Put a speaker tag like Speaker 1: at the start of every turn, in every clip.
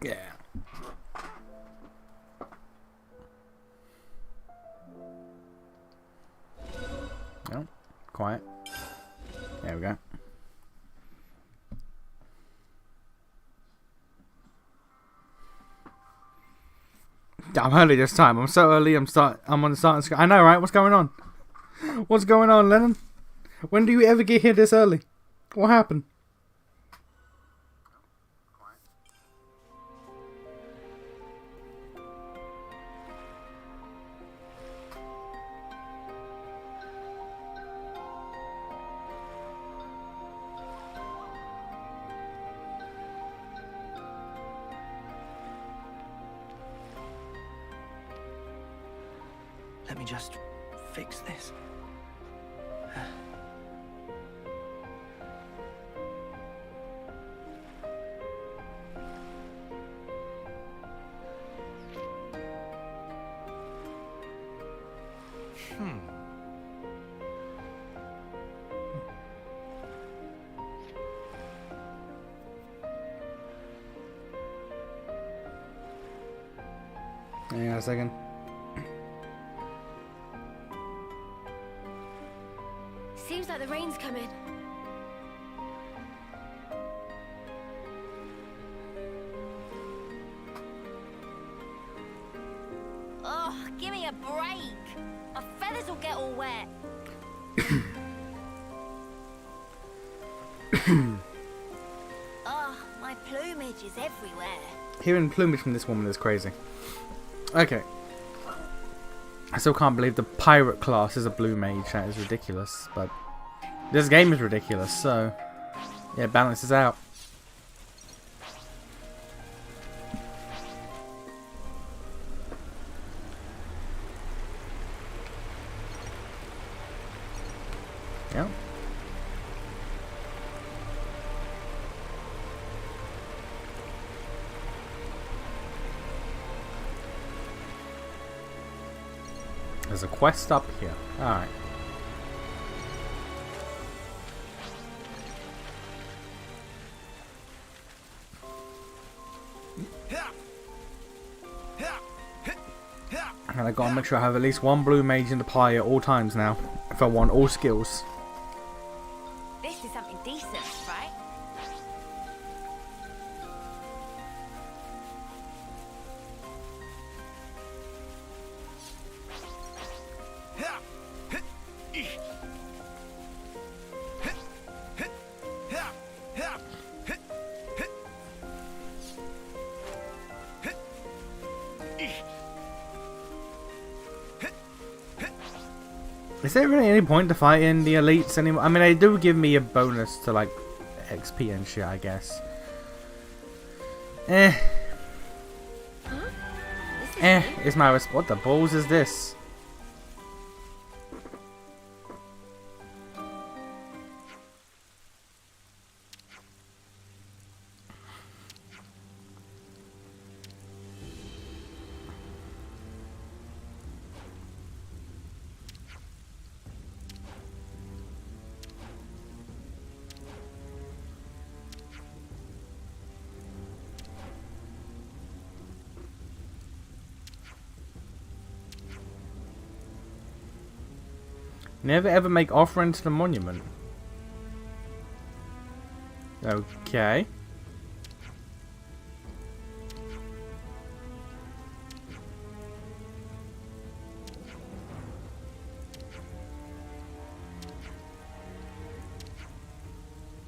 Speaker 1: Yeah. Oh, quiet. There we go. I'm early this time. I'm so early. I'm on the starting screen. I know, right? What's going on? What's going on, Lennon? When do you ever get here this early? What happened?
Speaker 2: Let me just fix this.
Speaker 1: Hang on a second.
Speaker 3: Seems like the rain's coming. Oh, give me a break. My feathers will get all wet. Oh, my plumage is everywhere.
Speaker 1: Hearing plumage from this woman is crazy. Okay. I still can't believe the pirate class is a blue mage. That is ridiculous. But this game is ridiculous, so yeah, it balances out. Yeah. There's a quest up here. Alright. And I gotta make sure I have at least one blue mage in the party at all times now, if I want all skills.
Speaker 3: This is something decent, right?
Speaker 1: Is there really any point to fighting the elites anymore? I mean, they do give me a bonus to like XP and shit, I guess.
Speaker 3: Huh? This is
Speaker 1: Is my what the balls is this? Never ever make offering to the monument. Okay.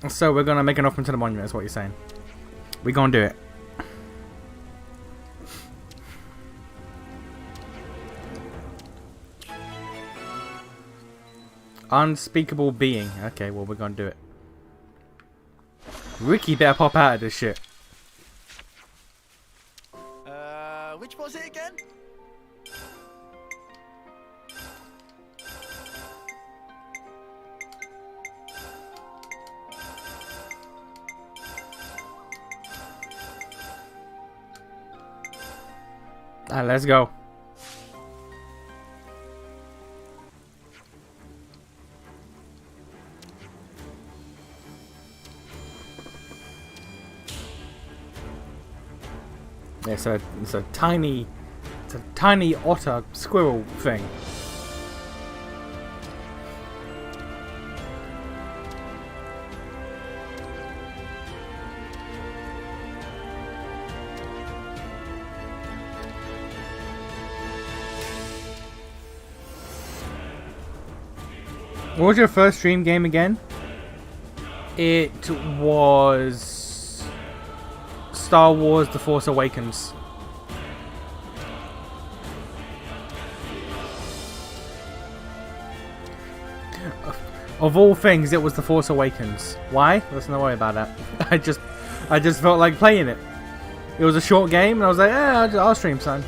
Speaker 1: So we're gonna make an offering to the monument, is what you're saying. We're gonna do it. Unspeakable being. Okay, well, we're gonna do it. Ricky better pop out of this shit.
Speaker 2: Which was it again?
Speaker 1: Alright, let's go. Yeah, it's a tiny otter squirrel thing. What was your first stream game again? It was Star Wars The Force Awakens. Of all things, it was The Force Awakens. Why? Let's not worry about that. I just felt like playing it. It was a short game, and I was like, yeah, I'll stream, son.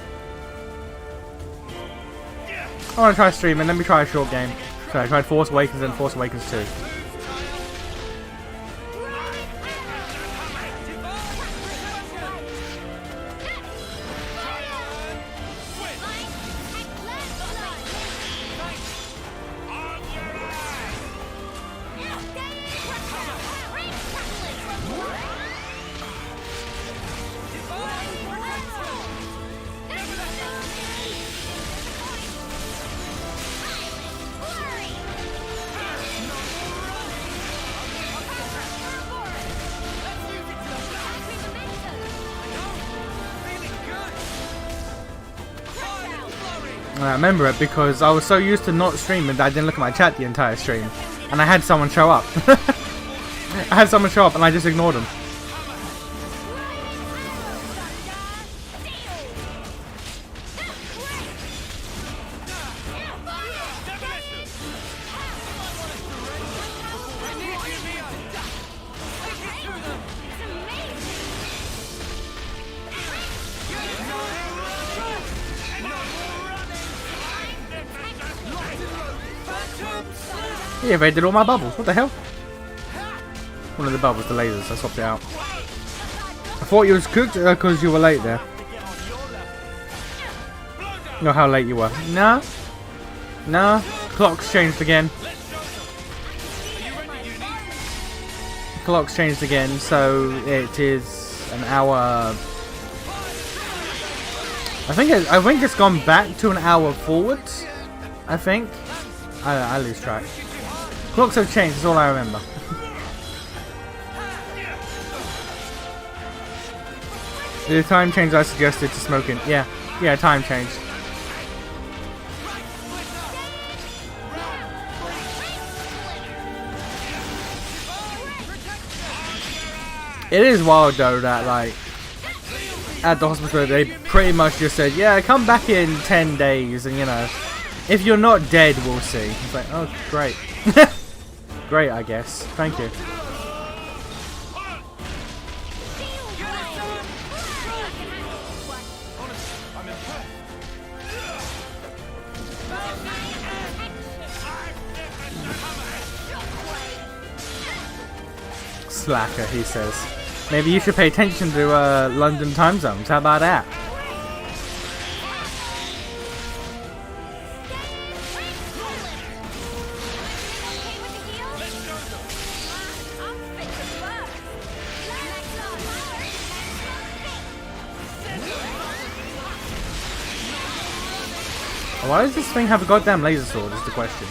Speaker 1: I want to try streaming. Let me try a short game. So I tried Force Awakens and Force Awakens 2. I remember it because I was so used to not streaming that I didn't look at my chat the entire stream. And I had someone show up. I had someone show up and I just ignored them. He evaded all my bubbles. What the hell? One of the bubbles, the lasers. I swapped it out. I thought you was cooked because you were late there. Know how late you were. Nah. Nah. Clock's changed again. Clock's changed again, so it is an hour. I think it's gone back to an hour forwards. I think. I lose track. Clocks have changed, that's all I remember. The time change I suggested to smoking. Yeah, time change. It is wild though that like at the hospital they pretty much just said, yeah, come back in 10 days and you know, if you're not dead we'll see. It's like, oh great. Great, I guess. Thank you. Slacker, he says. Maybe you should pay attention to London time zones. How about that? Why does this thing have a goddamn laser sword is the question.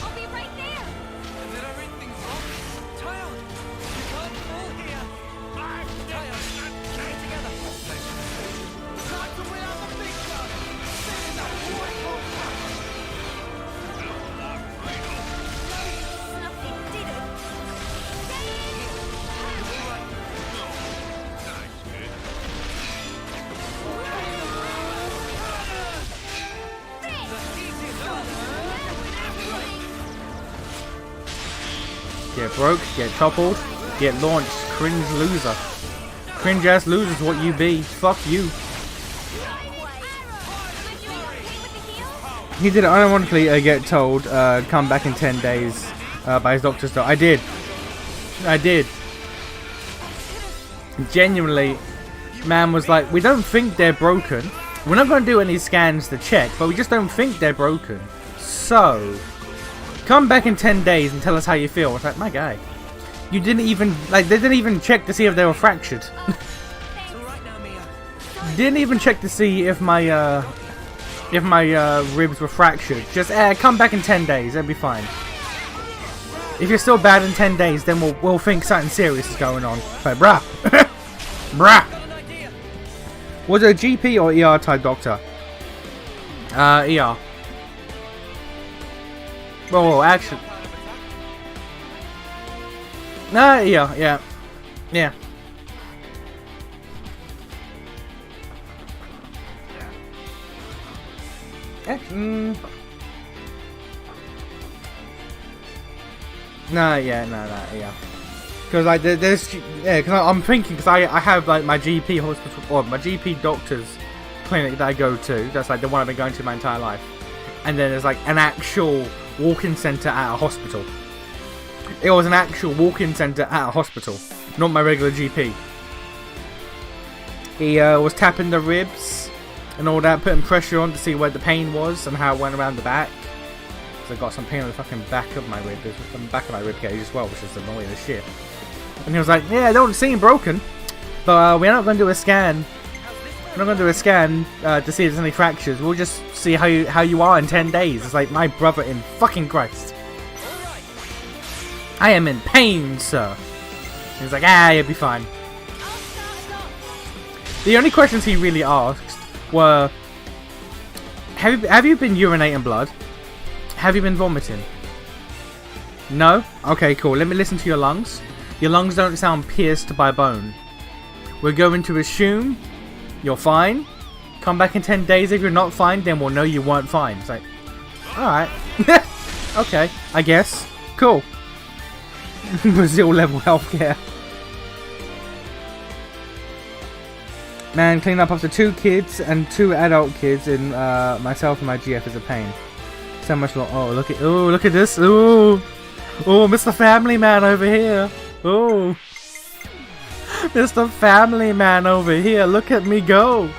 Speaker 1: Get broke, get toppled, get launched, cringe loser. Cringe ass loser's what you be. Fuck you. He did unironically get told, come back in 10 days by his doctors though. I did. Genuinely, man was like, we don't think they're broken. We're not going to do any scans to check, but we just don't think they're broken. So, come back in 10 days and tell us how you feel. It's like, my guy, you didn't even, like, they didn't even check to see if they were fractured. Didn't even check to see if my ribs were fractured. Just come back in 10 days. It'll be fine. If you're still bad in 10 days, then we'll think something serious is going on. But bruh, bruh. Was it a GP or ER type doctor? ER. Whoa, actually. No, yeah. Yeah. No, yeah. Because like because I'm thinking, because I have like my GP hospital or my GP doctor's clinic that I go to. That's like the one I've been going to my entire life. And then there's like an actual walk-in center at a hospital. It was an actual walk-in center at a hospital, not my regular GP. He was tapping the ribs and all that, putting pressure on to see where the pain was and how it went around the back. So I got some pain on the fucking back of my rib, the back of my rib cage as well, which is annoying as shit. And he was like, "Yeah, I don't seem broken, but we're not going to do a scan. We're not going to do a scan to see if there's any fractures. We'll just see how you are in 10 days." It's like, my brother in fucking Christ. I am in pain, sir. He's like, you'll be fine. The only questions he really asked were, have you been urinating blood? Have you been vomiting? No? Okay, cool. Let me listen to your lungs. Your lungs don't sound pierced by bone. We're going to assume you're fine. Come back in 10 days. If you're not fine, then we'll know you weren't fine. It's like, alright. Okay, I guess. Cool. Brazil level healthcare. Man, clean up after 2 kids and 2 adult kids in myself and my GF is a pain. So much long. Oh, look at this. Oh, Mr. Family Man over here. Oh, Mr. Family Man over here. Look at me go.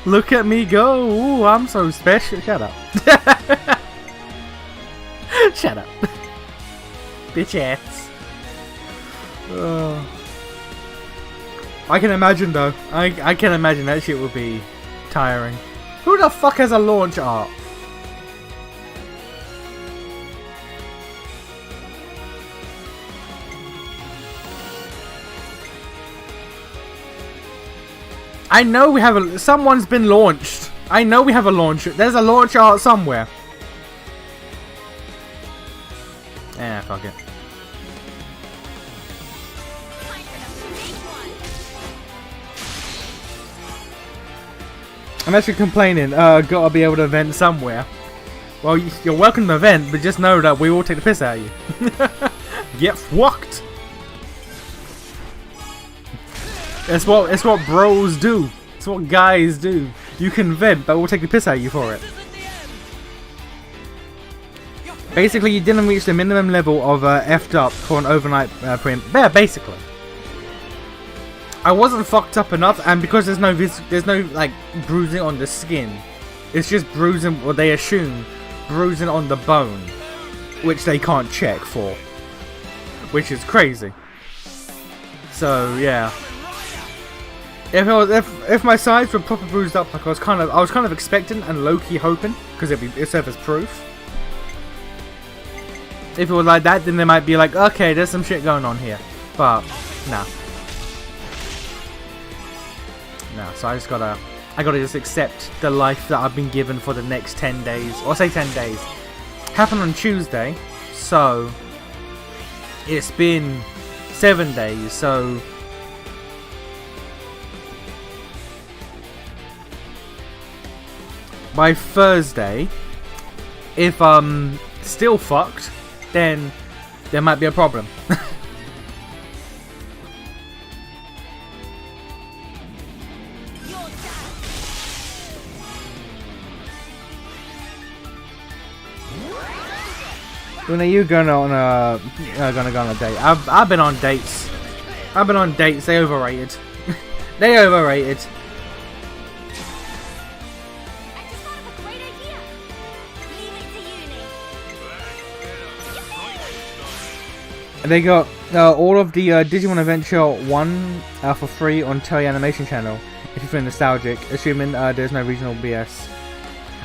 Speaker 1: Look at me go. Ooh, I'm so special. Shut up. Shut up. Bitch ass. Oh. I can imagine though. I can imagine that shit would be tiring. Who the fuck has a launch art? I know we have a... Someone's been launched. I know we have a launch. There's a launch art somewhere. Fuck it. I'm actually complaining. Gotta be able to vent somewhere. Well, you're welcome to vent, but just know that we will take the piss out of you. Get fucked. It's what bros do. It's what guys do. You can vent, but we'll take the piss out of you for it. Basically, you didn't reach the minimum level of effed up for an overnight print. Yeah, basically. I wasn't fucked up enough, and because there's no like bruising on the skin, it's just bruising. What they assume bruising on the bone, which they can't check for, which is crazy. So yeah. If my sides were proper bruised up, like I was kind of expecting and low-key hoping, because it served as proof. If it was like that, then they might be like, okay, there's some shit going on here. But nah. No, so I gotta just accept the life that I've been given for the next 10 days. Or say 10 days. Happened on Tuesday, so it's been 7 days, so by Thursday, if I'm still fucked, then there might be a problem. When are you going on gonna go on a date? I've been on dates. I've been on dates. They overrated. They overrated. And they got all of the Digimon Adventure 1 for free on Toei Animation Channel. If you feel nostalgic, assuming there's no regional BS.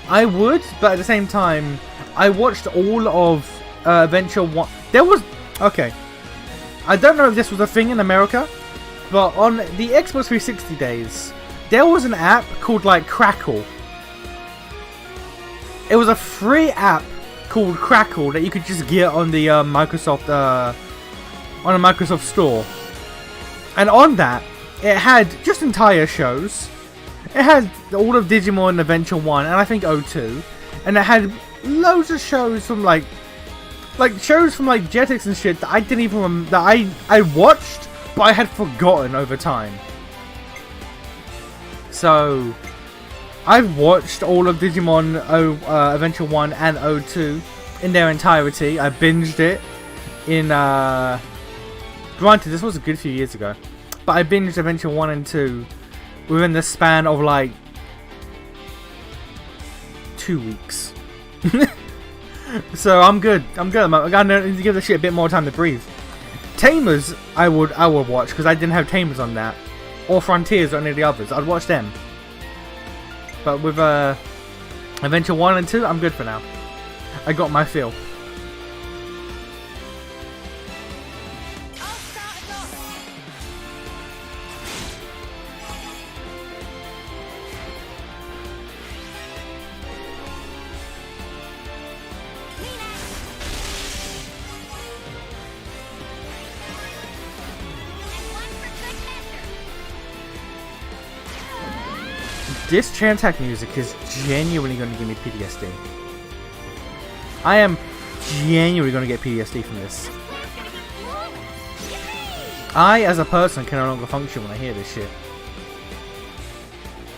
Speaker 1: I would, but at the same time, I watched all of Adventure 1. There was... Okay. I don't know if this was a thing in America, but on the Xbox 360 days, there was an app called, like, Crackle. It was a free app called Crackle that you could just get on the Microsoft Store. And on that, it had just entire shows. It had all of Digimon Adventure 1 and I think 02. And it had loads of shows from like shows from like Jetix and shit that I didn't even that I watched, but I had forgotten over time. So I've watched all of Digimon Adventure 1 and 02 in their entirety. I binged it in granted this was a good few years ago, but I binged Adventure 1 and 2 within the span of like 2 weeks. So I'm good. I'm gonna need to give this shit a bit more time to breathe. Tamers, I would watch because I didn't have Tamers on that, or Frontiers or any of the others. I'd watch them. But with Adventure 1 and 2, I'm good for now. I got my fill. This Chantak music is genuinely going to give me PTSD. I am genuinely going to get PTSD from this. I, as a person, can no longer function when I hear this shit.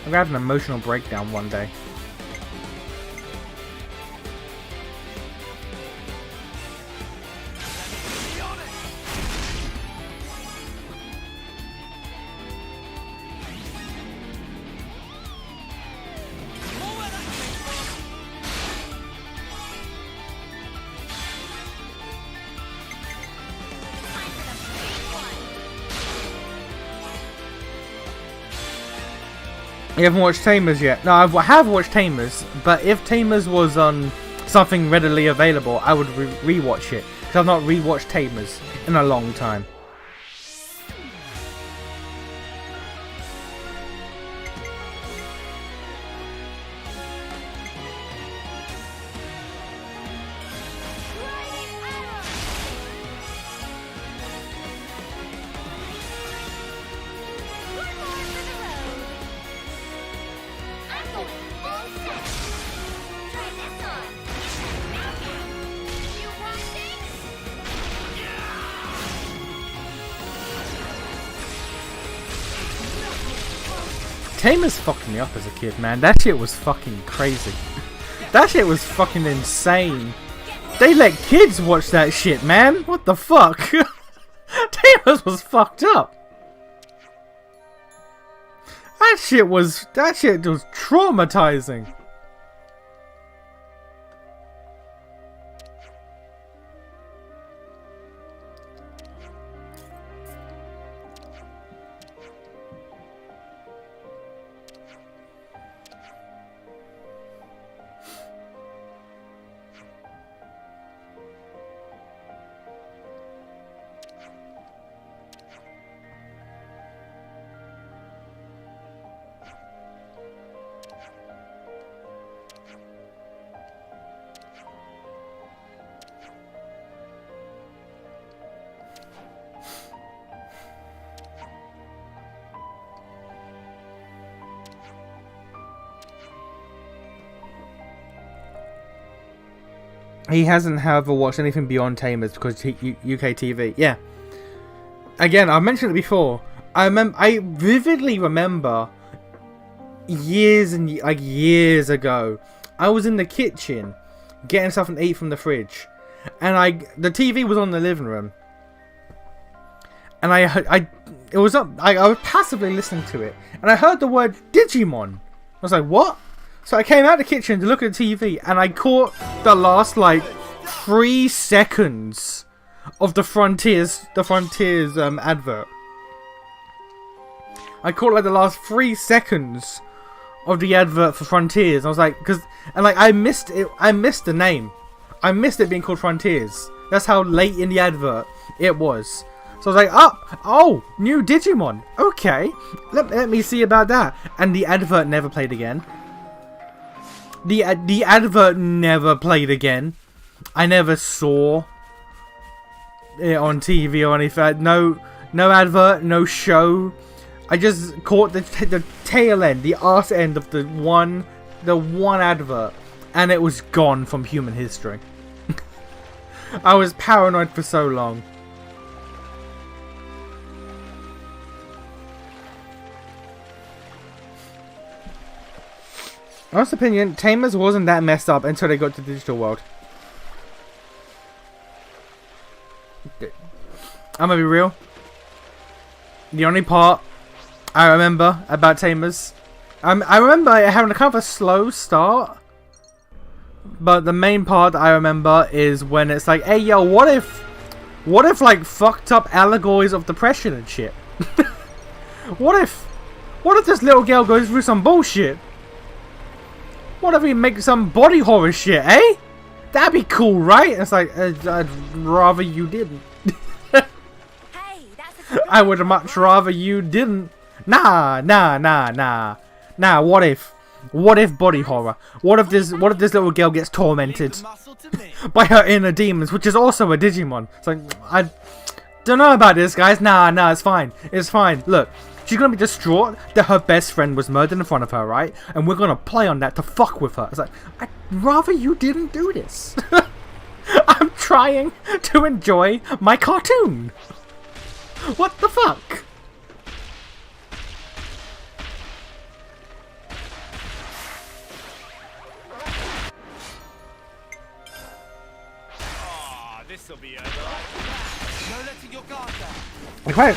Speaker 1: I'm going to have an emotional breakdown one day. You haven't watched Tamers yet? No, I have watched Tamers, but if Tamers was on something readily available, I would re-watch it. Because I've not re-watched Tamers in a long time. Tamers fucked me up as a kid, man. That shit was fucking crazy. That shit was fucking insane. They let kids watch that shit, man. What the fuck? Tamers was fucked up. That shit was traumatizing. He hasn't, however, watched anything beyond Tamers because UK TV. Yeah. Again, I've mentioned it before. I vividly remember years ago, I was in the kitchen getting something to eat from the fridge, and the TV was on in the living room, and I was passively listening to it, and I heard the word Digimon. I was like, what? So I came out of the kitchen to look at the TV, and I caught the last, 3 seconds of the Frontiers advert. I caught like the last 3 seconds of the advert for Frontiers. I was like, I missed it. I missed the name. I missed it being called Frontiers. That's how late in the advert it was. So I was like, oh, new Digimon. Okay, let me see about that. And the advert never played again. The advert never played again. I never saw it on TV or anything. No advert, no show. I just caught the tail end, the arse end of the one advert, and it was gone from human history. I was paranoid for so long. Honest opinion, Tamers wasn't that messed up until they got to the digital world. I'm gonna be real. The only part I remember about Tamers, I remember it having a kind of a slow start, but the main part I remember is when it's like, hey yo, what if like fucked up allegories of depression and shit? What if this little girl goes through some bullshit? What if we make some body horror shit, eh? That'd be cool, right? It's like, I'd rather you didn't.
Speaker 3: Hey, that's
Speaker 1: I would much rather you didn't. Nah. What if body horror? What if this little girl gets tormented by her inner demons, which is also a Digimon? It's like, I don't know about this, guys. Nah, it's fine. It's fine. Look. She's gonna be distraught that her best friend was murdered in front of her, right? And we're gonna play on that to fuck with her. It's like, I'd rather you didn't do this. I'm trying to enjoy my cartoon. What the fuck?
Speaker 2: This'll be over. No letting your guard down.
Speaker 1: I quite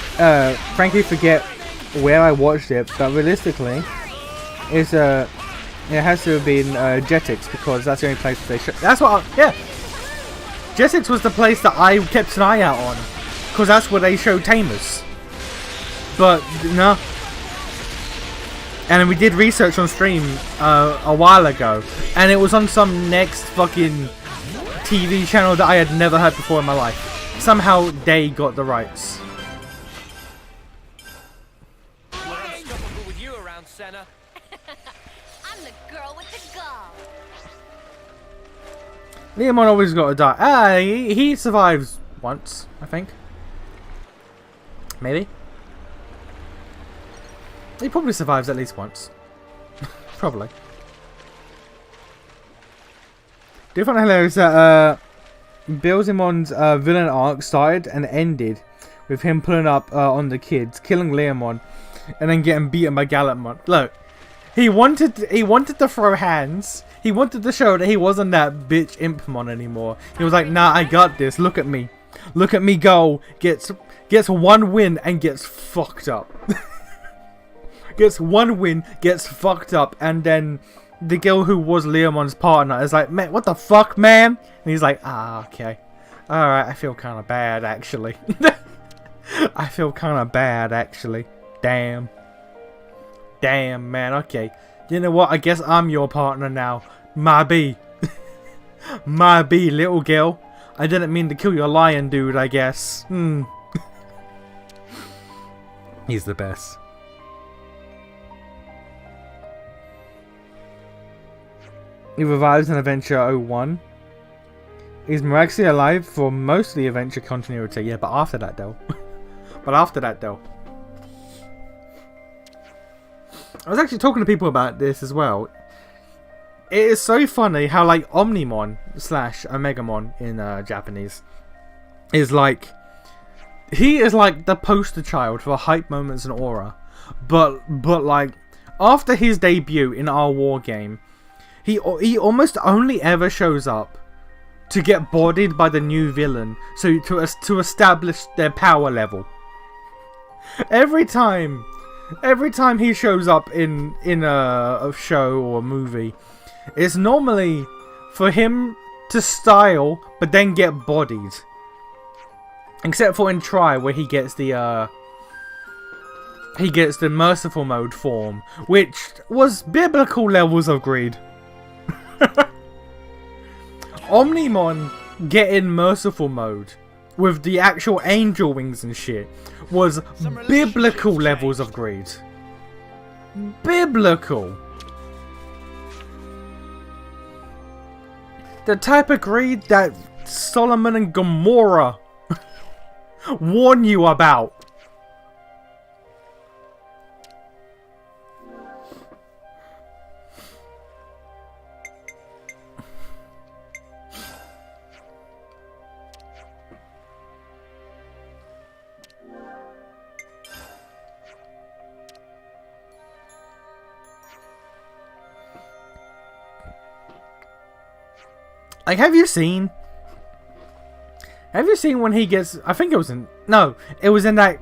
Speaker 1: frankly forget where I watched it, but realistically, it has to have been Jetix, because that's the only place they show. That's what. Yeah, Jetix was the place that I kept an eye out on, because that's where they showed Tamers. But no. And then we did research on stream a while ago, and it was on some next fucking TV channel that I had never heard before in my life. Somehow they got the rights.
Speaker 3: I'm the girl with the gall.
Speaker 1: Leomon always got to die. He survives once, I think. Maybe. He probably survives at least once. Probably. Do you find it hilarious that Billzimon's villain arc started and ended with him pulling up on the kids, killing Leomon, and then getting beaten by Gallantmon? Look, he wanted to throw hands. He wanted to show that he wasn't that bitch Impmon anymore. He was like, nah, I got this. Look at me. Look at me go. Gets one win and gets fucked up. Gets one win, gets fucked up, and then the girl who was Leomon's partner is like, man, what the fuck, man? And he's like, ah, okay. Alright, I feel kind of bad, actually. I feel kind of bad, actually. Damn. Damn, man, okay. You know what? I guess I'm your partner now. My B. My B, little girl. I didn't mean to kill your lion, dude, I guess. He's the best. He revives in Adventure 01. He's miraculously alive for most of the adventure continuity. Yeah, but after that, though. I was actually talking to people about this as well. It is so funny how, like, Omnimon / Omegamon in Japanese is like... He is like the poster child for hype moments and aura. But like, after his debut in our war game, he almost only ever shows up to get bodied by the new villain, so to establish their power level. Every time he shows up in a show or a movie, it's normally for him to style but then get bodied. Except for in Try, where he gets the he gets the merciful mode form, which was biblical levels of greed. Omnimon getting merciful mode with the actual angel wings and shit was biblical levels of greed. Biblical. The type of greed that Solomon and Gomorrah warn you about. Like, have you seen when he gets, I think it was in, no, it was in that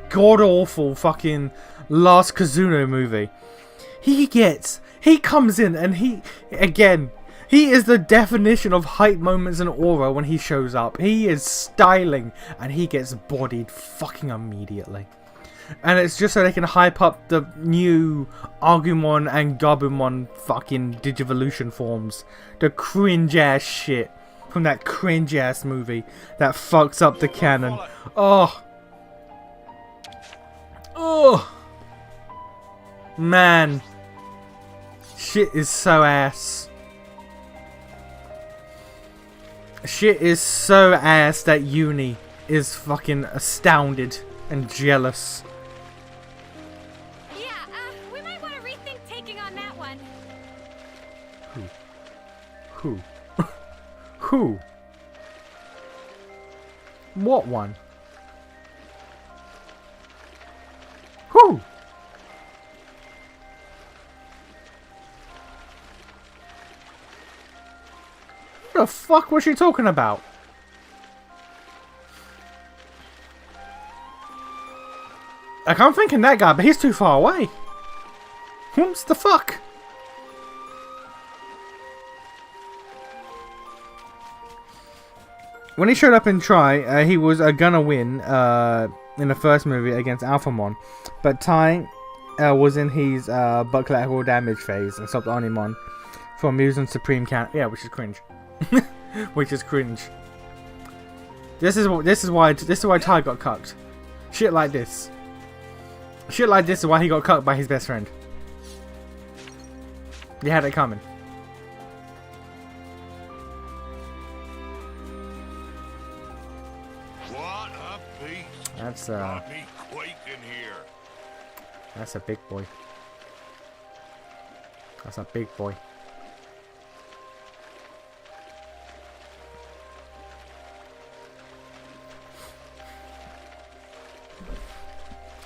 Speaker 1: god awful fucking Last Kazuno movie. He comes in and he is the definition of hype moments and aura when he shows up. He is styling and he gets bodied fucking immediately. And it's just so they can hype up the new Agumon and Gabumon fucking Digivolution forms. The cringe ass shit from that cringe ass movie that fucks up the canon. Oh. Oh. Man. Shit is so ass. Shit is so ass that Uni is fucking astounded and jealous. Who? Who? What one? Who? What the fuck was she talking about? Like, I'm thinking that guy, but he's too far away. What the fuck? When he showed up in Tri, he was gonna win in the first movie against Alphamon, but Tai was in his butt collateral damage phase and stopped Onimon from using Supreme Count. Yeah, which is cringe. Which is cringe. This is why Tai got cucked. Shit like this. Shit like this is why he got cucked by his best friend. He had it coming. That's a big boy. That's a big boy.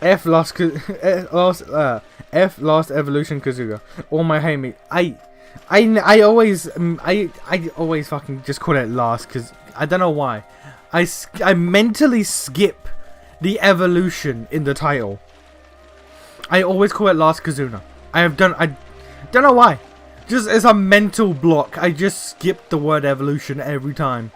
Speaker 1: F lost evolution Kazuga. All my homie. I always fucking just call it last because I don't know why. I mentally skip the evolution in the title. I always call it Last Kazuna. I don't know why. Just as a mental block, I just skip the word evolution every time.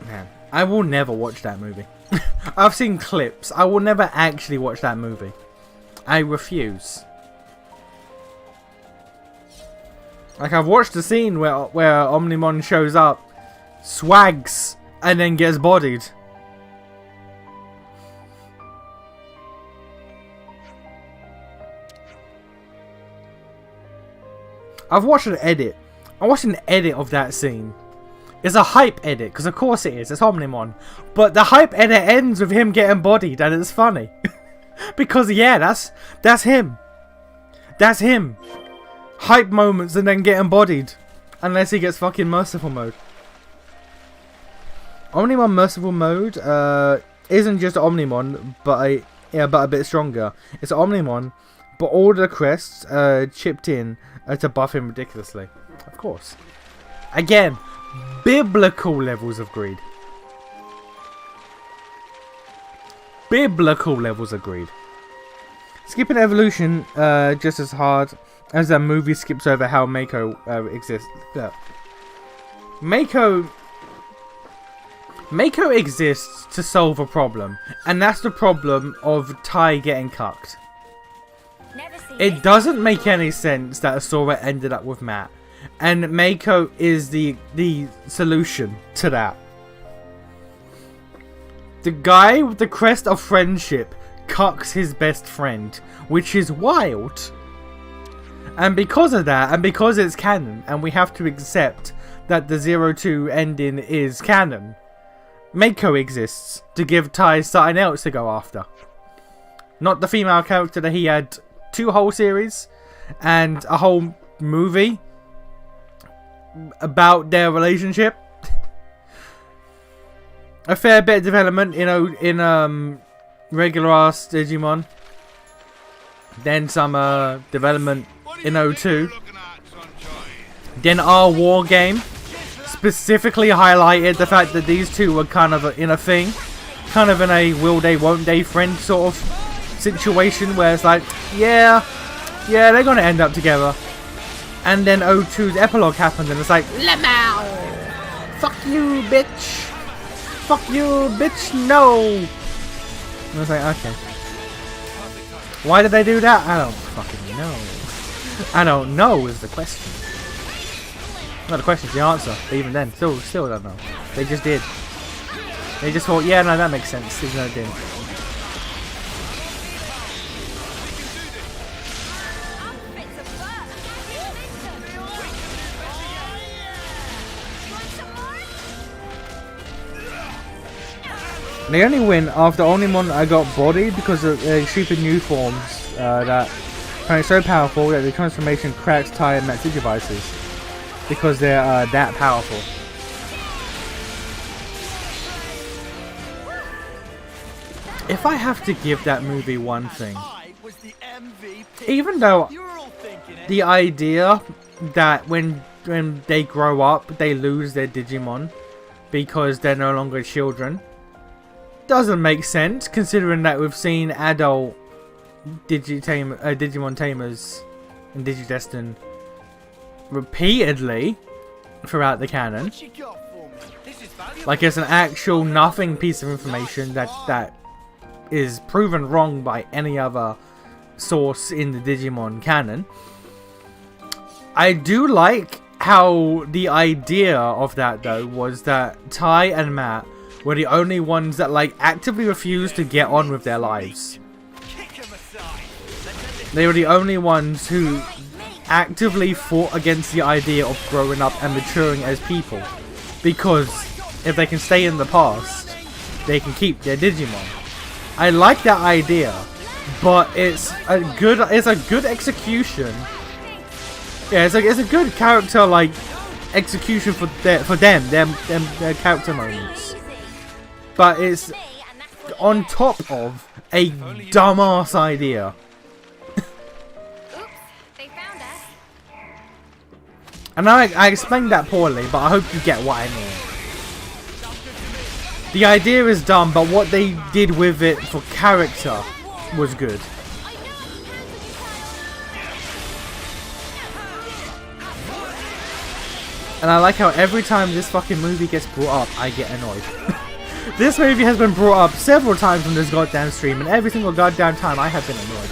Speaker 1: Man, I will never watch that movie. I've seen clips. I will never actually watch that movie. I refuse. Like, I've watched the scene where Omnimon shows up, swags, and then gets bodied. I've watched an edit. I watched an edit of that scene. It's a hype edit, because of course it is. It's Omnimon. But the hype edit ends with him getting bodied, and it's funny. Because, yeah, that's him. That's him. Hype moments and then getting bodied. Unless he gets fucking merciful mode. Omnimon merciful mode isn't just Omnimon, but a bit stronger. It's Omnimon, but all the crests chipped in to buff him ridiculously. Of course. Again, biblical levels of greed. Biblical levels of greed. Skipping evolution just as hard as that movie skips over how Mako exists. Look. Mako exists to solve a problem, and that's the problem of Tai getting cucked. It doesn't make any sense that Asura ended up with Matt, and Mako is the solution to that. The guy with the crest of friendship cucks his best friend, which is wild. And because of that, and because it's canon, and we have to accept that the 02 ending is canon, Mako exists to give Tai something else to go after. Not the female character that he had 2 whole series and a whole movie about their relationship. A fair bit of development in regular ass Digimon. Then some development in 02. Then our war game specifically highlighted the fact that these two were kind of in a thing. Kind of in a will they won't they friend sort of situation where it's like, yeah, they're gonna end up together. And then 02's epilogue happened and it's like, Lamau! Fuck you, bitch! Fuck you, bitch, no! And I was like, okay. Why did they do that? I don't fucking know. I don't know is the question. Not the question, it's the answer. But even then, still don't know. They just did. They just thought, yeah, no, that makes sense. Even though it didn't. They only win after Onimon got bodied because of stupid new forms that are so powerful that the transformation cracks Tai and Matt's devices because they're that powerful. If I have to give that movie one thing, even though the idea that when they grow up they lose their Digimon because they're no longer children doesn't make sense, considering that we've seen adult Digimon tamers and Digidestin repeatedly throughout the canon. Like it's an actual nothing piece of information that is proven wrong by any other source in the Digimon canon. I do like how the idea of that though was that Tai and Matt were the only ones that like actively refused to get on with their lives. They were the only ones who actively fought against the idea of growing up and maturing as people, because if they can stay in the past, they can keep their Digimon. I like that idea, but it's a good execution. Yeah, it's a good character like execution for them, their character moments. But it's on top of a dumbass idea. And I explained that poorly, but I hope you get what I mean. The idea is dumb, but what they did with it for character was good. And I like how every time this fucking movie gets brought up, I get annoyed. This movie has been brought up several times on this goddamn stream, and every single goddamn time I have been annoyed.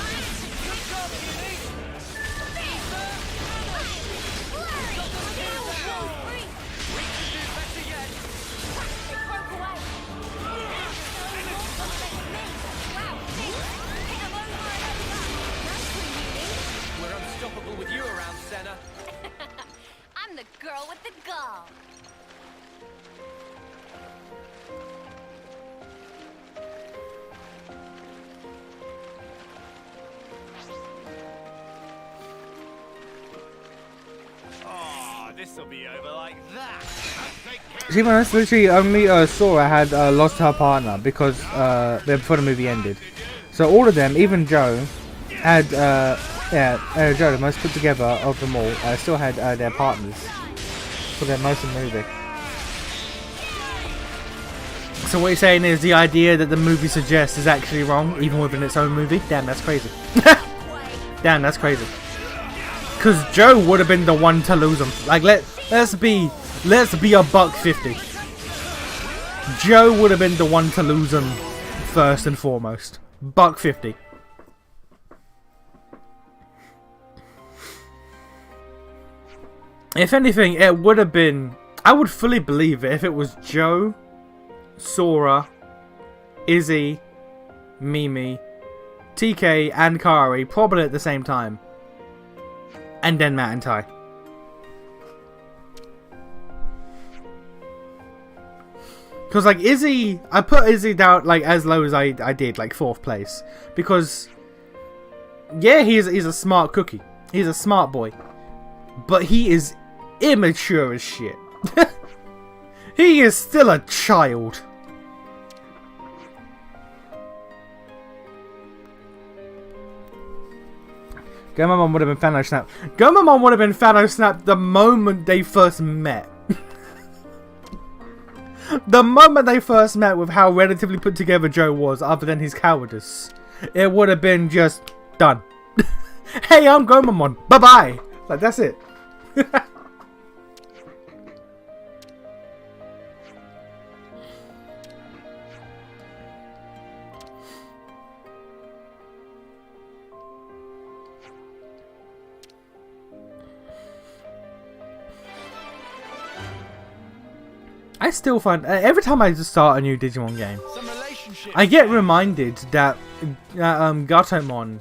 Speaker 2: We're unstoppable with you around, Senna.
Speaker 3: I'm the girl with the gall.
Speaker 2: This'll be over like that.
Speaker 1: See, man, that's literally only Sora had lost her partner because before the movie ended. So all of them, even Joe, had Joe, the most put together of them all, still had their partners for their most of the movie. So what you're saying is the idea that the movie suggests is actually wrong, even within its own movie? Damn, that's crazy. Damn, that's crazy. Because Joe would have been the one to lose him. Like, let's be $1.50. Joe would have been the one to lose him first and foremost. $1.50. If anything, it would have been... I would fully believe it if it was Joe, Sora, Izzy, Mimi, TK, and Kari, probably at the same time. And then Matt and Ty. Because, like, Izzy... I put Izzy down, like, as low as I did, like, 4th place. Because... yeah, he's a smart cookie. He's a smart boy. But he is immature as shit. He is still a child. Gomamon would have been Thanos Snap. Gomamon would have been Thanos Snap the moment they first met. The moment they first met, with how relatively put together Joe was, other than his cowardice, it would have been just done. Hey, I'm Gomamon. Bye bye. Like, that's it. I still find every time I just start a new Digimon game, I get reminded that Gatomon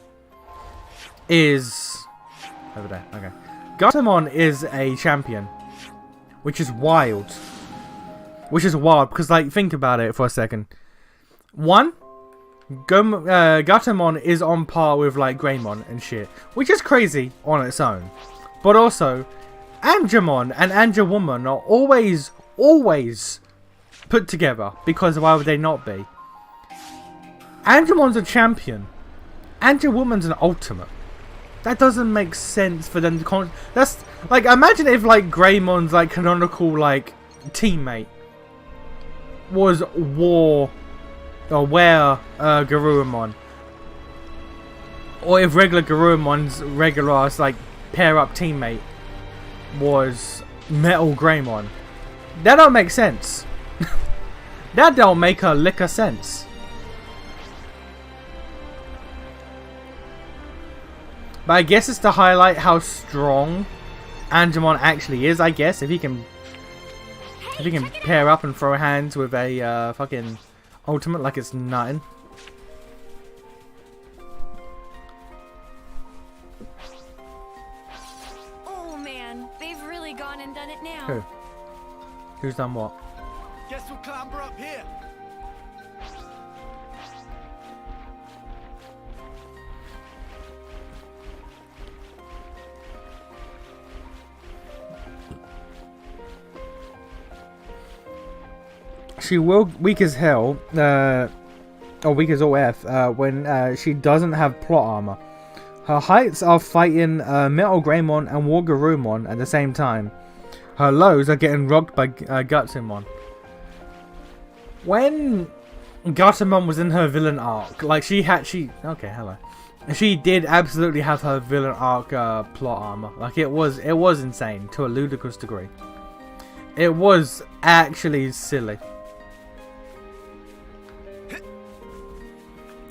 Speaker 1: is over there. Okay, Gatomon is a champion, which is wild. Which is wild because, like, think about it for a second. One, Gatomon is on par with, like, Greymon and shit, which is crazy on its own. But also, Angemon and Angewoman are always put together, because why would they not be? Angemon's a champion. Angewoman's an ultimate. That doesn't make sense for them to that's like, imagine if, like, Greymon's, like, canonical, like, teammate was Garurumon, or if regular Garurumon's regular ass, like, pair up teammate was Metal Greymon. That don't make sense. That don't make a lick of sense. But I guess it's to highlight how strong Angemon actually is, I guess. If he can pair up and throw hands with a fucking ultimate like it's nothing.
Speaker 3: Oh man, they've really gone and done it now.
Speaker 1: Who? Who's done what?
Speaker 2: Guess we'll clamber up here.
Speaker 1: She will weak as hell, or weak as all F, when she doesn't have plot armor. Her heights are fighting Metal Greymon and War Garurumon at the same time. Her lows are getting rocked by Gutsumon. When Gutsumon was in her villain arc, like, she okay, hello. She did absolutely have her villain arc plot armor. Like, it was insane to a ludicrous degree. It was actually silly.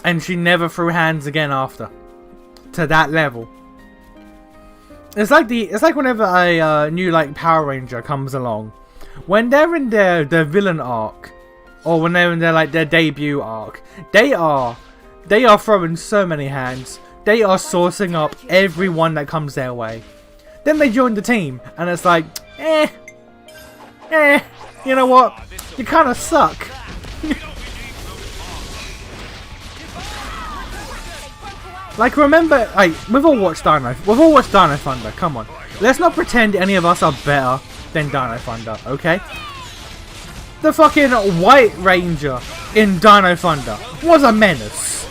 Speaker 1: And she never threw hands again after. To that level. It's like whenever a new, like, Power Ranger comes along. When they're in their villain arc, or when they're in their, like, their debut arc, they are throwing so many hands. They are sourcing up everyone that comes their way. Then they join the team, and it's like, you know what? You kind of suck. Like, remember, like, we've all watched Dino Thunder, come on. Let's not pretend any of us are better than Dino Thunder, okay? The fucking White Ranger in Dino Thunder was a menace.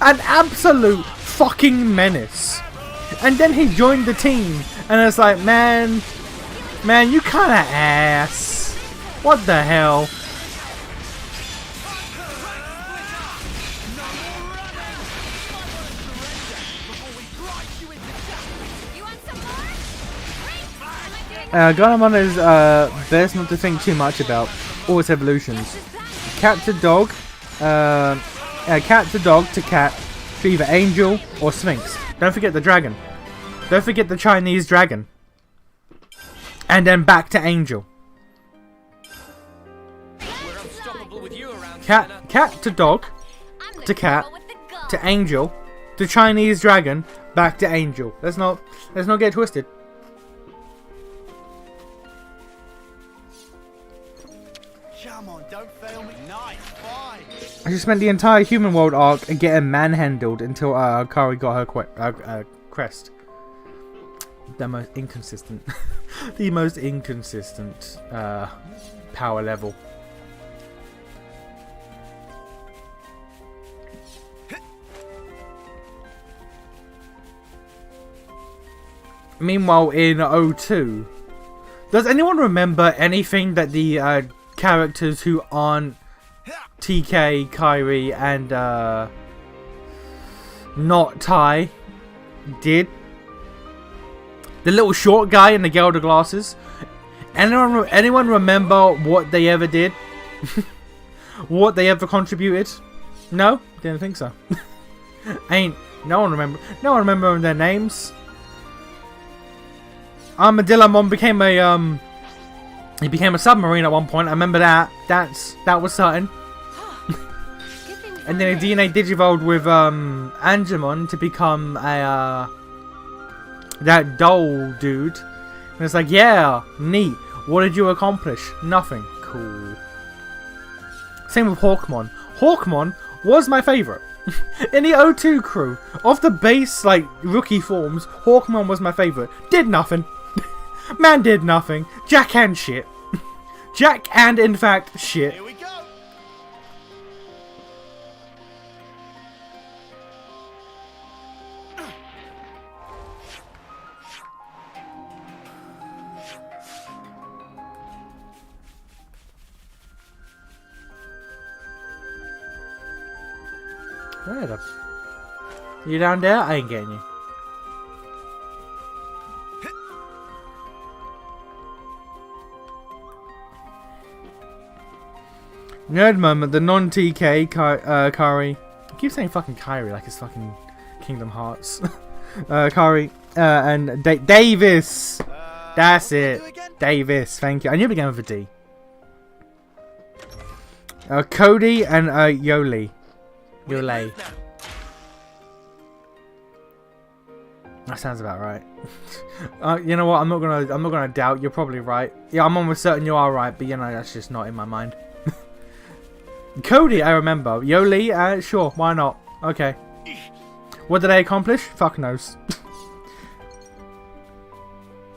Speaker 1: An absolute fucking menace. And then he joined the team, and it's like, man, you kinda ass. What the hell?
Speaker 3: You want some more? Drink? Am I doing
Speaker 1: Garnamon is best not to think too much about all its evolutions. Cat to dog, cat to dog to cat to either angel or sphinx. Don't forget the dragon. Don't forget the Chinese dragon. And then back to angel.
Speaker 2: We're unstoppable with you around,
Speaker 1: Cat to dog
Speaker 3: I'm the
Speaker 1: to cat
Speaker 3: girl with the gun.
Speaker 1: to angel to Chinese dragon back to angel. Let's not get it twisted.
Speaker 2: Come on, don't fail me. Nice, fine.
Speaker 1: I just spent the entire human world arc getting manhandled until Kari got her crest. The most inconsistent, the most inconsistent power level. Meanwhile, in O2, does anyone remember anything that the characters who aren't TK, Kyrie, and not Ty did? The little short guy and the girl with the glasses. Anyone remember what they ever did? What they ever contributed? No, didn't think so. No one remember their names. Armadillamon became a he became a submarine at one point. I remember that. That was certain. And then he DNA digivolved with Angemon to become a that doll dude. And it's like, yeah, neat. What did you accomplish? Nothing. Cool. Same with Hawkmon. Hawkmon was my favourite. In the O2 crew, of the base like rookie forms, Hawkmon was my favourite. Did nothing. Man did nothing. Jack and shit. Jack and in fact shit.
Speaker 2: Here we go.
Speaker 1: Where the... You down there? I ain't getting you. Nerd moment, the non-TK Kari. I keep saying fucking Kyrie like it's fucking Kingdom Hearts. Kari and Davis. That's it. Davis, thank you. I knew it began with a D. Cody and Yoli. Yole. That sounds about right. You know what? I'm not gonna doubt. You're probably right. Yeah, I'm almost certain you are right, but you know that's just not in my mind. Cody, I remember. Yoli, sure, why not? Okay. What did they accomplish? Fuck knows.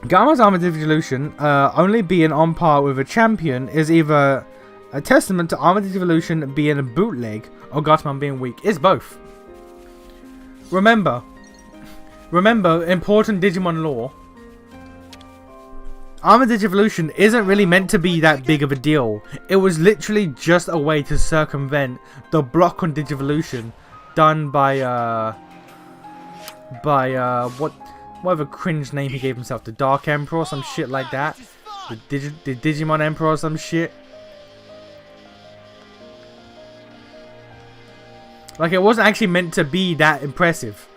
Speaker 1: Gamma's Armored Evolution, only being on par with a champion is either a testament to Armored Evolution being a bootleg or Gatomon being weak. It's both. Remember, important Digimon lore. Armored Evolution isn't really meant to be that big of a deal. It was literally just a way to circumvent the block on Digivolution done by whatever cringe name he gave himself, the Dark Emperor or some shit like that. The Digimon Emperor or some shit. Like, it wasn't actually meant to be that impressive.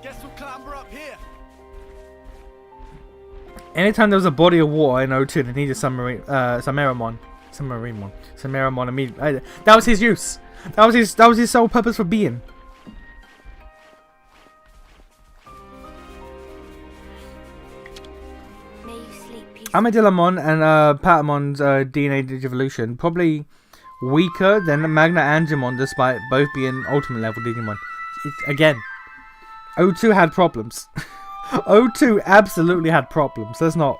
Speaker 2: Guess we'll clamber up here.
Speaker 1: Anytime there was a body of water in O2, they needed Samaramon immediately. That was his use. That was his sole purpose for being.
Speaker 3: May you sleep peacefully.
Speaker 1: Armadillamon and Patamon's DNA Digivolution probably weaker than Magna Angemon, despite both being ultimate level Digimon. Again, O2 had problems. O2 absolutely had problems. Let's not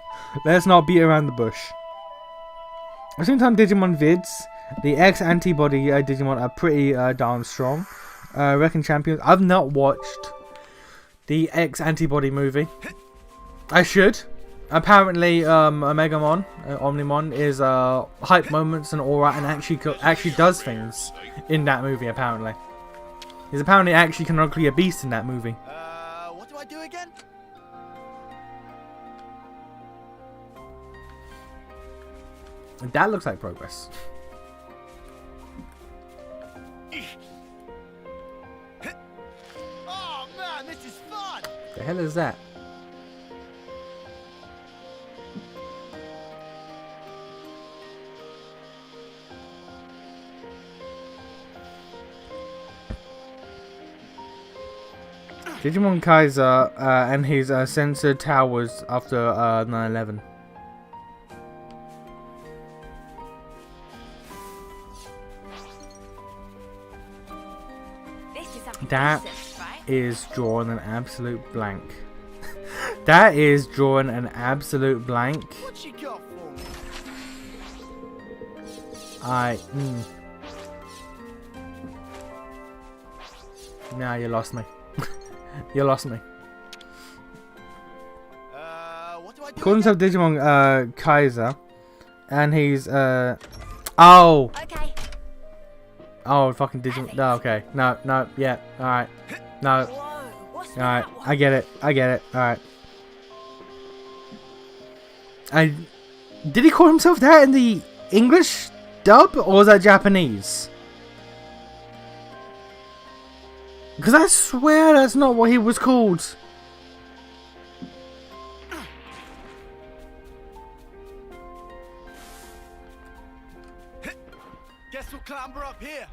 Speaker 1: beat around the bush. At the same time, Digimon vids, the X-antibody Digimon are pretty darn strong. Reckon champions. I've not watched the X-antibody movie. I should. apparently, Omegamon, Omnimon, is hype moments and all that, and actually does things in that movie. Apparently, he's apparently actually canonically a beast in that movie.
Speaker 2: What do I do again?
Speaker 1: That looks like progress.
Speaker 2: Oh man, this is fun!
Speaker 1: The hell is that? Digimon Kaiser and his sensor towers after 9/11.
Speaker 3: This is something
Speaker 1: That
Speaker 3: decent, right?
Speaker 1: is drawing an absolute blank. That is drawing an absolute blank.
Speaker 2: What you got for me?
Speaker 1: Nah, you lost me. You lost me.
Speaker 2: What do I do?
Speaker 1: Call himself Digimon Kaiser, and he's oh
Speaker 3: Okay.
Speaker 1: fucking Digimon. No, okay, no, yeah, all right, no,
Speaker 3: Whoa, what's
Speaker 1: all right,
Speaker 3: that one?
Speaker 1: I get it, all right. Did he call himself that in the English dub, or was that Japanese? Because I swear that's not what he was called.
Speaker 2: Guess we'll clamber up here.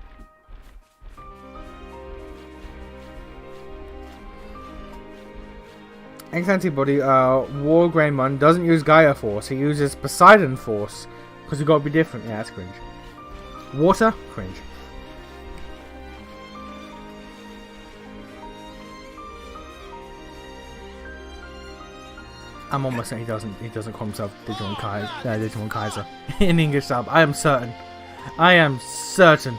Speaker 1: Ex-antibody, War Greymon doesn't use Gaia Force, he uses Poseidon Force. Because you gotta be different. Yeah, that's cringe. Water? Cringe. I'm almost saying he doesn't call himself Digimon Kaiser in English dub. I am certain. I am certain.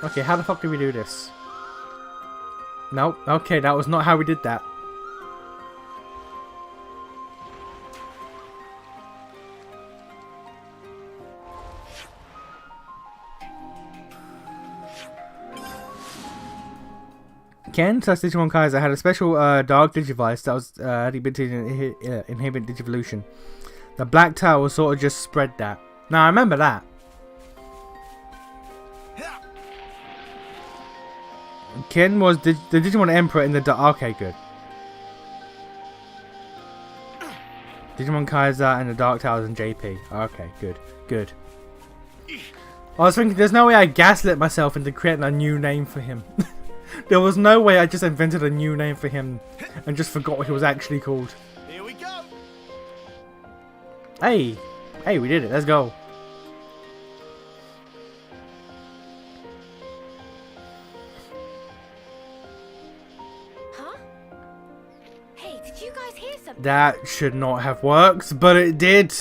Speaker 1: Okay, how the fuck do we do this? Nope. Okay, that was not how we did that. Ken / Digimon Kaiser had a special dark digivice that was inhibit digivolution. The black tower sort of just spread that. Now I remember that. Ken was the Digimon Emperor in the dark. Okay, good. Digimon Kaiser and the Dark Towers and JP. Okay, good, good. I was thinking, there's no way I gaslit myself into creating a new name for him. There was no way I just invented a new name for him and just forgot what he was actually called.
Speaker 2: Here we go.
Speaker 1: Hey, we did it. Let's go.
Speaker 3: Huh? Hey, did you guys hear something?
Speaker 1: That should not have worked, but it did.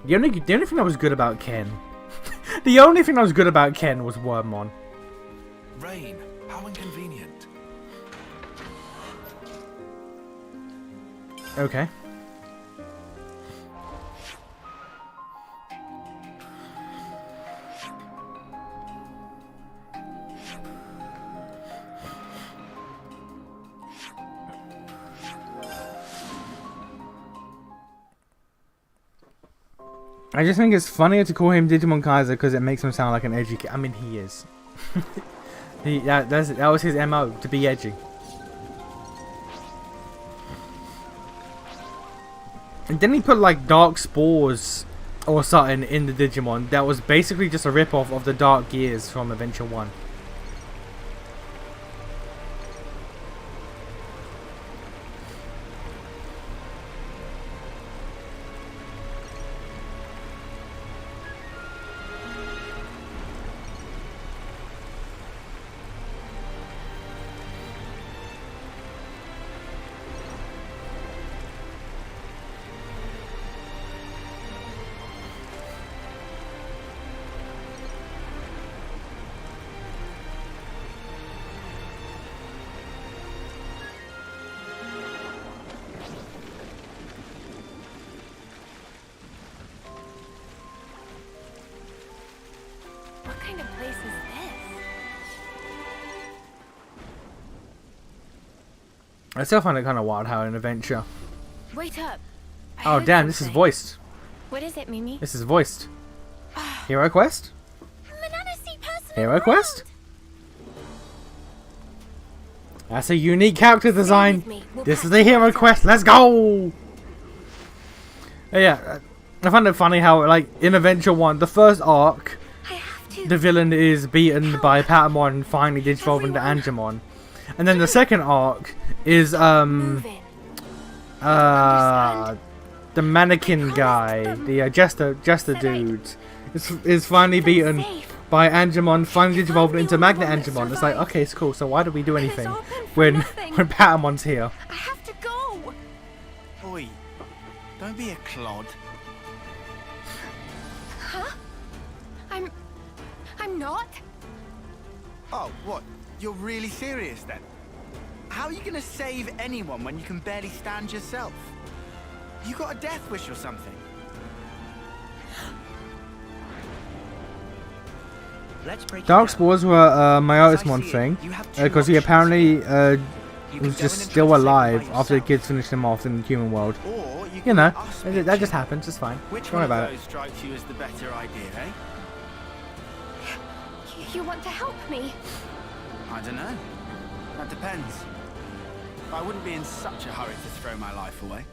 Speaker 1: The only thing that was good about Ken, the only thing that was good about Ken was Wormmon.
Speaker 2: Rain, how inconvenient.
Speaker 1: Okay. I just think it's funnier to call him Digimon Kaiser because it makes him sound like an edgy kid. I mean, he is. That was his MO, to be edgy. And then he put like Dark Spores or something in the Digimon that was basically just a rip-off of the Dark Gears from Adventure 1. I still find it kind of wild how an adventure.
Speaker 3: Wait up. I
Speaker 1: Oh
Speaker 3: heard
Speaker 1: damn, this is
Speaker 3: something.
Speaker 1: voiced.
Speaker 3: What is it, Mimi?
Speaker 1: This is voiced. Hero quest? Hero quest? That's a unique character design. This is the hero quest. Let's go! Yeah, I find it funny how, like, in Adventure 1, the first arc,
Speaker 3: I have to.
Speaker 1: the villain is beaten by Patamon and finally digivolved into Angemon. And then the second arc is,
Speaker 3: Move it.
Speaker 1: the mannequin guy, the jester dude, is finally beaten by Angemon, finally digivolved into Magnet Angemon. It's like, okay, it's cool, so why do we do anything when Patamon's here?
Speaker 3: I have to go.
Speaker 2: Oi, don't be a clod.
Speaker 3: Huh? I'm not.
Speaker 2: Oh, what? You're really serious then? How are you gonna save anyone when you can barely stand yourself? You got a death wish or something?
Speaker 4: Let's break it
Speaker 1: Dark
Speaker 4: down.
Speaker 1: Spores were my Artismon thing, because he apparently
Speaker 4: You can
Speaker 1: was
Speaker 4: go
Speaker 1: just
Speaker 4: in and
Speaker 1: still
Speaker 4: try to save it
Speaker 1: alive
Speaker 4: by
Speaker 1: after the
Speaker 4: yourself.
Speaker 1: kids finished him off in the human world.
Speaker 2: Or you
Speaker 1: You
Speaker 2: can
Speaker 1: know,
Speaker 2: let us pitch
Speaker 1: that just
Speaker 2: in.
Speaker 1: happens, it's fine.
Speaker 2: Which
Speaker 1: Don't
Speaker 2: one
Speaker 1: worry
Speaker 2: of
Speaker 1: about it.
Speaker 2: those strikes you as the better idea, eh?
Speaker 3: You want to help me?
Speaker 2: I don't know. That depends. I wouldn't be in such a hurry to throw my life away.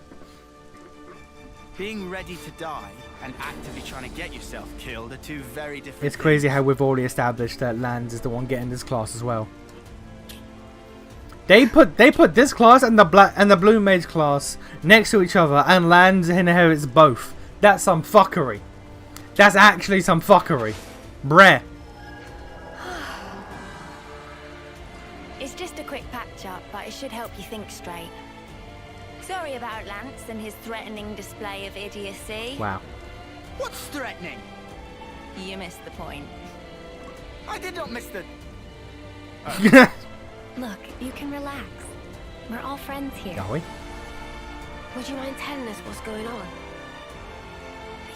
Speaker 2: Being ready to die and actively trying to get yourself killed are two very different
Speaker 1: It's crazy
Speaker 2: things.
Speaker 1: how we've already established that Lands is the one getting this class as well. They put this class and the Blue Mage class next to each other, and Lands inherits both. That's some fuckery. That's actually some fuckery. Bruh.
Speaker 3: It's just a quick patch up, but it should help you think straight. Sorry about Lance and his threatening display of idiocy.
Speaker 1: Wow.
Speaker 2: What's threatening?
Speaker 3: You missed the point.
Speaker 2: I did not miss the...
Speaker 3: Look, you can relax. We're all friends here.
Speaker 1: Are we?
Speaker 3: Would you mind telling us what's going on?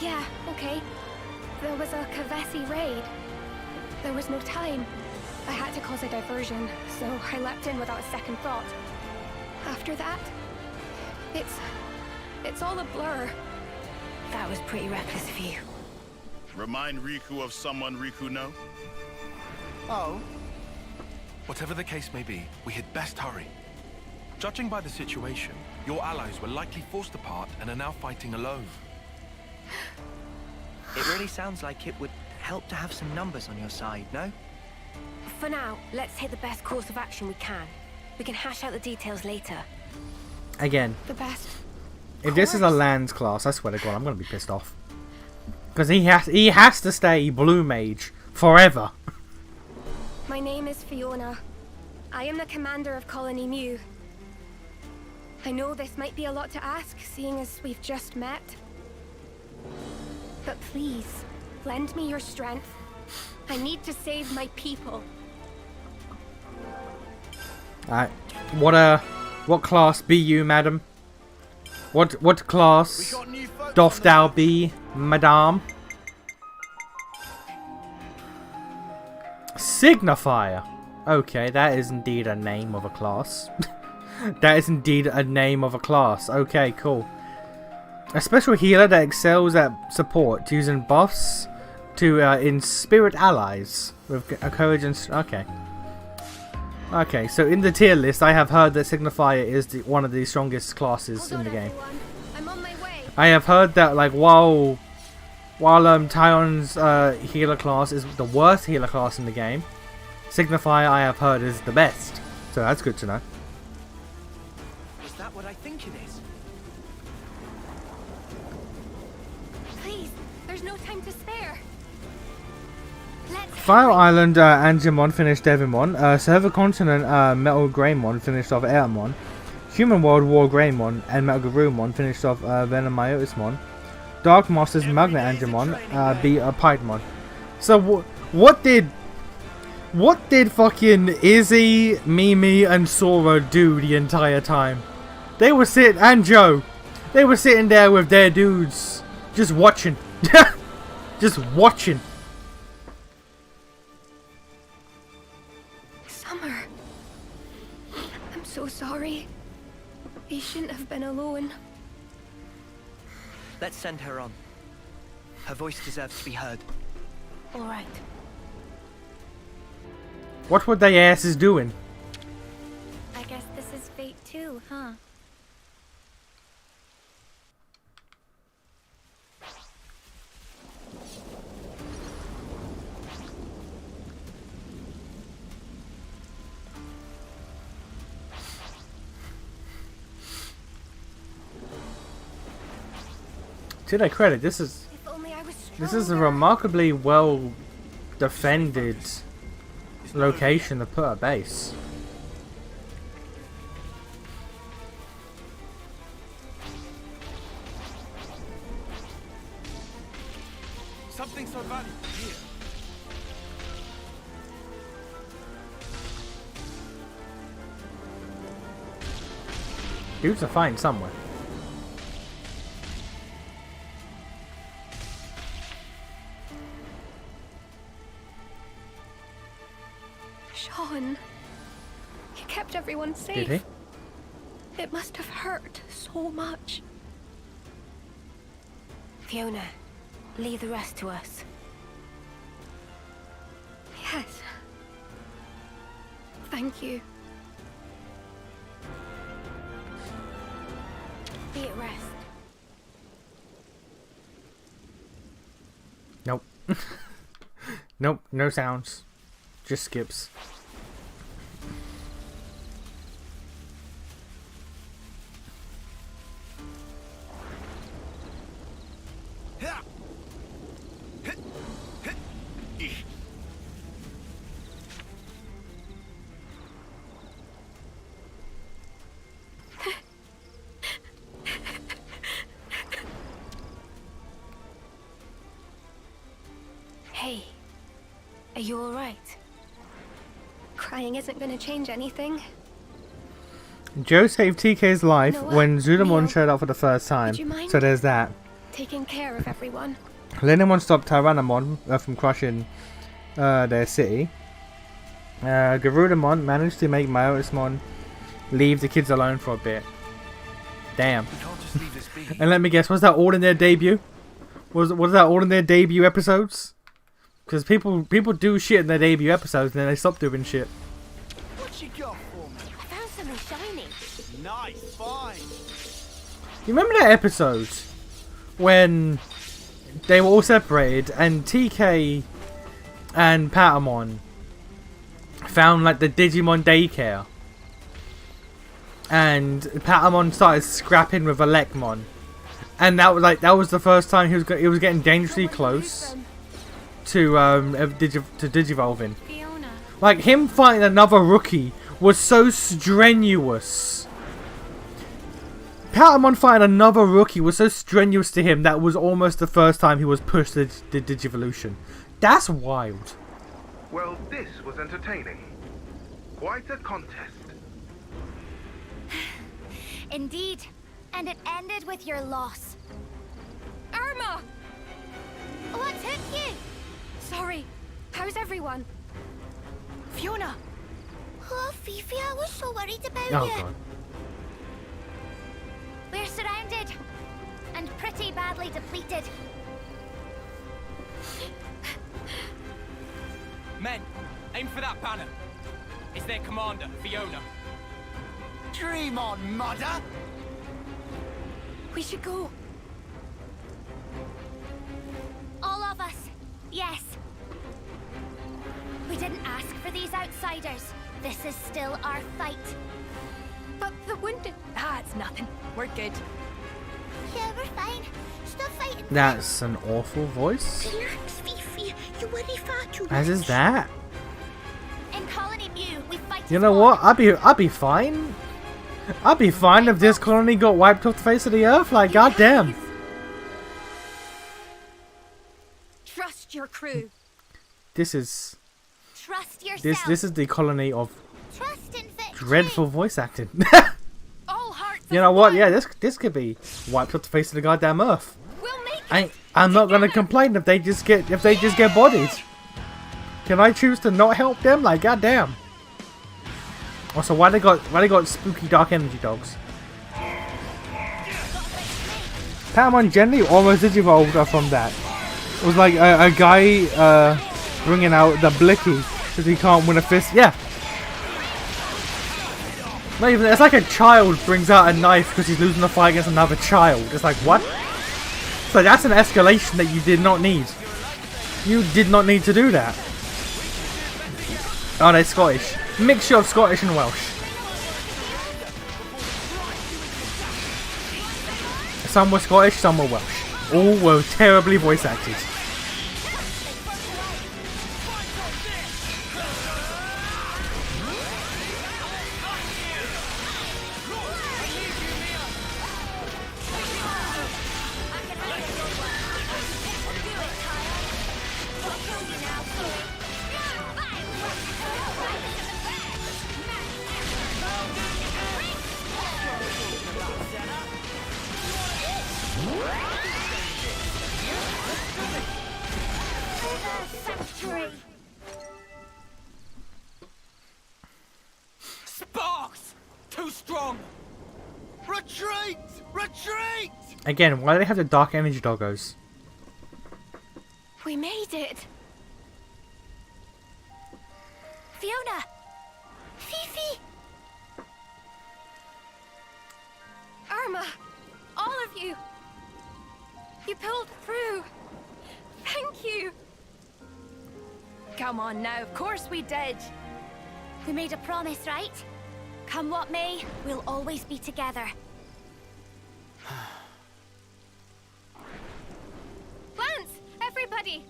Speaker 3: Yeah, okay. There was a Kavesi raid. There was no time. I had to cause a diversion, so I leapt in without a second thought. After that, it's all a blur. That was pretty reckless of you.
Speaker 5: Remind Riku of someone Riku know?
Speaker 2: Oh,
Speaker 6: Whatever the case may be, we had best hurry. Judging by the situation, your allies were likely forced apart and are now fighting alone.
Speaker 4: It really sounds like it would help to have some numbers on your side, no?
Speaker 3: For now, let's take the best course of action we can. We can hash out the details later.
Speaker 1: Again,
Speaker 3: The best.
Speaker 1: if this is a Lands class, I swear to God, I'm gonna be pissed off. Because he has to stay Blue Mage forever.
Speaker 3: My name is Fiona. I am the commander of Colony Mu. I know this might be a lot to ask, seeing as we've just met. But please, lend me your strength. I need to save my people.
Speaker 1: Alright. What class be you, madam? What class
Speaker 2: got new folks
Speaker 1: doth
Speaker 2: on
Speaker 1: thou be, madame? Signifier. Okay, that is indeed a name of a class. That is indeed a name of a class. Okay, cool. A special healer that excels at support, using buffs to in spirit allies with a courage and okay. Okay, so in the tier list, I have heard that Signifier is one of the strongest classes in the game.
Speaker 3: I'm on my way.
Speaker 1: I have heard that like while Tyon's healer class is the worst healer class in the game, Signifier I have heard is the best. So that's good to know.
Speaker 4: Is that what I think it is?
Speaker 3: Please, there's no time to spare. Let's
Speaker 1: Fire Island Angemon finished Devimon. Server Continent Metal Greymon finished off Airmon. Human World War Greymon and Metal Garurumon finished off Venomiotismon. Dark Masters Magnet Angemon beat Piedmon. So what did fucking Izzy, Mimi, and Sora do the entire time? They were they were sitting there with their dudes, just watching, just watching.
Speaker 3: Summer. I'm so sorry. He shouldn't have been alone.
Speaker 4: Let's send her on. Her voice deserves to be heard.
Speaker 3: All right.
Speaker 1: What were they asses doing?
Speaker 3: I guess this is fate too, huh?
Speaker 1: To their credit, this is
Speaker 3: If only I was
Speaker 1: a
Speaker 3: stronger.
Speaker 1: remarkably well defended location to put a base.
Speaker 6: Something so valuable here.
Speaker 1: Dudes are fine somewhere.
Speaker 3: Sean. He kept everyone safe.
Speaker 1: Did he?
Speaker 3: It must have hurt so much. Fiona, leave the rest to us. Yes. Thank you. Be at rest.
Speaker 1: Nope. Nope, no sounds. Just skips.
Speaker 3: Hey, are you all right? Crying isn't going to change anything.
Speaker 1: Joe saved TK's life
Speaker 3: No,
Speaker 1: when Zudamon
Speaker 3: Neil,
Speaker 1: showed up for the first time.
Speaker 3: would you mind?
Speaker 1: So there's that.
Speaker 3: Taking care of everyone.
Speaker 1: Linamon stopped Tyrannomon from crushing their city. Garudamon managed to make Myotismon leave the kids alone for a bit. Damn.
Speaker 6: We can't just leave this be.
Speaker 1: And let me guess, was that all in their debut? Was that all in their debut episodes? Because people do shit in their debut episodes and then they stop doing shit.
Speaker 2: What you got for me?
Speaker 3: I found something shiny.
Speaker 2: Nice find.
Speaker 1: You remember that episode when they were all separated and TK and Patamon found like the Digimon daycare, and Patamon started scrapping with Elecmon, and that was the first time he was getting dangerously close to digivolving.
Speaker 3: Fiona.
Speaker 1: Like him fighting another rookie was so strenuous. Patamon fighting another rookie was so strenuous to him that was almost the first time he was pushed to the Digivolution. That's wild.
Speaker 7: Well, this was entertaining. Quite a contest.
Speaker 8: Indeed. And it ended with your loss.
Speaker 3: Irma!
Speaker 8: What took you?
Speaker 3: Sorry. How's everyone?
Speaker 8: Fiona! Oh, Fifi, I was so worried about
Speaker 1: Oh
Speaker 8: you.
Speaker 1: god.
Speaker 8: We're surrounded. And pretty badly depleted.
Speaker 9: Men, aim for that banner. It's their commander, Fiona.
Speaker 2: Dream on, mother.
Speaker 3: We should go.
Speaker 8: All of us. Yes. We didn't ask for these outsiders. This is still our fight.
Speaker 3: But the wounded...
Speaker 8: Ah, it's nothing. We're good. Yeah, we're fine. Stop fighting.
Speaker 1: That's an awful voice.
Speaker 8: Relax, Fifi. You worry far too much.
Speaker 1: As is that.
Speaker 8: In Colony Mew, we fight.
Speaker 1: You
Speaker 8: as
Speaker 1: know
Speaker 8: one.
Speaker 1: what? I'd be fine. I'd be fine if this colony got wiped off the face of the earth. Like, goddamn.
Speaker 8: Trust your crew.
Speaker 1: This is
Speaker 8: Trust yourself.
Speaker 1: this is the colony of
Speaker 8: Trust in victory.
Speaker 1: dreadful voice acting.
Speaker 8: All hearts.
Speaker 1: You know what? Yeah, this could be wiped off the face of the goddamn earth.
Speaker 8: We'll make it.
Speaker 1: I'm not gonna complain if they just get bodied. Can I choose to not help them? Like, goddamn. Also, why they got spooky dark energy dogs? Patamon generally almost digivolved from that. It was like a guy bringing out the blicky because he can't win a fist. Yeah. Not even. It's like a child brings out a knife because he's losing a fight against another child. It's like, what? So that's an escalation that you did not need. You did not need to do that. Oh, they're Scottish. Mixture of Scottish and Welsh. Some were Scottish, some were Welsh. All were terribly voice acted.
Speaker 9: Sparks! Too strong!
Speaker 2: Retreat! Retreat!
Speaker 1: Again, why do they have the dark energy doggos?
Speaker 3: We made it.
Speaker 8: Fiona! Fifi!
Speaker 3: Irma, all of you. You pulled through. Thank you.
Speaker 8: Come on now, of course we did. We made a promise, right? Come what may, we'll always be together.
Speaker 3: Lance, everybody.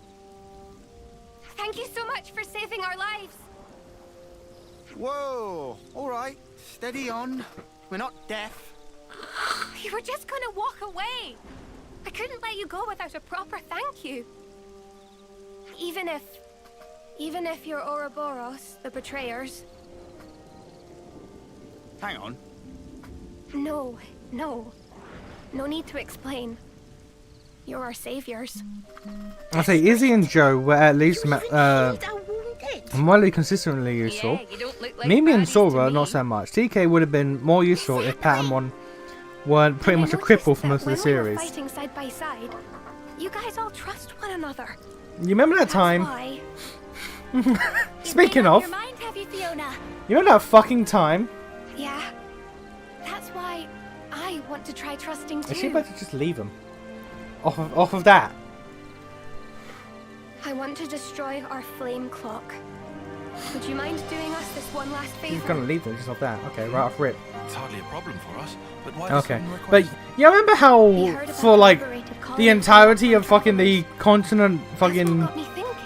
Speaker 3: Thank you so much for saving our lives.
Speaker 2: Whoa! All right, steady on. We're not deaf.
Speaker 3: You were just gonna walk away. I couldn't let you go without a proper thank you. Even if you're Ouroboros, the betrayers.
Speaker 2: Hang on.
Speaker 3: No. No need to explain. You're our saviors.
Speaker 1: I say Izzy and Joe were at least mildly consistently useful.
Speaker 3: Yeah, you don't look like
Speaker 1: Mimi and
Speaker 3: baddies to
Speaker 1: Sora,
Speaker 3: me.
Speaker 1: not so much. TK would have been more useful if Patamon weren't pretty much a cripple for most of the
Speaker 3: When we were
Speaker 1: series.
Speaker 3: fighting side by side, you guys all trust one another.
Speaker 1: You remember that
Speaker 3: That's
Speaker 1: time?
Speaker 3: why.
Speaker 1: Speaking
Speaker 8: Made up
Speaker 1: of,
Speaker 8: your mind, have you, Fiona?
Speaker 1: you remember that fucking time?
Speaker 3: Yeah. That's why I want to try trusting too.
Speaker 1: Is she about to just leave him? Off of that?
Speaker 3: I want to destroy our flame clock. Would you mind doing us this one last favor?
Speaker 1: She's gonna leave them just off that. Okay, right off rip.
Speaker 6: It's hardly a problem for us, but why does
Speaker 1: Okay,
Speaker 6: someone
Speaker 1: but
Speaker 6: request...
Speaker 1: you remember
Speaker 3: We
Speaker 1: how
Speaker 3: heard about
Speaker 1: for like
Speaker 3: liberated
Speaker 1: the
Speaker 3: colonies
Speaker 1: entirety
Speaker 3: and
Speaker 1: of fucking the continent,
Speaker 3: That's what
Speaker 1: fucking
Speaker 3: got me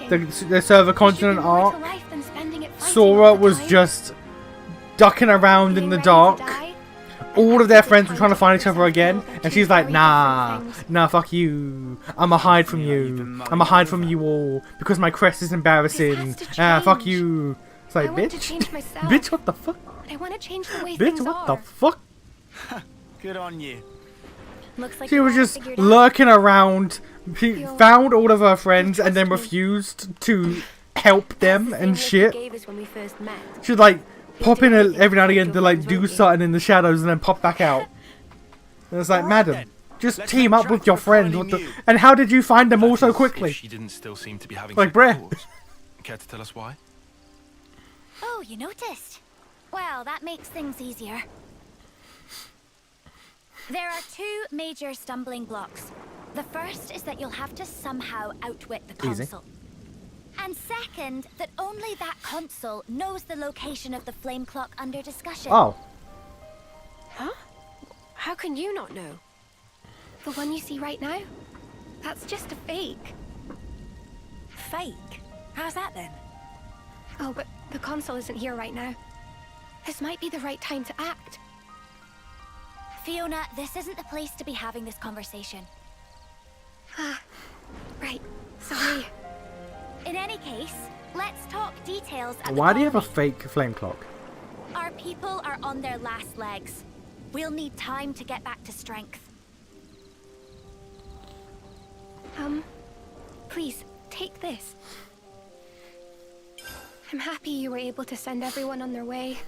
Speaker 3: thinking.
Speaker 1: the server
Speaker 3: We should
Speaker 1: continent
Speaker 3: be more to
Speaker 1: arc,
Speaker 3: life than spending it fighting
Speaker 1: Sora
Speaker 3: all the
Speaker 1: was
Speaker 3: time.
Speaker 1: just ducking around in
Speaker 3: Being
Speaker 1: the
Speaker 3: ready to
Speaker 1: dark.
Speaker 3: die.
Speaker 1: All of their friends were trying to find each other
Speaker 3: Yourself
Speaker 1: again,
Speaker 3: killed are
Speaker 1: and
Speaker 3: two
Speaker 1: she's like,
Speaker 3: very
Speaker 1: nah,
Speaker 3: different things.
Speaker 1: nah, fuck you. I'ma hide from
Speaker 2: Yeah, you've
Speaker 1: you.
Speaker 2: been mulling
Speaker 1: I'ma hide
Speaker 2: it
Speaker 1: from
Speaker 2: over.
Speaker 1: you all because my crest is embarrassing.
Speaker 3: This has to
Speaker 1: Ah, fuck
Speaker 3: change.
Speaker 1: you. It's
Speaker 3: I
Speaker 1: like,
Speaker 3: want to
Speaker 1: bitch,
Speaker 3: change myself.
Speaker 1: bitch, what the fuck,
Speaker 3: I want to change the way
Speaker 1: bitch,
Speaker 3: things
Speaker 1: what
Speaker 3: are.
Speaker 1: the fuck.
Speaker 2: Good on you.
Speaker 8: Looks like
Speaker 1: She
Speaker 8: you
Speaker 1: was
Speaker 8: got it
Speaker 1: just
Speaker 8: figured out.
Speaker 1: lurking around. She
Speaker 3: You'll-
Speaker 1: found all of her friends and then
Speaker 3: trust me.
Speaker 1: refused to help them
Speaker 3: That's the
Speaker 1: and
Speaker 3: same
Speaker 1: shit.
Speaker 3: look you gave us when we first met.
Speaker 1: She'd like pop
Speaker 3: do
Speaker 1: in
Speaker 3: anything
Speaker 1: every now and
Speaker 3: to
Speaker 1: again
Speaker 3: help
Speaker 1: to
Speaker 3: your
Speaker 1: like
Speaker 3: friends,
Speaker 1: do
Speaker 3: won't you?
Speaker 1: something in the shadows and then pop back out. And it's like,
Speaker 2: All right
Speaker 1: madam,
Speaker 2: then.
Speaker 1: just
Speaker 2: Let's
Speaker 1: team
Speaker 2: make
Speaker 1: up with
Speaker 2: tracks
Speaker 1: your
Speaker 2: for
Speaker 1: friends.
Speaker 2: finding
Speaker 1: What the?
Speaker 2: you.
Speaker 1: And how did you find them all
Speaker 6: That
Speaker 1: so
Speaker 6: is,
Speaker 1: quickly?
Speaker 6: if she didn't still seem to be having
Speaker 1: Like,
Speaker 6: secret
Speaker 1: bruh.
Speaker 6: thoughts. Care to tell us why?
Speaker 8: Oh, you noticed? Well, that makes things easier. There are two major stumbling blocks. The first is that you'll have to somehow outwit the
Speaker 1: Easy.
Speaker 8: console. And second, that only that console knows the location of the flame clock under discussion.
Speaker 1: Oh,
Speaker 3: Huh? How can you not know? The one you see right now? That's just a fake.
Speaker 8: Fake? How's that then?
Speaker 3: Oh, but the console isn't here right now. This might be the right time to act.
Speaker 8: Fiona, this isn't the place to be having this conversation.
Speaker 3: Ah, right. Sorry.
Speaker 8: In any case, let's talk details at the
Speaker 1: why do you have a
Speaker 8: colony.
Speaker 1: fake flame clock?
Speaker 8: Our people are on their last legs. We'll need time to get back to strength.
Speaker 3: Please, take this. I'm happy you were able to send everyone on their way.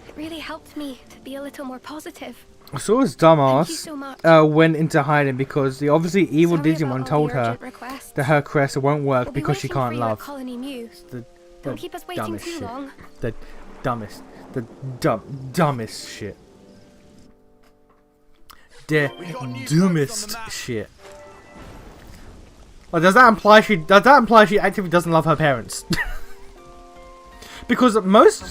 Speaker 3: It really helped me to be a little more positive.
Speaker 1: So his
Speaker 3: Thank you
Speaker 1: dumbass
Speaker 3: so much.
Speaker 1: went into hiding because the obviously evil
Speaker 3: Sorry about
Speaker 1: Digimon
Speaker 3: all
Speaker 1: told
Speaker 3: the
Speaker 1: her
Speaker 3: urgent requests.
Speaker 1: that her crest won't work
Speaker 3: We'll be
Speaker 1: because she
Speaker 3: waiting for
Speaker 1: can't
Speaker 3: you at
Speaker 1: love.
Speaker 3: Colony Muse.
Speaker 1: The
Speaker 3: Don't keep us waiting
Speaker 1: dumbest
Speaker 3: too
Speaker 1: shit.
Speaker 3: long.
Speaker 1: The dumbest shit. The dumbest shit. Well, does that imply she actively doesn't love her parents? Because most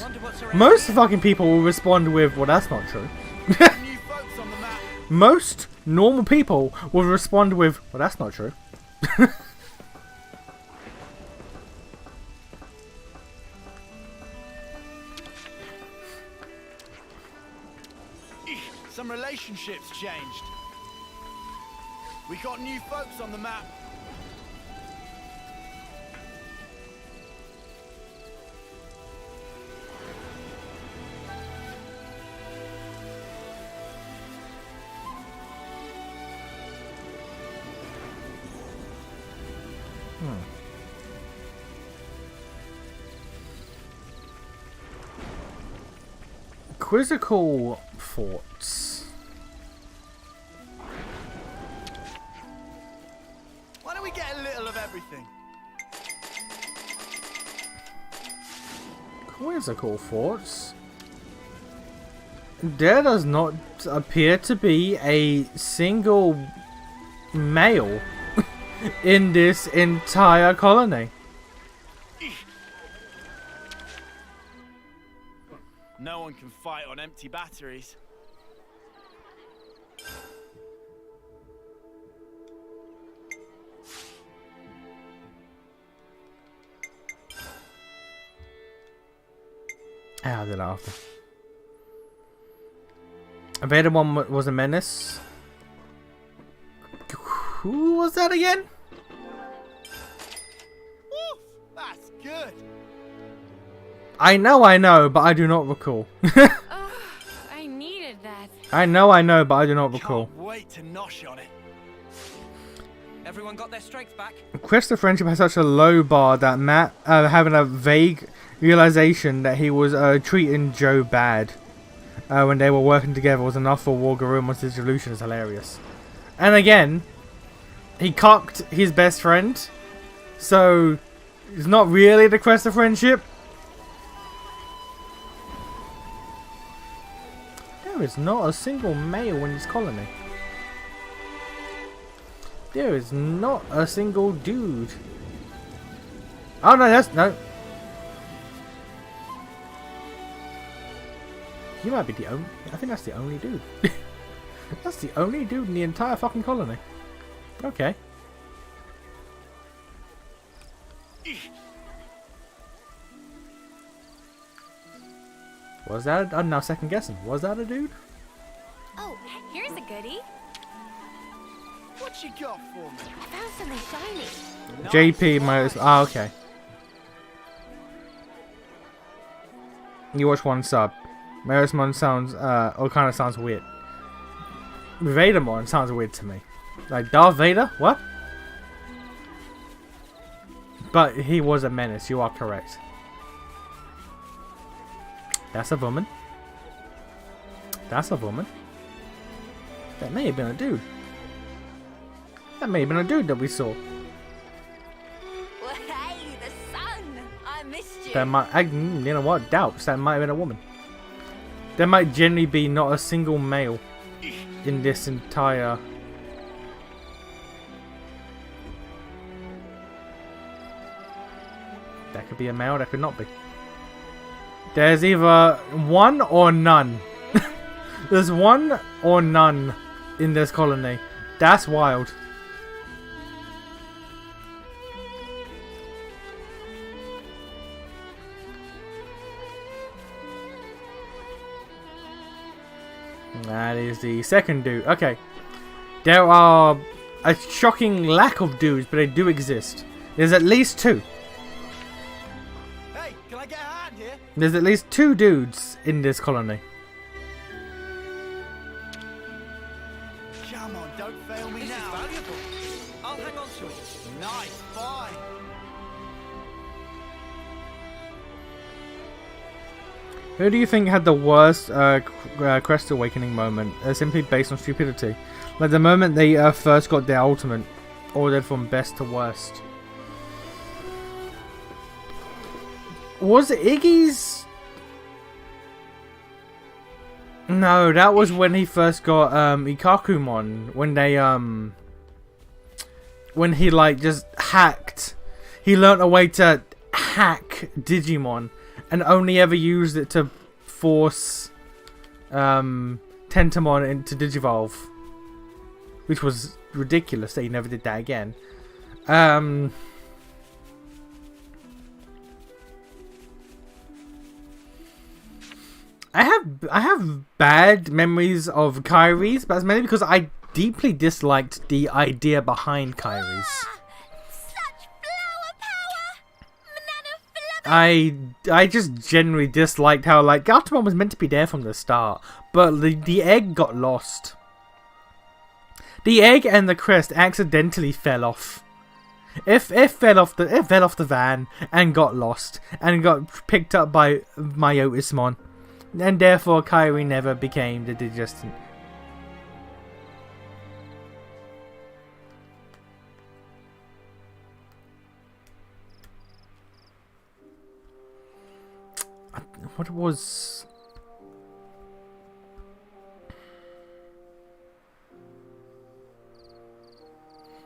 Speaker 1: fucking people will respond with, well, that's not true.
Speaker 2: New folks on the map.
Speaker 1: Most normal people will respond with, well, that's not true.
Speaker 2: Some relationships changed. We got new folks on the map.
Speaker 1: Quizzical thoughts.
Speaker 2: Why don't we get a little of everything?
Speaker 1: Quizzical thoughts. There does not appear to be a single male in this entire colony.
Speaker 2: No one can fight on empty batteries.
Speaker 1: I'll do that after. Vader one was a menace. Who was that again?
Speaker 2: Woo, that's good.
Speaker 1: I know, but I do not recall.
Speaker 8: I needed that.
Speaker 1: I know, but I do not recall.
Speaker 2: Can't wait to nosh on it.
Speaker 9: Everyone got their strength back?
Speaker 1: Crystal friendship has such a low bar that Matt having a vague realization that he was treating Joe bad when they were working together was enough for Wargarumon's dissolution is hilarious. And again, he cocked his best friend, so it's not really the quest of friendship. There is not a single male in this colony. There is not a single dude. Oh no, that's no. You might be the only. I think that's the only dude. That's the only dude in the entire fucking colony. Okay. Was that? I'm now second guessing. Was that a dude?
Speaker 8: Oh, here's a goodie.
Speaker 2: What you got for me?
Speaker 8: I found something shiny.
Speaker 1: JP Motors. Ah, okay. You watch one sub. Marismon sounds, or kind of sounds weird. Vadermon sounds weird to me. Like Darth Vader? What? But he was a menace. You are correct. That's a woman. That's a woman. That may have been a dude. That may have been a dude that we saw.
Speaker 8: Well, hey, the sun! I missed you.
Speaker 1: That might, you know what? Doubts that might have been a woman. There might generally be not a single male in this entire. That could be a male. That could not be. There's either one or none. There's one or none in this colony. That's wild. That is the second dude. Okay. There are a shocking lack of dudes, but they do exist. There's at least two.
Speaker 2: Hey, can I get a hand here?
Speaker 1: There's at least two dudes in this colony.
Speaker 2: Come on, don't fail me
Speaker 9: This
Speaker 2: now.
Speaker 9: is valuable. I'll hang on to it.
Speaker 2: Nice, fine.
Speaker 1: Who do you think had the worst Crest Awakening moment? Simply based on stupidity. Like the moment they first got their ultimate, ordered from best to worst. Was Iggy's... No, that was when he first got Ikakumon. When they when he like just hacked. He learnt a way to hack Digimon and only ever used it to force Tentamon into Digivolve. Which was ridiculous that he never did that again. I have bad memories of Kyrie's, but it's mainly because I deeply disliked the idea behind Kyrie's.
Speaker 8: Such flower power!
Speaker 1: I just genuinely disliked how like Gatomon was meant to be there from the start, but the egg got lost. The egg and the crest accidentally fell off. It fell off the van and got lost and got picked up by Myotismon. And therefore, Kyrie never became the Digestant. What was...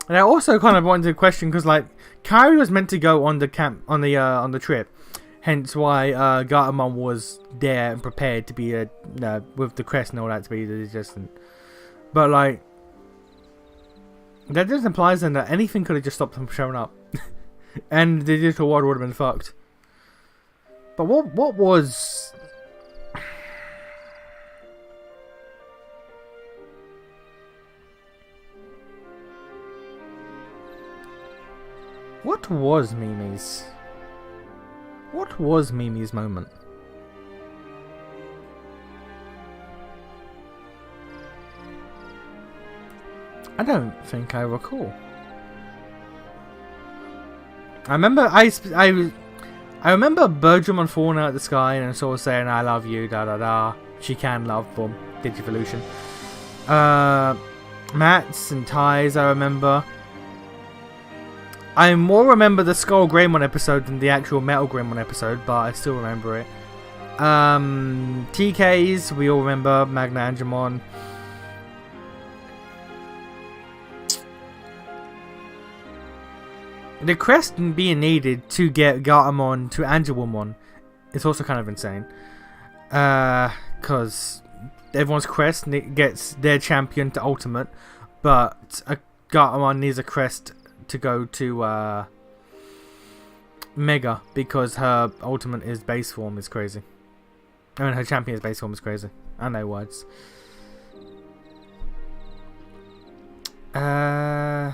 Speaker 1: And I also kind of wanted to question because, like, Kyrie was meant to go on the on the trip. Hence why Gatomon was there and prepared to be with the crest and all that to be the Digestant. But like, that just implies then that anything could have just stopped them from showing up, and the digital world would have been fucked. But what was? What was Mimi's? What was Mimi's moment? I don't think I recall. I remember I remember Bergermon falling out of the sky and sort of saying "I love you," da da da. She can love, boom, Digivolution. Mats and ties. I remember. I more remember the Skull Greymon episode than the actual Metal Greymon episode, but I still remember it. TKs, we all remember Magna Angemon. The crest being needed to get Gatomon to Angelwomon is also kind of insane. Because everyone's crest gets their champion to ultimate, but a Gatomon needs a crest to go to Mega because her ultimate is base form is crazy. I mean, her champion's base form is crazy. I know words. No,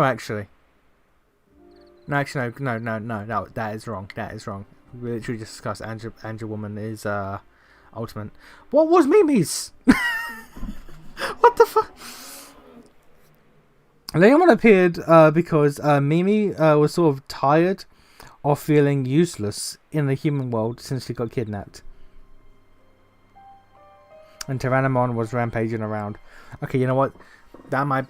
Speaker 1: actually. No, that is wrong. That is wrong. We literally just discussed Angelwoman is ultimate. What was Mimi's? What the fuck? Leomon appeared because Mimi was sort of tired of feeling useless in the human world since she got kidnapped. And Tyrannomon was rampaging around. Okay, you know what? That might...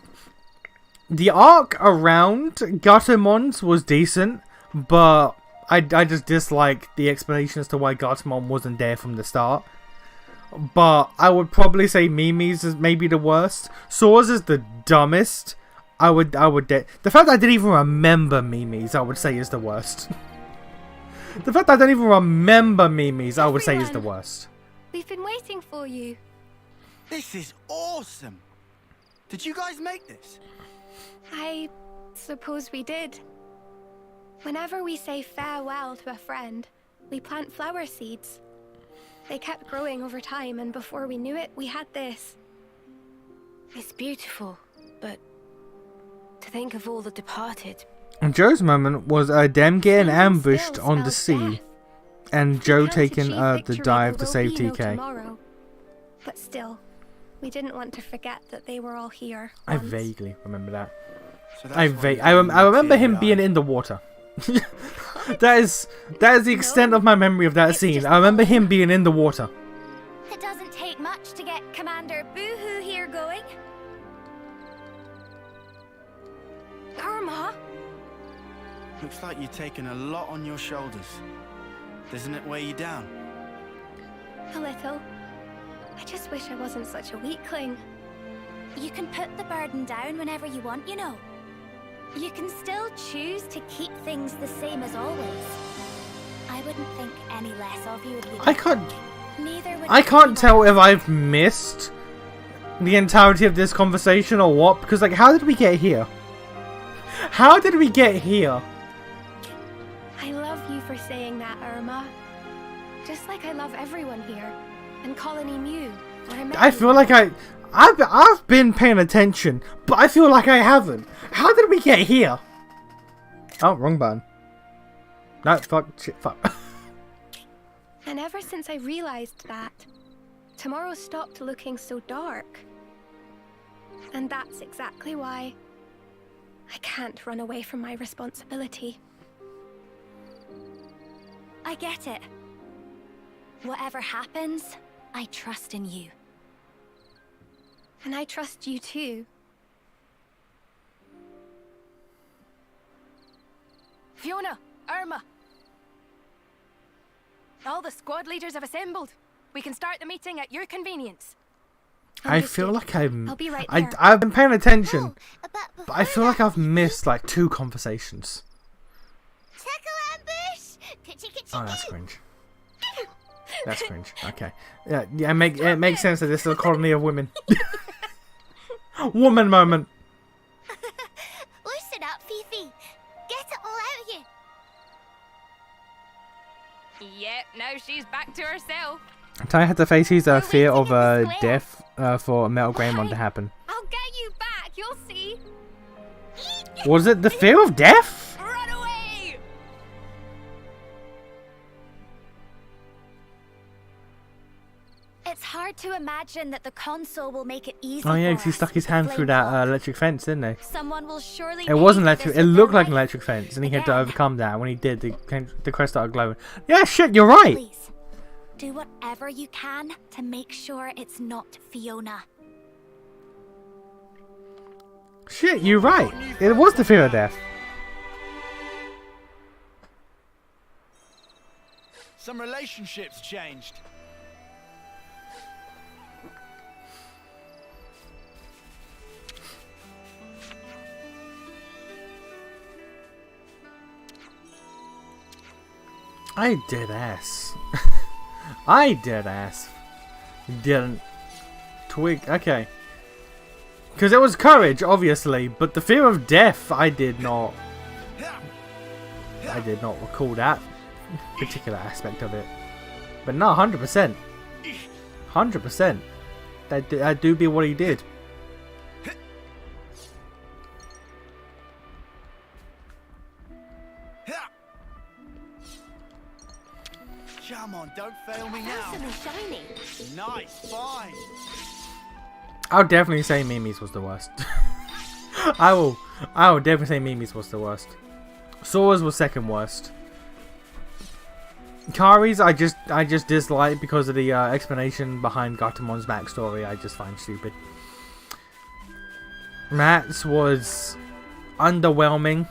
Speaker 1: The arc around Gatomons was decent, but I just dislike the explanation as to why Gatomon wasn't there from the start. But I would probably say Mimi's is maybe the worst. Sora's is the dumbest. The fact that I didn't even remember Mimi's, I would say is the worst. The fact that I don't even remember Mimi's, I would say is the worst.
Speaker 3: We've been waiting for you.
Speaker 2: This is awesome. Did you guys make this?
Speaker 3: I suppose we did. Whenever we say farewell to a friend, we plant flower seeds. They kept growing over time, and before we knew it, we had this.
Speaker 10: It's beautiful, but to think of all the departed.
Speaker 1: And Joe's moment was them getting ambushed on the sea, and Joe taking the dive to save TK.
Speaker 3: Tomorrow. But still, we didn't want to forget that they were all here.
Speaker 1: I vaguely remember that.
Speaker 2: So
Speaker 1: I remember him being in the water. That is the extent of my memory of that scene. I remember him being in the water.
Speaker 8: It doesn't take much to get Commander Boohoo here going.
Speaker 3: Irma?
Speaker 2: Looks like you're taking a lot on your shoulders. Doesn't it weigh you down?
Speaker 3: A little. I just wish I wasn't such a weakling.
Speaker 8: You can put the burden down whenever you want, you know. You can still choose to keep things the same as always. I wouldn't think any less of you if you
Speaker 1: I can't.
Speaker 8: Neither would
Speaker 1: I can't
Speaker 8: anyone.
Speaker 1: tell if I've missed the entirety of this conversation or what. Because like, how did we get here? How did we get here?
Speaker 3: I love you for saying that, Irma. Just like I love everyone here. And Colony Mew. Where I met
Speaker 1: I
Speaker 3: you.
Speaker 1: feel like I've been paying attention, but I feel like I haven't. How did we get here? Oh, wrong button. No, fuck, shit, fuck.
Speaker 3: And ever since I realized that, tomorrow stopped looking so dark. And that's exactly why I can't run away from my responsibility.
Speaker 8: I get it. Whatever happens, I trust in you.
Speaker 3: And I trust you too.
Speaker 11: Fiona, Irma. All the squad leaders have assembled. We can start the meeting at your convenience.
Speaker 1: I feel like
Speaker 3: I'll be right there.
Speaker 1: I've been paying attention,
Speaker 8: but
Speaker 1: but I feel like I've missed like 2 conversations.
Speaker 8: Tackle ambush!
Speaker 1: Oh, that's cringe. That's cringe. Okay. Yeah, it makes sense that this is a colony of women. Woman moment.
Speaker 8: Loosen up, Fifi. Get it all out of you.
Speaker 11: Yep, now she's back to herself.
Speaker 1: Ty had to face his fear of death for Metal Greymon to happen.
Speaker 11: I'll get you back, you'll see.
Speaker 1: Was it the fear of death?
Speaker 11: Run away!
Speaker 8: It's hard to imagine that the console will make it easy.
Speaker 1: Oh yeah,
Speaker 8: for
Speaker 1: because he
Speaker 8: us
Speaker 1: stuck his
Speaker 8: with
Speaker 1: hand
Speaker 8: flame
Speaker 1: through that
Speaker 8: claws.
Speaker 1: electric fence, didn't he?
Speaker 8: Someone will surely.
Speaker 1: It wasn't
Speaker 8: pay for
Speaker 1: electric.
Speaker 8: this
Speaker 1: It
Speaker 8: with
Speaker 1: looked
Speaker 8: their
Speaker 1: like an
Speaker 8: life.
Speaker 1: electric fence, and he had to
Speaker 8: Again.
Speaker 1: overcome that. When he did, the crest started glowing. Yeah, shit, you're right.
Speaker 8: Please, do whatever you can to make sure it's not Fiona.
Speaker 1: Shit, you're right. It was the fear of death.
Speaker 2: Some relationships changed.
Speaker 1: I did ass. I did ass. Didn't twig. Okay. Because it was courage, obviously, but the fear of death, I did not recall that particular aspect of it. But no, 100%. 100%. That do be what he did.
Speaker 2: Come on, don't fail me now.
Speaker 3: Handsome and shiny.
Speaker 2: Nice, fine.
Speaker 1: I would definitely say Mimi's was the worst. I will definitely say Mimi's was the worst. Sora's was second worst. Kari's I just dislike because of the explanation behind Gatamon's backstory. I just find stupid. Matt's was underwhelming.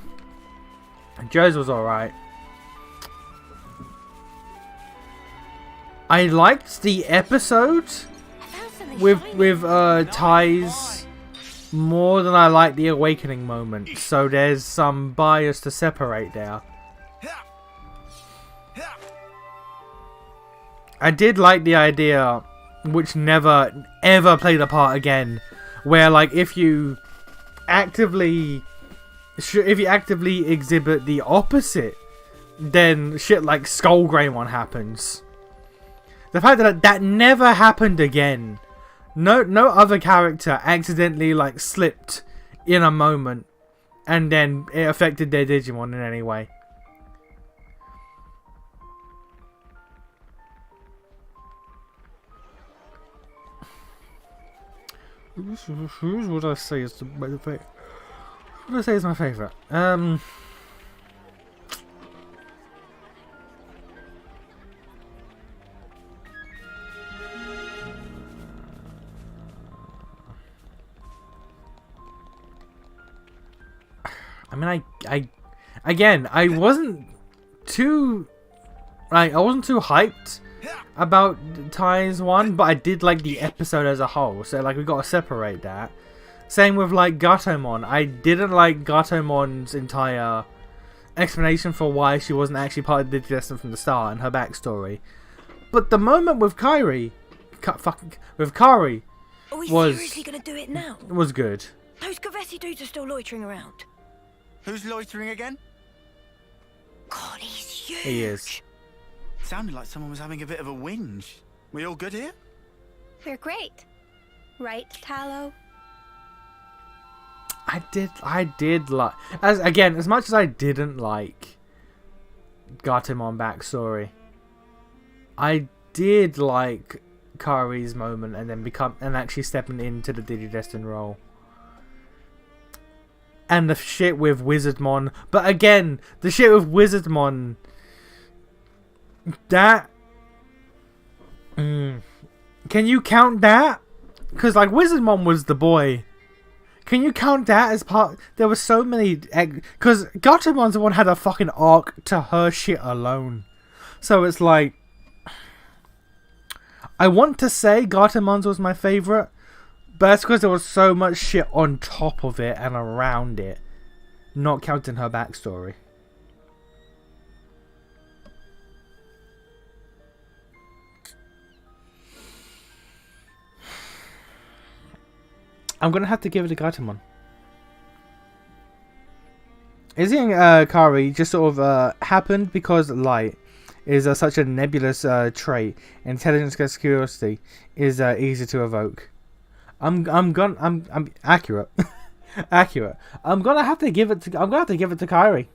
Speaker 1: Joe's was alright. I liked the episode with Ty's more than I like the awakening moment. So there's some bias to separate there. I did like the idea, which never ever played a part again, where like if you actively exhibit the opposite, then shit like Skull Greymon happens. The fact that that never happened again. No other character accidentally like slipped in a moment and then it affected their Digimon in any way. Who would I say is my favorite? What would I say is my favorite? mean, again, I wasn't too hyped about Ty's one, but I did like the episode as a whole. So like we got to separate that. Same with like Gatomon. I didn't like Gatomon's entire explanation for why she wasn't actually part of the Digidestined from the start and her backstory. But the moment with Kari
Speaker 10: Are we
Speaker 1: was
Speaker 10: seriously gonna do it now?
Speaker 1: was good.
Speaker 10: Those Kavesi dudes are still loitering around.
Speaker 2: Who's loitering again?
Speaker 10: God, he's huge.
Speaker 1: He is.
Speaker 2: Sounded like someone was having a bit of a whinge. We all good here?
Speaker 3: We're great. Right, Tallow?
Speaker 1: I did like, as much as I didn't like Gatomon backstory, I did like Kari's moment and then actually stepping into the Digidestined role. And the shit with Wizardmon, but again, the shit with Wizardmon, that can you count that? Because like Wizardmon was the boy. Can you count that as part? There were so many, because Gatomon's the one had a fucking arc to her shit alone. So it's like, I want to say Gatomon's was my favourite, but that's because there was so much shit on top of it and around it, not counting her backstory. I'm gonna have to give it to Gatomon. Izzy and Kari just sort of happened because light is such a nebulous trait. Intelligence against curiosity is easy to evoke. I'm accurate. Accurate. I'm gonna have to give it to Kari.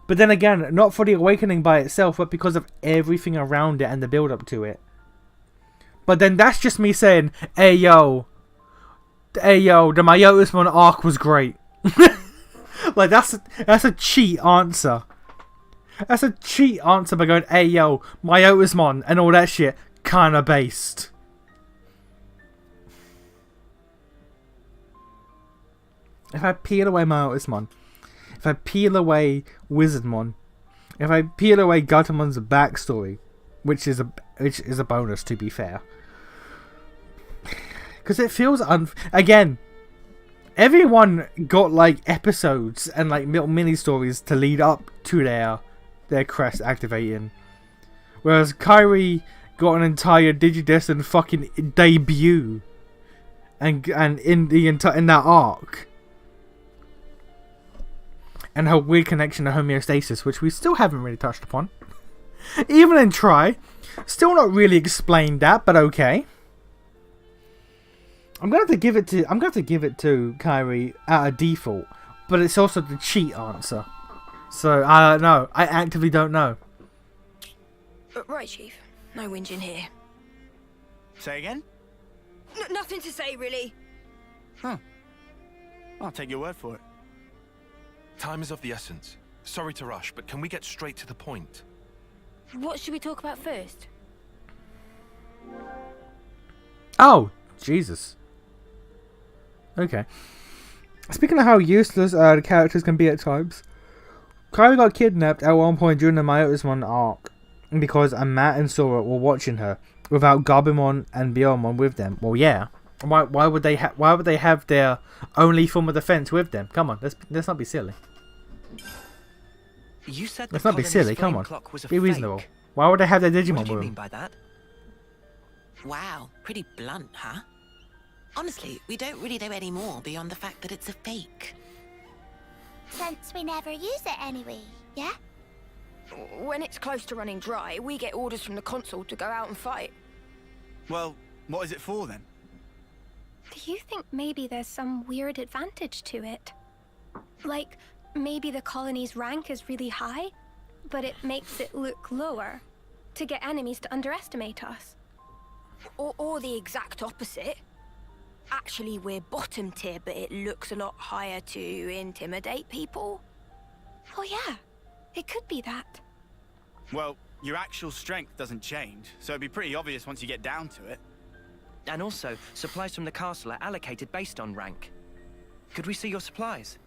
Speaker 1: But then again, not for the awakening by itself, but because of everything around it and the build up to it. But then that's just me saying, hey yo, the Myotismon arc was great. Like that's a cheat answer. That's a cheat answer by going, hey yo, Myotismon and all that shit kinda based. If I peel away Myotismon, if I peel away Wizardmon, if I peel away Gatomon's backstory, which is a bonus to be fair, because it feels again, everyone got like episodes and like little mini stories to lead up to their crest activating, whereas Kairi got an entire Digidestined fucking debut, and in that arc. And her weird connection to homeostasis, which we still haven't really touched upon. Even in Try. Still not really explained that, but okay. I'm gonna have to give it to Kairi at a default, but it's also the cheat answer. So I don't know. I actively don't know.
Speaker 10: Right, Chief. No whinging here.
Speaker 2: Say again?
Speaker 10: Nothing to say, really.
Speaker 2: Huh. I'll take your word for it.
Speaker 6: Time is of the essence. Sorry to rush, but can we get straight to the point?
Speaker 10: What should we talk about first?
Speaker 1: Oh, Jesus. Okay. Speaking of how useless the characters can be at times, Kairi got kidnapped at one point during the Myotismon arc because Matt and Sora were watching her without Gabumon and Biyomon with them. Well, yeah. Why would they have their only form of defense with them? Come on, let's not be silly.
Speaker 4: You said
Speaker 1: let's not be silly. Come on, be reasonable. Why would they have their Digimon
Speaker 4: What do you
Speaker 1: with
Speaker 4: mean
Speaker 1: them?
Speaker 4: by that?
Speaker 12: Wow, pretty blunt, huh? Honestly, we don't really know any more beyond the fact that it's a fake.
Speaker 8: Since we never use it anyway, yeah?
Speaker 10: When it's close to running dry, we get orders from the console to go out and fight.
Speaker 2: Well, what is it for then?
Speaker 3: Do you think maybe there's some weird advantage to it? Like, maybe the colony's rank is really high, but it makes it look lower to get enemies to underestimate us.
Speaker 10: Or the exact opposite. Actually, we're bottom tier, but it looks a lot higher to intimidate people.
Speaker 3: Oh yeah, it could be that.
Speaker 2: Well, your actual strength doesn't change, so it'd be pretty obvious once you get down to it.
Speaker 4: And also, supplies from the castle are allocated based on rank. Could we see your supplies?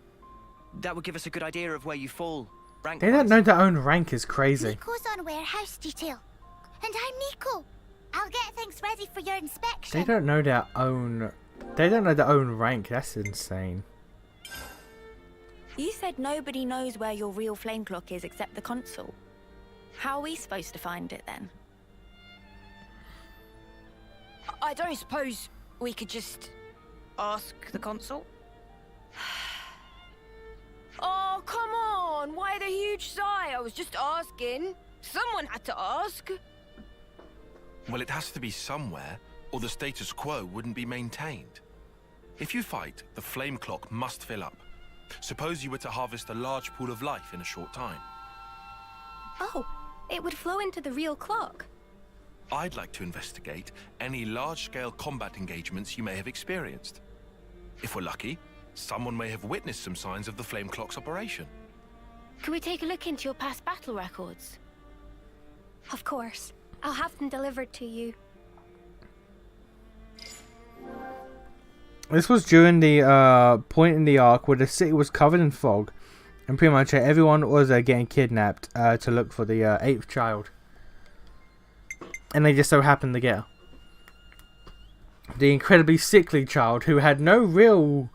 Speaker 4: That would give us a good idea of where you fall. Rank
Speaker 1: They don't know their own rank is crazy.
Speaker 8: Nico's on warehouse detail. And I'm Nico. I'll get things ready for your inspection.
Speaker 1: They don't know their own. They don't know their own rank. That's insane.
Speaker 10: You said nobody knows where your real flame clock is except the consul. How are we supposed to find it then? I don't suppose we could just ask the consul? Oh, come on! Why the huge sigh? I was just asking. Someone had to ask.
Speaker 6: Well, it has to be somewhere, or the status quo wouldn't be maintained. If you fight, the flame clock must fill up. Suppose you were to harvest a large pool of life in a short time.
Speaker 3: Oh, it would flow into the real clock.
Speaker 6: I'd like to investigate any large-scale combat engagements you may have experienced. If we're lucky, someone may have witnessed some signs of the flame clock's operation.
Speaker 3: Can we take a look into your past battle records? Of course. I'll have them delivered to you.
Speaker 1: This was during the point in the arc where the city was covered in fog, and pretty much everyone was getting kidnapped to look for the 8th child, and they just so happened to get her. The incredibly sickly child who had no real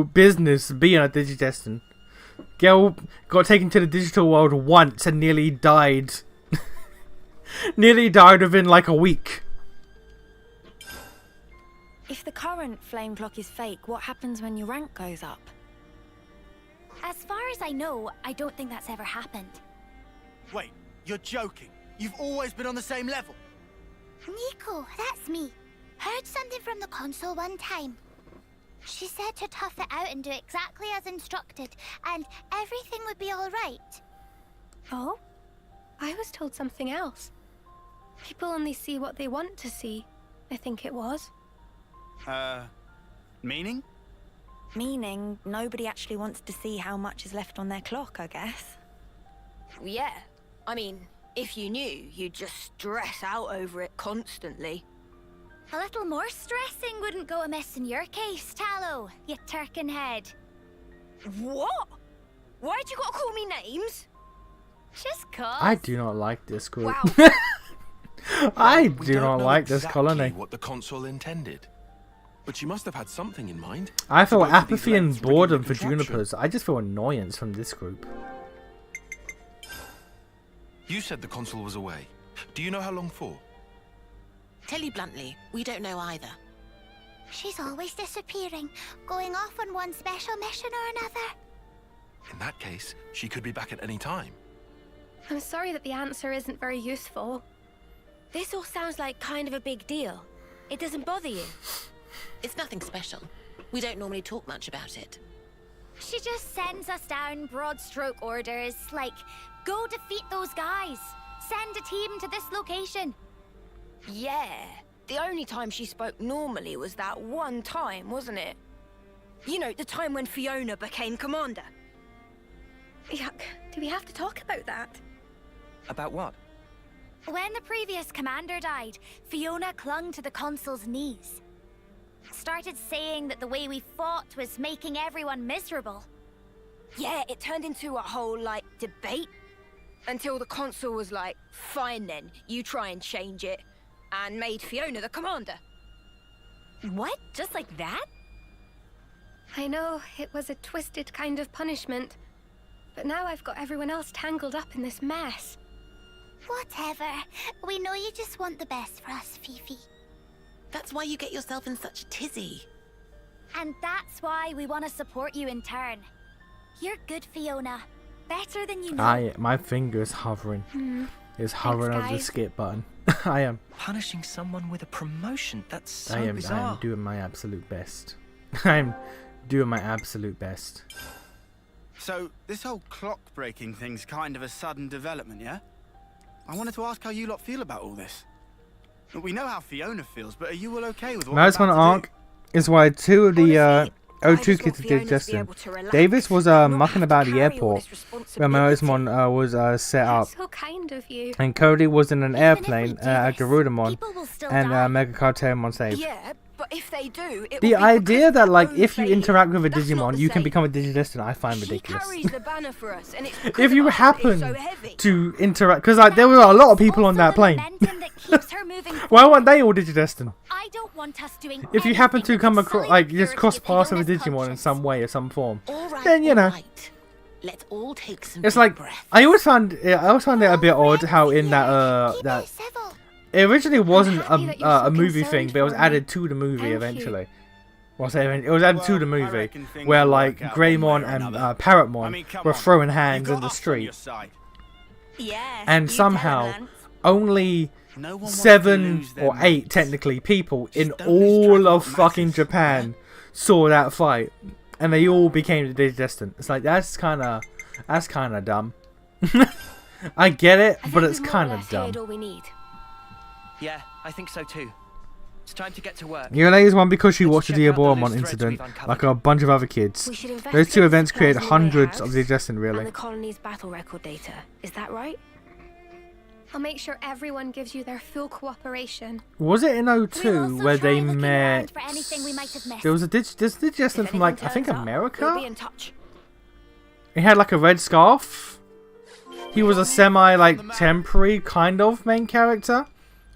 Speaker 1: business being a Digidestin. Girl got taken to the digital world once and nearly died. Nearly died within like a week.
Speaker 10: If the current flame clock is fake, what happens when your rank goes up?
Speaker 8: As far as I know, I don't think that's ever happened.
Speaker 2: Wait, you're joking? You've always been on the same level?
Speaker 8: Nico, that's me. Heard something from the console one time. She said to tough it out and do exactly as instructed, and everything would be alright.
Speaker 3: Oh? I was told something else. People only see what they want to see, I think it was.
Speaker 2: Meaning?
Speaker 10: Meaning, nobody actually wants to see how much is left on their clock, I guess. Yeah. I mean, if you knew, you'd just stress out over it constantly.
Speaker 8: A little more stressing wouldn't go amiss in your case, Tallow, you turkin head.
Speaker 10: What? Why'd you gotta call me names?
Speaker 8: Just cause.
Speaker 1: I do not like this group.
Speaker 10: Wow.
Speaker 1: I
Speaker 6: We
Speaker 1: do
Speaker 6: don't
Speaker 1: not
Speaker 6: know
Speaker 1: like this
Speaker 6: exactly
Speaker 1: colony.
Speaker 6: what the consul intended. But she must have had something in mind.
Speaker 1: I feel
Speaker 6: Both of these
Speaker 1: apathy and
Speaker 6: lengths rigging the
Speaker 1: boredom for
Speaker 6: contraption.
Speaker 1: Junipers. I just feel annoyance from this group.
Speaker 6: You said the consul was away. Do you know how long for?
Speaker 12: Tell you bluntly, we don't know either.
Speaker 8: She's always disappearing, going off on one special mission or another.
Speaker 6: In that case, she could be back at any time.
Speaker 3: I'm sorry that the answer isn't very useful.
Speaker 10: This all sounds like kind of a big deal. It doesn't bother you?
Speaker 12: It's nothing special. We don't normally talk much about it.
Speaker 8: She just sends us down broad stroke orders, like, go defeat those guys. Send a team to this location.
Speaker 10: Yeah. The only time she spoke normally was that one time, wasn't it? You know, the time when Fiona became commander.
Speaker 3: Yuck. Do we have to talk about that?
Speaker 4: About what?
Speaker 8: When the previous commander died, Fiona clung to the consul's knees. Started saying that the way we fought was making everyone miserable.
Speaker 10: Yeah, it turned into a whole, like, debate. Until the consul was like, fine then, you try and change it. And made Fiona the commander.
Speaker 8: What? Just like that?
Speaker 3: I know, it was a twisted kind of punishment. But now I've got everyone else tangled up in this mess.
Speaker 8: Whatever. We know you just want the best for us, Fifi.
Speaker 12: That's why you get yourself in such a tizzy.
Speaker 8: And that's why we want to support you in turn. You're good, Fiona. Better than you know.
Speaker 1: My finger is hovering. It's hovering over the
Speaker 3: guys.
Speaker 1: skip button. I am.
Speaker 4: Punishing someone with a promotion? That's so
Speaker 1: I am
Speaker 4: bizarre.
Speaker 1: doing my absolute best. I'm doing my absolute best.
Speaker 2: So, this whole clock-breaking thing's kind of a sudden development, yeah? I wanted to ask how you lot feel about all this. We know how Fiona feels, but are you all okay with what
Speaker 1: Most
Speaker 2: we're
Speaker 1: one
Speaker 2: about to
Speaker 1: arc is why two of the
Speaker 10: Honestly, I
Speaker 1: O2
Speaker 10: just
Speaker 1: kids
Speaker 10: want
Speaker 1: did
Speaker 10: Fiona to be
Speaker 1: Justin.
Speaker 10: able to relax
Speaker 1: Davis was
Speaker 10: and not
Speaker 1: mucking
Speaker 10: have to
Speaker 1: about the
Speaker 10: carry all
Speaker 1: airport
Speaker 10: this
Speaker 1: where
Speaker 10: responsibility.
Speaker 1: Moismon was set up,
Speaker 3: So kind of you.
Speaker 1: and Cody was in an
Speaker 8: Even if we
Speaker 1: airplane
Speaker 8: do
Speaker 1: at
Speaker 8: this,
Speaker 1: Garudamon,
Speaker 8: people will still
Speaker 1: and
Speaker 8: die.
Speaker 1: Mega Cartel on stage.
Speaker 10: Yeah, But if they do, it
Speaker 1: The
Speaker 10: will be
Speaker 1: idea that, like,
Speaker 10: own
Speaker 1: if you
Speaker 10: failure.
Speaker 1: interact with a
Speaker 10: That's not
Speaker 1: Digimon,
Speaker 10: the
Speaker 1: you can
Speaker 10: same.
Speaker 1: become a Digidestin, I find
Speaker 10: She
Speaker 1: ridiculous.
Speaker 10: carries the banner for us, and it's
Speaker 1: If you
Speaker 10: because of us that
Speaker 1: happen
Speaker 10: it's so heavy.
Speaker 1: to interact, because like there were a lot of people on that plane. Why weren't they all Digidestin?
Speaker 8: I don't want us doing
Speaker 1: If you happen to
Speaker 8: anything
Speaker 1: come
Speaker 8: that
Speaker 1: across,
Speaker 8: sully
Speaker 1: like,
Speaker 8: the
Speaker 1: just
Speaker 8: purity
Speaker 1: cross
Speaker 8: of
Speaker 1: paths with a
Speaker 8: Fiona's
Speaker 1: Digimon in
Speaker 8: conscience.
Speaker 1: some way or some form,
Speaker 12: All right,
Speaker 1: then, you know.
Speaker 12: all right. Let's all take some
Speaker 1: It's
Speaker 12: deep
Speaker 1: like,
Speaker 12: breaths.
Speaker 1: I always found it a bit odd how in that, that, it originally wasn't
Speaker 3: happy that you're
Speaker 1: a
Speaker 3: so
Speaker 1: movie thing,
Speaker 3: concerned
Speaker 1: but it was
Speaker 3: for me.
Speaker 1: added to the movie
Speaker 3: Thank you.
Speaker 1: eventually. Well, I say it was added to
Speaker 2: Well,
Speaker 1: the
Speaker 2: I
Speaker 1: movie,
Speaker 2: reckon things
Speaker 1: where
Speaker 2: will
Speaker 1: like
Speaker 2: work out one way
Speaker 1: Greymon
Speaker 2: or
Speaker 1: and
Speaker 2: another.
Speaker 1: Parrotmon
Speaker 2: I mean, come
Speaker 1: were
Speaker 2: on.
Speaker 1: throwing
Speaker 2: You've
Speaker 1: hands
Speaker 2: got
Speaker 1: in the
Speaker 2: us on your
Speaker 1: street,
Speaker 2: side.
Speaker 10: Yeah.
Speaker 1: and
Speaker 10: you tell 'em,
Speaker 1: somehow
Speaker 10: Lance.
Speaker 1: only
Speaker 2: No one wants to
Speaker 1: 7
Speaker 2: lose their
Speaker 1: or 8
Speaker 2: mates.
Speaker 1: technically people in
Speaker 2: Just don't lose track
Speaker 1: all
Speaker 2: of
Speaker 1: of
Speaker 2: what
Speaker 1: fucking
Speaker 2: matters,
Speaker 1: Japan saw that fight, and they all became the Digidestin. It's like that's kind of dumb. I get it,
Speaker 3: I
Speaker 1: but
Speaker 3: think
Speaker 1: it's
Speaker 3: we've more or
Speaker 1: kind of
Speaker 3: less heard
Speaker 1: dumb.
Speaker 3: all we need.
Speaker 4: Yeah, I think so too. It's time to get to work.
Speaker 1: Your lady's one because she
Speaker 4: Let's
Speaker 1: watched the
Speaker 4: check out the
Speaker 1: Diaboromon
Speaker 4: loose threads
Speaker 1: incident
Speaker 4: we've uncovered.
Speaker 1: like a bunch of other kids.
Speaker 3: We should
Speaker 1: Those
Speaker 3: investigate
Speaker 1: two
Speaker 3: the
Speaker 1: events
Speaker 3: supplies
Speaker 1: created
Speaker 3: in the
Speaker 1: hundreds of
Speaker 3: warehouse
Speaker 1: Digidestin,
Speaker 3: and
Speaker 1: really.
Speaker 3: the colony's battle record data. Is that right? I'll make sure everyone gives you their full cooperation.
Speaker 1: Was it in
Speaker 8: We'll
Speaker 1: 02
Speaker 8: also
Speaker 1: where
Speaker 8: try
Speaker 1: they
Speaker 8: looking
Speaker 1: met...
Speaker 8: around for anything we might have missed.
Speaker 1: There was a Digidestin
Speaker 10: If
Speaker 1: from like, I
Speaker 10: anyone
Speaker 1: think
Speaker 10: turns up,
Speaker 1: America?
Speaker 10: we'll be in touch.
Speaker 1: He had like a red scarf. He was a semi like temporary kind of main character.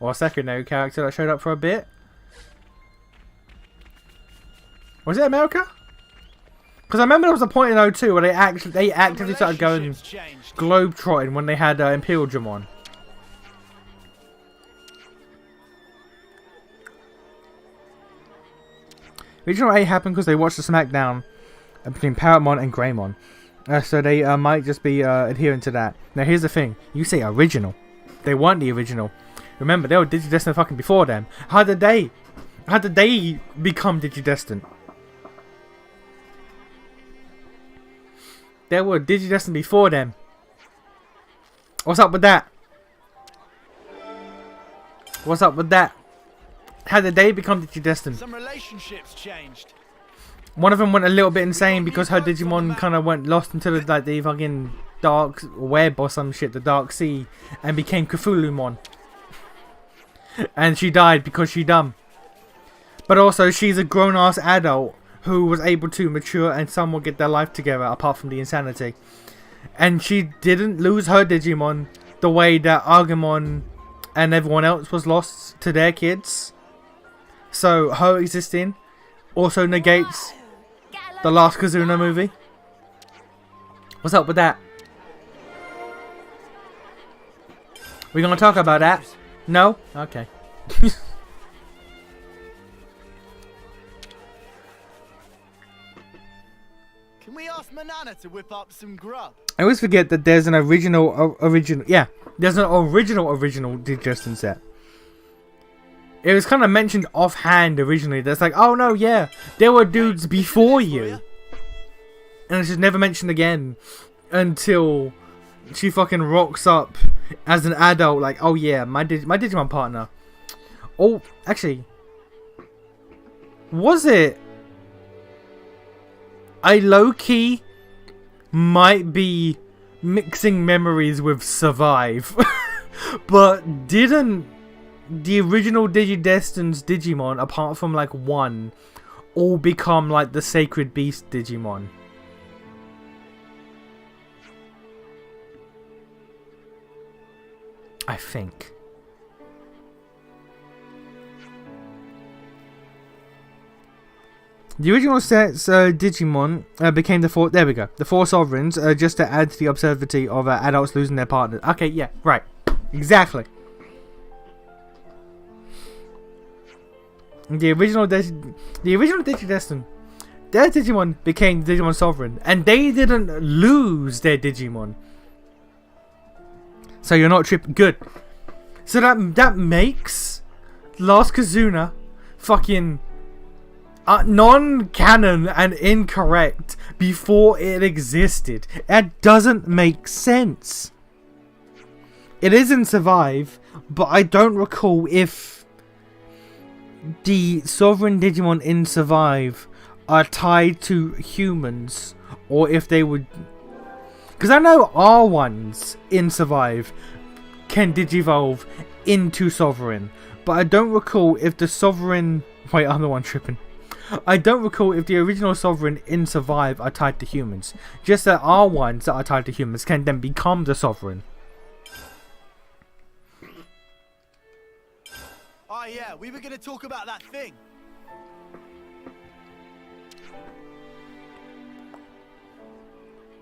Speaker 1: Or secondary character that showed up for a bit. Was it America? Because I remember there was a point in 02 where they actively started going globetrotting when they had Imperial Dramon. Regional A happened because they watched the SmackDown between Parrotmon and Greymon. So they might just be adhering to that. Now here's the thing. You say original. They weren't the original. Remember, they were Digidestined fucking before them. How did they become Digidestined? They were Digidestined before them. What's up with that? What's up with that? How did they become Digidestined?
Speaker 2: Some relationships changed.
Speaker 1: One of them went a little bit insane because her Digimon kind of went lost into the fucking dark web or some shit, the dark sea, and became Cthulhumon. And she died because she dumb. But also, she's a grown-ass adult who was able to mature and somewhat get their life together apart from the insanity. And she didn't lose her Digimon the way that Agumon and everyone else was lost to their kids. So her existing also negates the last Kazuna movie. What's up with that? We gonna talk about that? No? Okay.
Speaker 2: Can we ask Manana to whip up some grub?
Speaker 1: I always forget that there's an original there's an original Digidestin set. It was kind of mentioned offhand originally. That's like, oh no, yeah, there were dudes before you, and it's just never mentioned again until she fucking rocks up as an adult. Like, oh yeah, my Digimon partner. Oh, actually, was it? I low-key might be mixing memories with Survive, but didn't the original Digidestin's Digimon, apart from like one, all become like the Sacred Beast Digimon? I think. The original set's Digimon became the four. There we go. The four sovereigns, just to add to the absurdity of adults losing their partners. Okay, yeah, right, exactly. The original Digidestin, their Digimon became the Digimon Sovereign, and they didn't lose their Digimon. So you're not tripping. Good. So that makes Last Kazuna fucking non-canon and incorrect before it existed. That doesn't make sense. It is in Survive, but I don't recall if the Sovereign Digimon in Survive are tied to humans, or if they would... Because I know R1s in Survive can digivolve into Sovereign, but I don't recall if the Sovereign Wait, I'm the one tripping. I don't recall if the original Sovereign in Survive are tied to humans. Just that our ones that are tied to humans can then become the Sovereign.
Speaker 2: Oh yeah, we were gonna talk about that thing.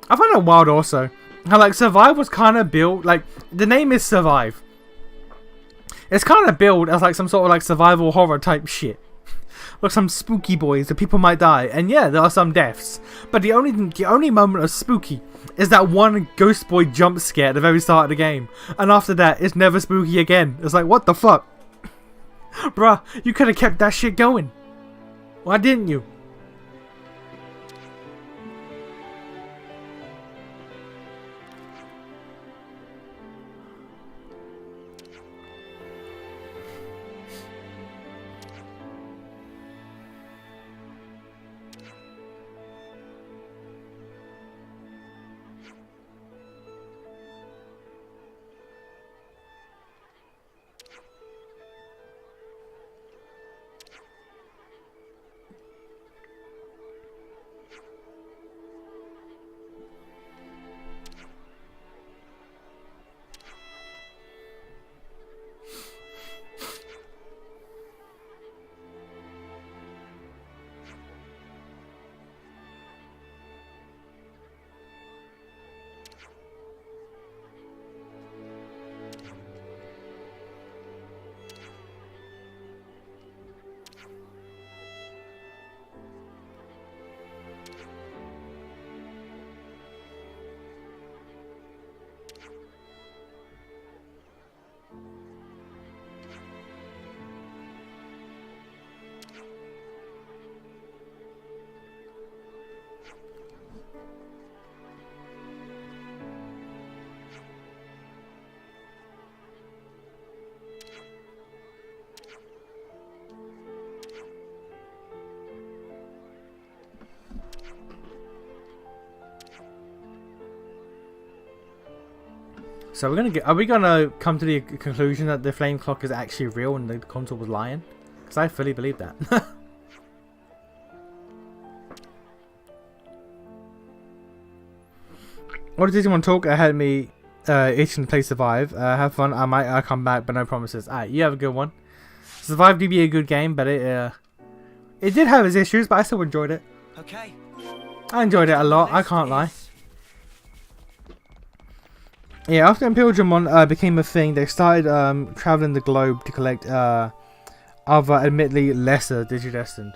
Speaker 1: I find it wild also how like Survive was kind of built like the name is Survive. It's kind of built as like some sort of like survival horror type shit. Like some spooky boys that people might die, and yeah, there are some deaths. But the only moment of spooky is that one ghost boy jump scare at the very start of the game, and after that, it's never spooky again. It's like, what the fuck, bruh? You could have kept that shit going. Why didn't you? So are we gonna come to the conclusion that the flame clock is actually real and the console was lying? Because I fully believe that. What did you want to talk? Had me itching to play Survive. Have fun. I might come back, but no promises. Alright, you have a good one. Survive did be a good game, but it did have its issues, but I still enjoyed it.
Speaker 4: Okay.
Speaker 1: I enjoyed it a lot. I can't lie. Yeah, after Imperial became a thing, they started traveling the globe to collect other, admittedly lesser Digidestined.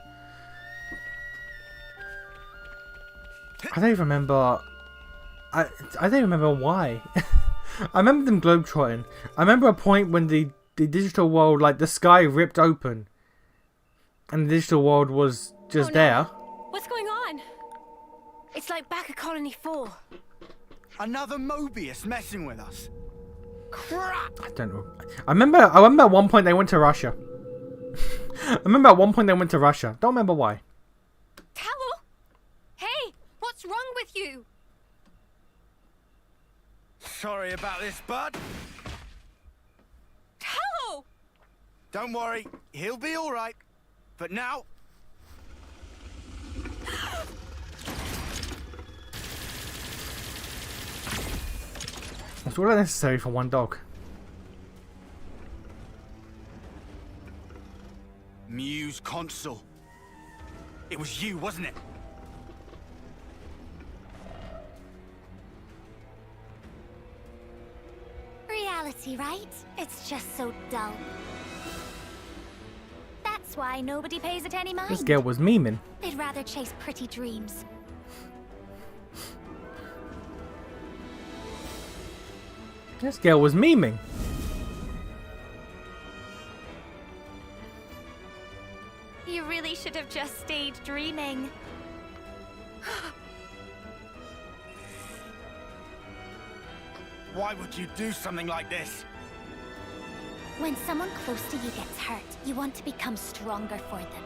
Speaker 1: I don't even remember. I don't remember why. I remember them globetrotting. I remember a point when the digital world, like the sky ripped open, and the digital world was just there.
Speaker 11: What's going on? It's like back at Colony 4.
Speaker 2: Another Mobius messing with us. Crap!
Speaker 1: I don't know. I remember at one point they went to Russia. I remember at one point they went to Russia. Don't remember why.
Speaker 11: Tallow? Hey, what's wrong with you?
Speaker 2: Sorry about this, bud.
Speaker 11: Tallow!
Speaker 2: Don't worry, he'll be all right. But now...
Speaker 1: That's all necessary for one dog.
Speaker 2: Muse console. It was you, wasn't it?
Speaker 8: Reality, right? It's just so dull. That's why nobody pays it any mind.
Speaker 1: This girl was memeing.
Speaker 8: They'd rather chase pretty dreams.
Speaker 1: This girl was memeing.
Speaker 8: You really should have just stayed dreaming.
Speaker 2: Why would you do something like this?
Speaker 8: When someone close to you gets hurt, you want to become stronger for them.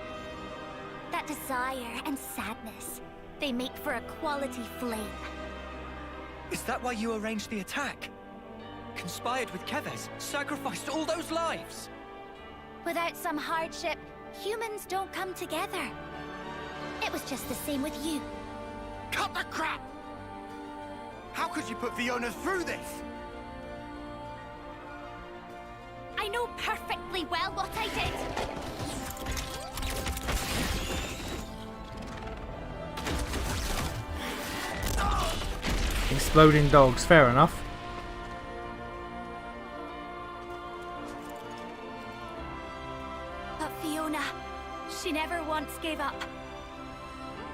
Speaker 8: That desire and sadness, they make for a quality flame.
Speaker 4: Is that why you arranged the attack? Conspired with Keves, sacrificed all those lives?
Speaker 8: Without some hardship, Humans don't come together. It was just the same with you.
Speaker 2: Cut the crap! How could you put Fiona through this?
Speaker 8: I know perfectly well what I did.
Speaker 1: Exploding dogs, fair enough.
Speaker 8: But Fiona, she never once gave up.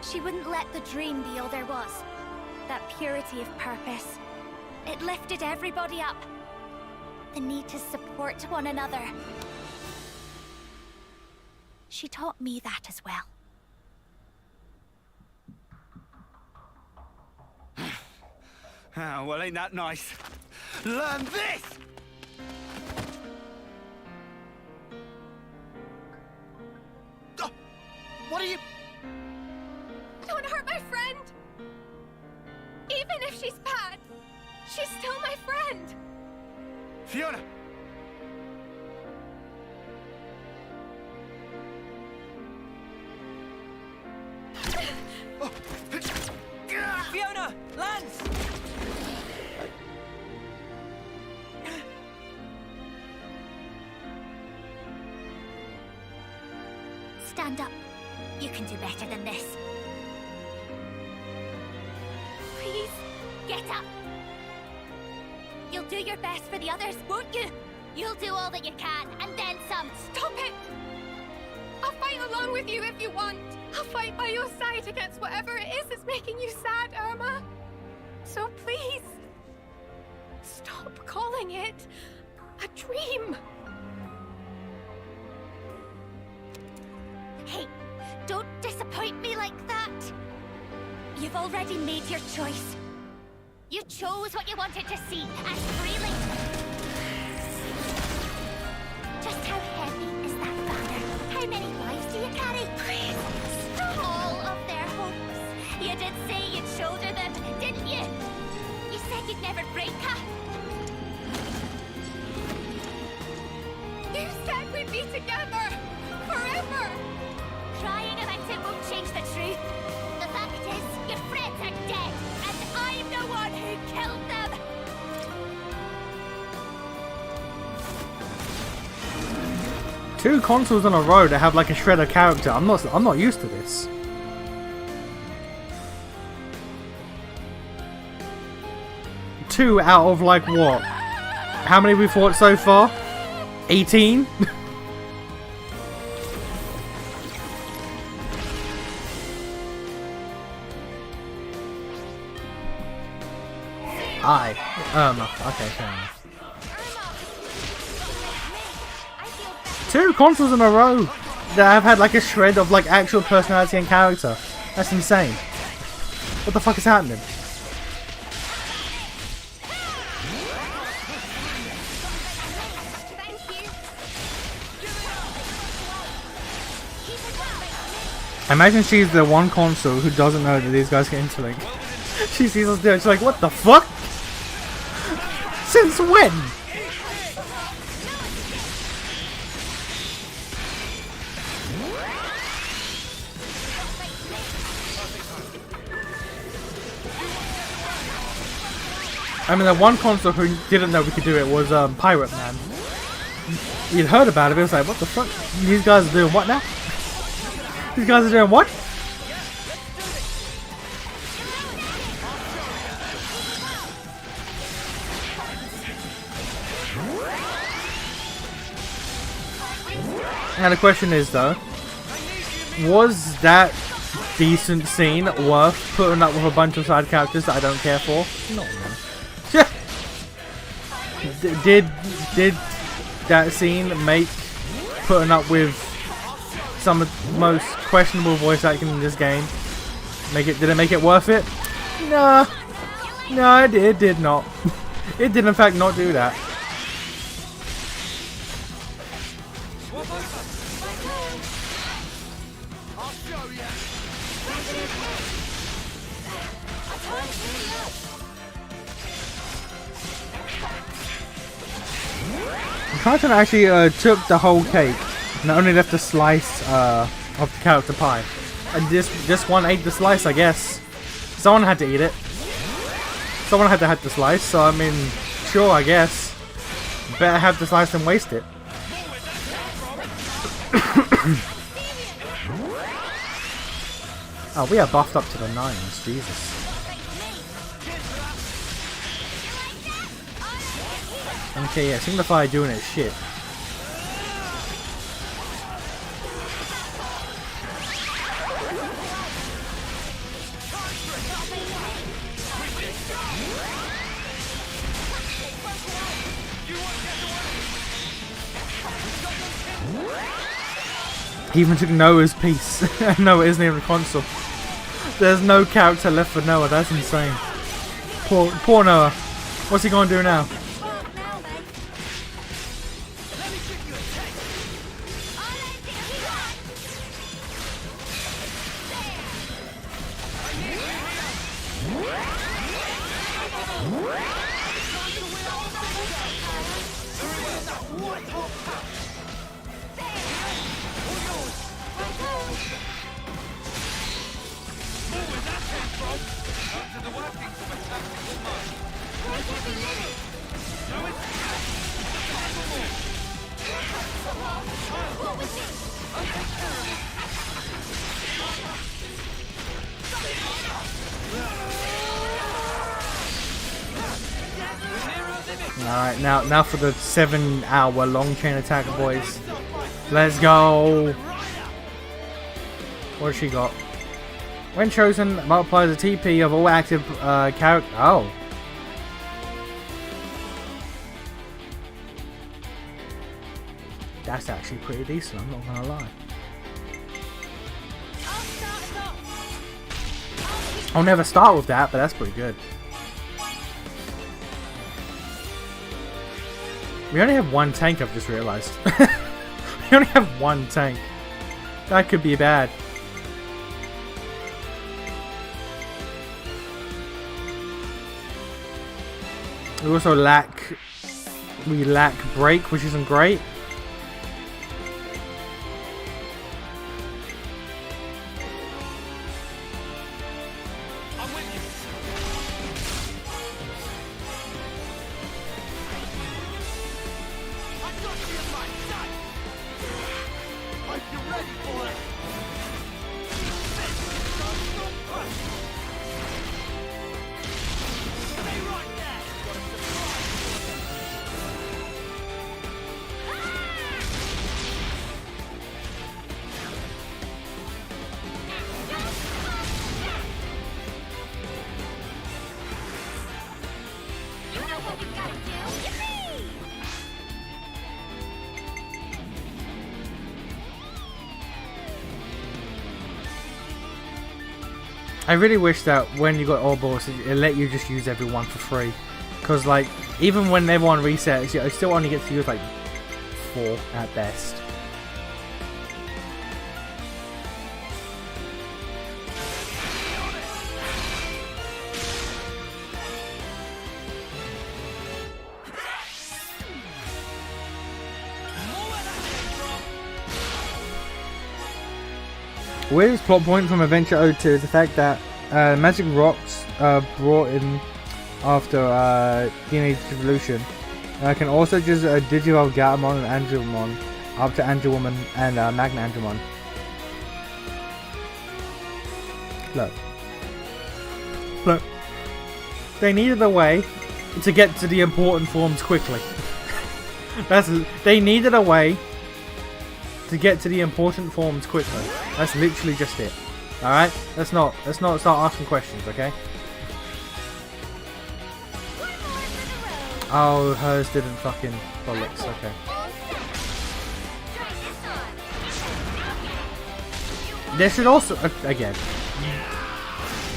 Speaker 8: She wouldn't let the dream be all there was. That purity of purpose. It lifted everybody up. The need to support one another. She taught me that as well.
Speaker 2: Ah, well, ain't that nice? Learn this! Oh, what are you...
Speaker 3: Don't hurt my friend! Even if she's bad, she's still my friend!
Speaker 2: Fiona!
Speaker 4: Fiona! Lance!
Speaker 8: Stand up. You can do better than this. Please, get up. You'll do your best for the others, won't you? You'll do all that you can, and then some.
Speaker 3: Stop it! I'll fight along with you if you want. I'll fight by your side against whatever it is that's making you sad, Irma. So please, stop calling it a dream.
Speaker 8: Hey, don't disappoint me like that. You've already made your choice. You chose what you wanted to see, and freely. Just how heavy is that banner? How many lives do you carry? Please, stop. All of their hopes. You did say you'd shoulder them, didn't you? You said you'd never break her.
Speaker 3: You said we'd be together forever.
Speaker 8: Crying about it won't change the truth. The fact is, your friends are dead, and I'm the one who killed them.
Speaker 1: Two consoles in a row that have like a shredder character. I'm not used to this. Two out of like what? How many we fought so far? 18? Okay, fair enough. Two consoles in a row that have had like a shred of like actual personality and character. That's insane. What the fuck is happening? I imagine she's the one console who doesn't know that these guys can interlink. She sees us do it, she's like, what the fuck? Since when? I mean, the one console who didn't know we could do it was Pirate Man. You'd heard about it, but it was like, what the fuck? These guys are doing what now? These guys are doing what? Now the question is though, was that decent scene worth putting up with a bunch of side characters that I don't care for? No, man. Did that scene make putting up with some of the most questionable voice acting in this game did it make it worth it? No, it did not. It did in fact not do that. Carton actually took the whole cake. And I only left a slice of the character pie. And this one ate the slice, I guess. Someone had to eat it. Someone had to have the slice, so I mean, sure, I guess. Better have the slice than waste it. Oh, we are buffed up to the 9s, Jesus. Okay, yeah, Signify doing its shit. He even took Noah's piece. Noah isn't even a console. There's no character left for Noah. That's insane. Poor Noah. What's he gonna do now? Alright, now for the 7-hour long chain attack, boys. Let's go! What has she got? When chosen, multiplies the TP of all active character. Oh. That's actually pretty decent, I'm not gonna lie. I'll never start with that, but that's pretty good. We only have one tank, I've just realized. We only have one tank. That could be bad. We also lack break, which isn't great. I really wish that when you got all balls, it let you just use everyone for free. Because, like, even when everyone resets, you still only get to use, like, 4 at best. Weirdest plot point from Adventure Ode 2 is the fact that magic rocks brought in after Teenage Evolution can also just digivolve Gatomon and Angelmon up to Angelwoman and Magna Angelmon. Look. They needed a way to get to the important forms quickly. They needed a way to get to the important forms quickly. That's literally just it. Alright? Let's not start asking questions, okay? Oh, hers didn't fucking bollocks, okay. There should also, again,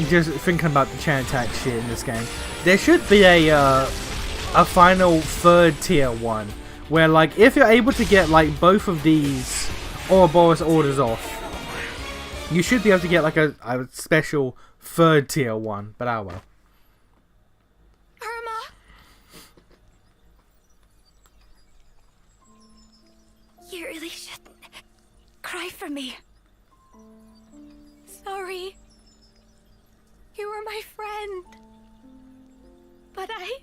Speaker 1: just thinking about the chain attack shit in this game, there should be a final 3rd tier one, where, like, if you're able to get, like, both of these Ouroboros orders off, you should be able to get, like, a special 3rd tier one, but oh well.
Speaker 8: Irma! You really shouldn't cry for me. Sorry. You were my friend. But I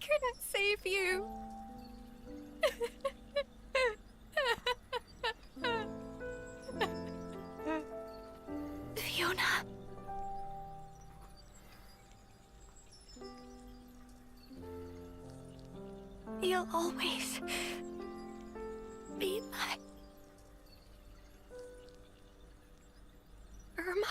Speaker 8: couldn't save you. Fiona. You'll always be my Irma.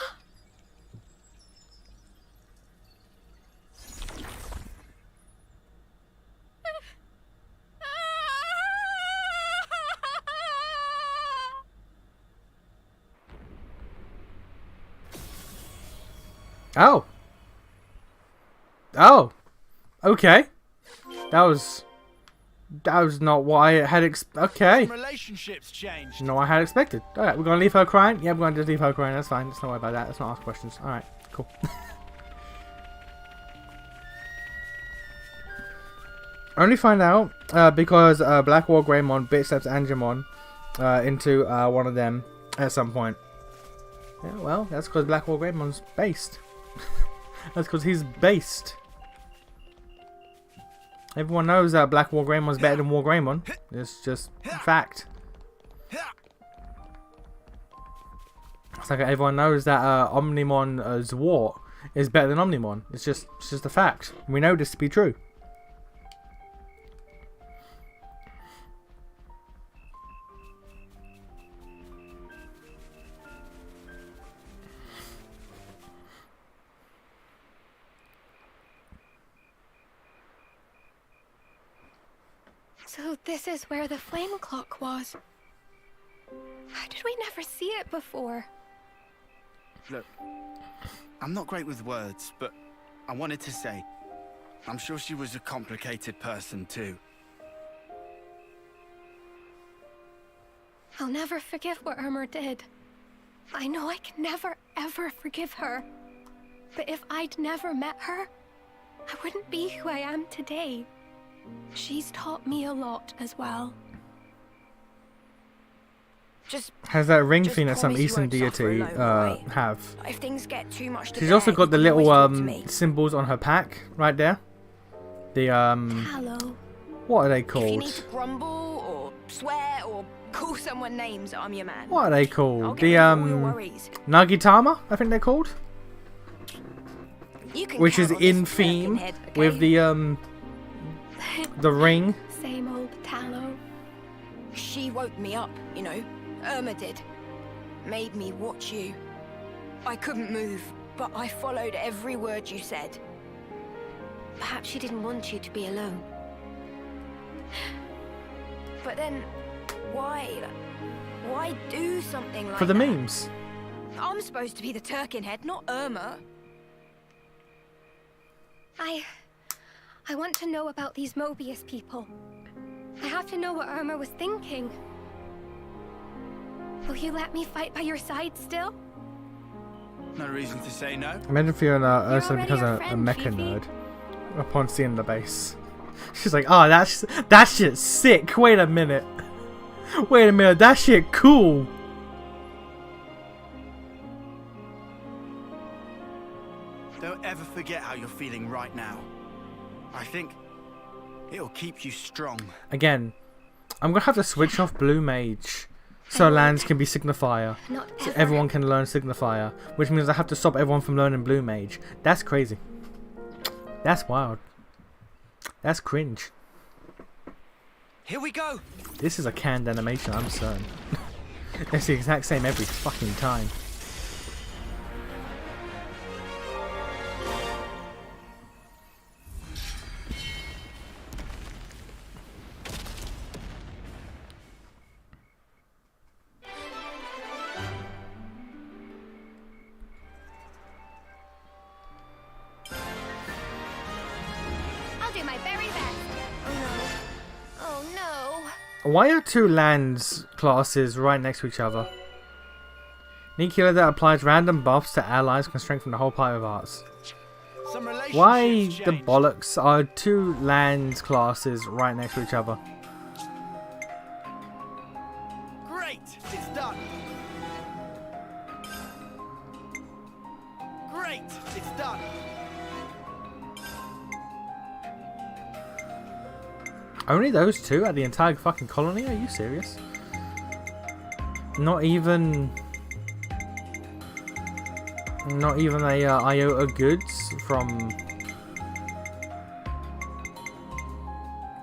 Speaker 1: Oh. Oh. Okay. That was not what I had okay.
Speaker 2: Relationships changed.
Speaker 1: No, I had expected. Alright, we're gonna leave her crying? Yeah, we're gonna just leave her crying, that's fine. Let's not worry about that. Let's not ask questions. Alright, cool. Only find out because Blackwall Greymon bitsteps Angemon into one of them at some point. Yeah, well, that's because Blackwall Greymon's based. That's because he's based. Everyone knows that Blackwall Greymon's better than War Greymon. It's just fact. It's like everyone knows that Omnimon Zwart is better than Omnimon. It's just a fact. We know this to be true.
Speaker 3: So this is where the flame clock was. How did we never see it before?
Speaker 2: Look, I'm not great with words, but I wanted to say, I'm sure she was a complicated person too.
Speaker 3: I'll never forgive what Irma did. I know I can never, ever forgive her. But if I'd never met her, I wouldn't be who I am today. She's taught me a lot as well.
Speaker 10: Just
Speaker 1: has that ring thing that some Eastern deity have.
Speaker 10: If things get too much to
Speaker 1: She's
Speaker 10: bear,
Speaker 1: also got the
Speaker 10: you can
Speaker 1: little
Speaker 10: always talk to me.
Speaker 1: symbols on her pack right there. The
Speaker 3: Hello.
Speaker 1: what are they
Speaker 10: If you need
Speaker 1: called?
Speaker 10: to grumble or swear or call someone names, I'm your man.
Speaker 1: What are they
Speaker 10: I'll
Speaker 1: called?
Speaker 10: get rid of all your worries.
Speaker 1: Nagitama, I think they're called.
Speaker 10: You can
Speaker 1: Which is
Speaker 10: count on
Speaker 1: in
Speaker 10: this
Speaker 1: theme
Speaker 10: Birkenhead, okay?
Speaker 1: with the ring.
Speaker 3: Same old tallow.
Speaker 10: She woke me up, you know. Irma did. Made me watch you. I couldn't move, but I followed every word you said.
Speaker 3: Perhaps she didn't want you to be alone.
Speaker 10: But then, why do something like
Speaker 1: For the
Speaker 10: that?
Speaker 1: memes.
Speaker 10: I'm supposed to be the Turkinhead, not Irma.
Speaker 3: I want to know about these Mobius people. I have to know what Irma was thinking. Will you let me fight by your side still?
Speaker 2: No reason to say no.
Speaker 1: Imagine Fiona Ursula
Speaker 3: already
Speaker 1: becomes
Speaker 3: our
Speaker 1: a
Speaker 3: friend,
Speaker 1: mecha
Speaker 3: Fifi.
Speaker 1: nerd upon seeing the base. She's like, oh, that shit's sick. Wait a minute. Wait a minute, that shit cool.
Speaker 2: Don't ever forget how you're feeling right now. I think it'll keep you strong.
Speaker 1: Again, I'm gonna have to switch off Blue Mage so Lands can be Signifier.
Speaker 3: Not
Speaker 1: So
Speaker 3: ever.
Speaker 1: everyone can learn Signifier, which means I have to stop everyone from learning Blue Mage. That's crazy. That's wild. That's cringe.
Speaker 9: Here we go.
Speaker 1: This is a canned animation, I'm certain. It's the exact same every fucking time.
Speaker 8: I'll do my very best.
Speaker 3: Oh no.
Speaker 1: Why are two lands classes right next to each other? Nuclear that applies random buffs to allies can strengthen the whole party of arts.
Speaker 2: Some
Speaker 1: Why
Speaker 2: relationships
Speaker 1: the
Speaker 2: change.
Speaker 1: bollocks are two lands classes right next to each other?
Speaker 2: Great! It's Great! It's done!
Speaker 1: Only those two at the entire fucking colony? Are you serious? Not even a iota goods from...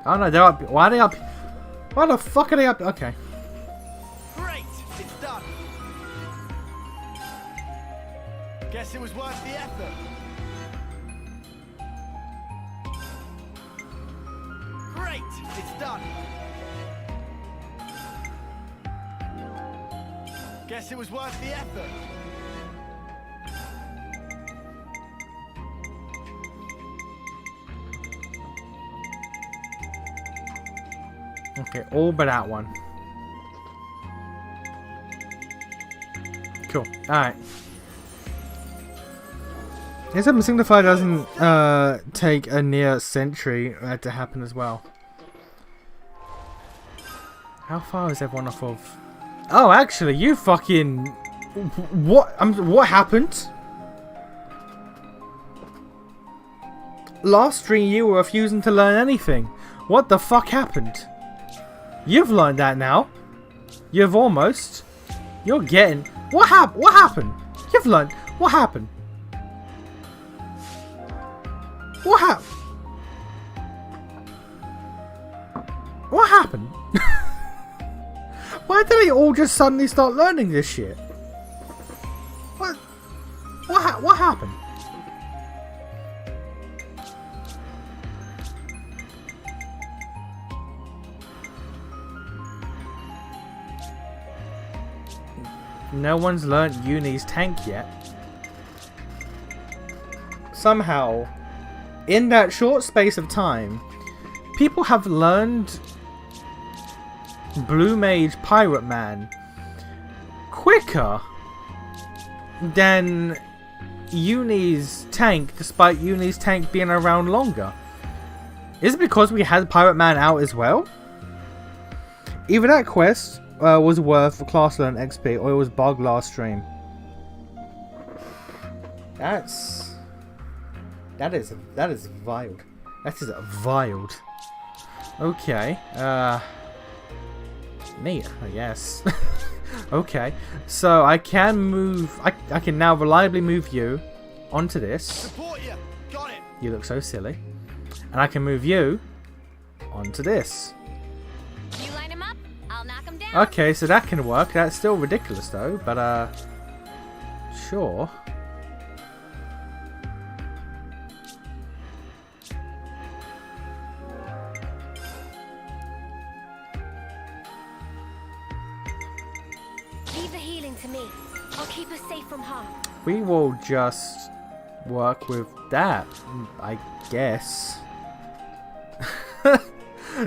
Speaker 1: Oh no, they're up. Why are they up? Why the fuck are they up? Okay.
Speaker 2: Great! It's done! Guess it was worth the effort. Great! It's done! Guess it was worth the effort.
Speaker 1: Okay, all but that one. Cool. Alright. Guess I'm Signify doesn't take a near century to happen as well. How far is everyone off of? Oh, actually, you fucking what? What happened? Last stream, you were refusing to learn anything. What the fuck happened? You've learned that now. You've almost. You're getting. What happened? What happened? You've learned. What happened? What happened? What happened? Why did they all just suddenly start learning this shit? What? What happened? No one's learnt Uni's tank yet. Somehow, in that short space of time, people have learned Blue Mage Pirate Man quicker than Uni's tank, despite Uni's tank being around longer. Is it because we had Pirate Man out as well? Either that quest was worth class learn XP, or it was bug last stream. That is wild. That is wild. Okay. Me, I guess. Okay. So I can move. I can now reliably move you onto this.
Speaker 2: Support you. Got it.
Speaker 1: You look so silly. And I can move you onto this.
Speaker 8: You line him up, I'll knock him down.
Speaker 1: Okay, so that can work. That's still ridiculous though, but sure.
Speaker 3: Leave the healing to me. I'll keep us safe from harm.
Speaker 1: We will just work with that, I guess.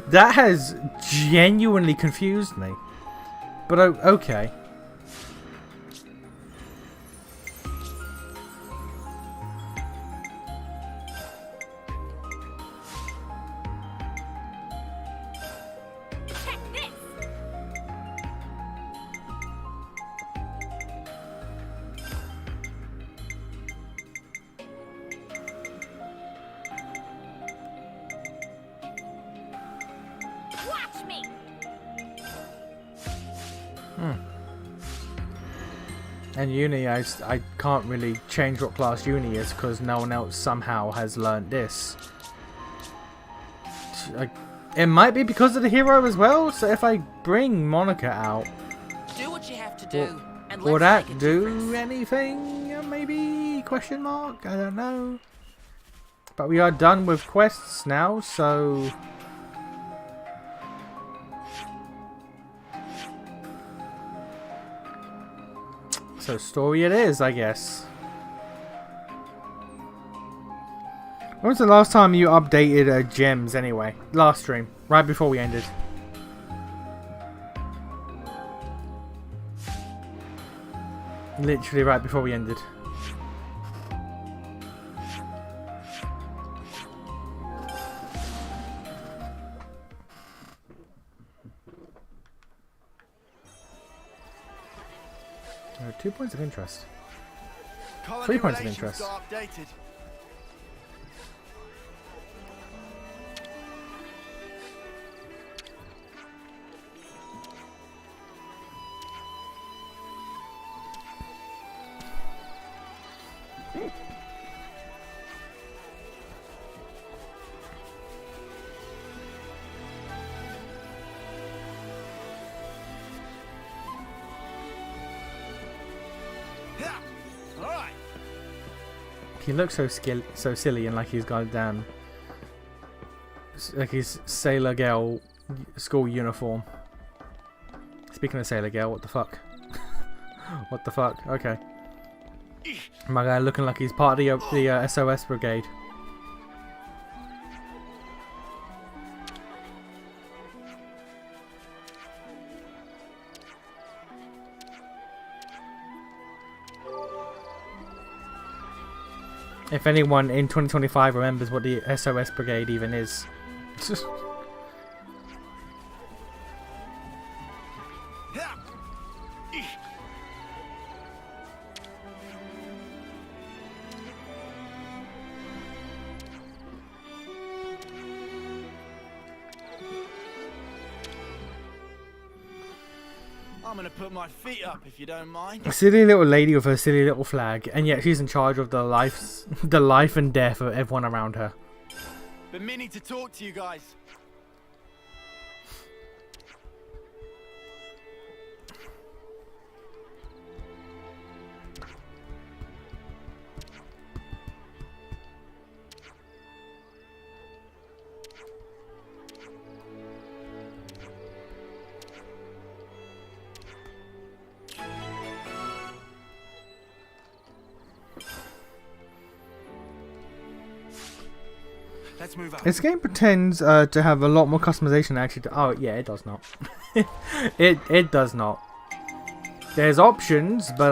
Speaker 1: That has genuinely confused me. But okay.
Speaker 8: Check this. Watch me.
Speaker 1: And Uni, I can't really change what class Uni is because no one else somehow has learned this. It might be because of the hero as well, so if I bring Monica out,
Speaker 12: Do what you have to do. And
Speaker 1: will
Speaker 12: let's
Speaker 1: that
Speaker 12: make a
Speaker 1: do
Speaker 12: difference.
Speaker 1: anything? Maybe? Question mark? I don't know. But we are done with quests now, so... So story it is, I guess. When was the last time you updated gems anyway? Last stream, right before we ended. Literally right before we ended. There are 2 points of interest.
Speaker 2: Colony
Speaker 1: 3 points of
Speaker 2: relations
Speaker 1: interest.
Speaker 2: got updated. Alright.
Speaker 1: He looks so silly and like he's got damn, like his Sailor Girl school uniform. Speaking of Sailor Girl, what the fuck? What the fuck? Okay. My guy looking like he's part of the SOS brigade. If anyone in 2025 remembers what the SOS brigade even is.
Speaker 2: I'm gonna put my feet up if you don't mind.
Speaker 1: A silly little lady with her silly little flag, and yet she's in charge of the life and death of everyone around her.
Speaker 2: Been meaning to talk to you guys.
Speaker 6: Let's move out.
Speaker 1: This game pretends to have a lot more customization actually. Oh yeah, it does not. it does not. There's options, but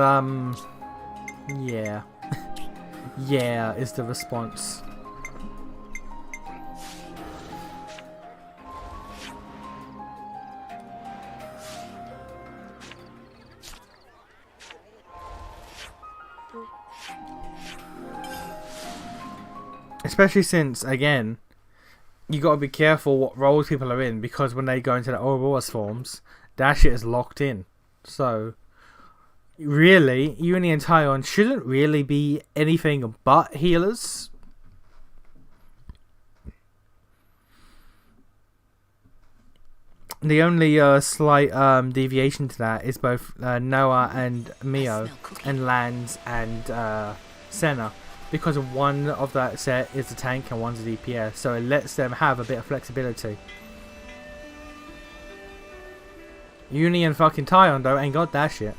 Speaker 1: yeah, yeah is the response. Especially since, again, you gotta be careful what roles people are in, because when they go into the Ouroboros forms, that shit is locked in. So, really, you and the Enteion shouldn't really be anything but healers. The only slight deviation to that is both Noah and Mio, and Lance and Senna. Because one of that set is a tank and one's a DPS, so it lets them have a bit of flexibility. Uni and fucking Tyon though ain't got that shit.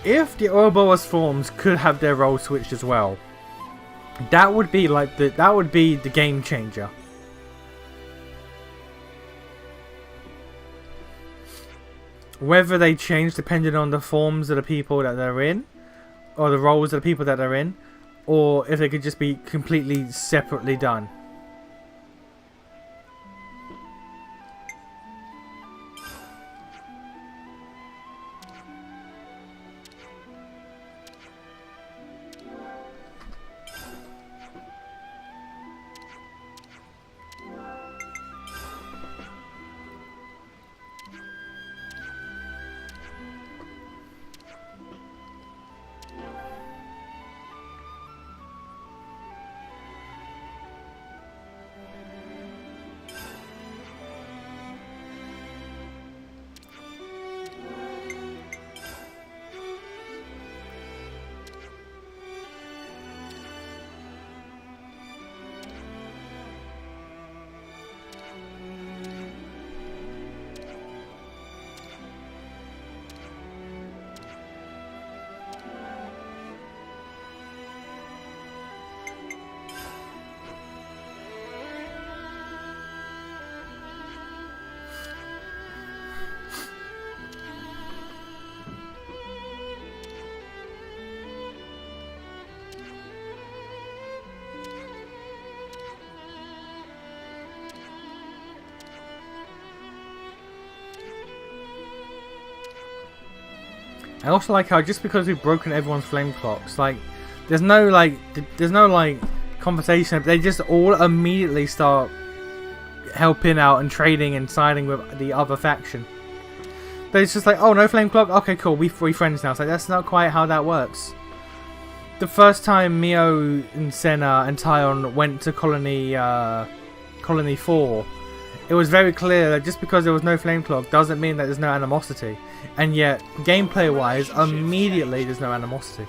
Speaker 1: If the Ouroboros forms could have their role switched as well, that would be like the game changer. Whether they change depending on the forms of the people that they're in, or the roles of the people that they're in, or if they could just be completely separately done. I also like how just because we've broken everyone's flame clocks, like, there's no conversation. They just all immediately start helping out and trading and siding with the other faction. But it's just like, oh, no flame clock? Okay, cool, we're friends now. It's like, that's not quite how that works. The first time Mio and Senna and Tyon went to Colony 4, it was very clear that just because there was no flame clock doesn't mean that there's no animosity. And yet, gameplay-wise, immediately there's no animosity.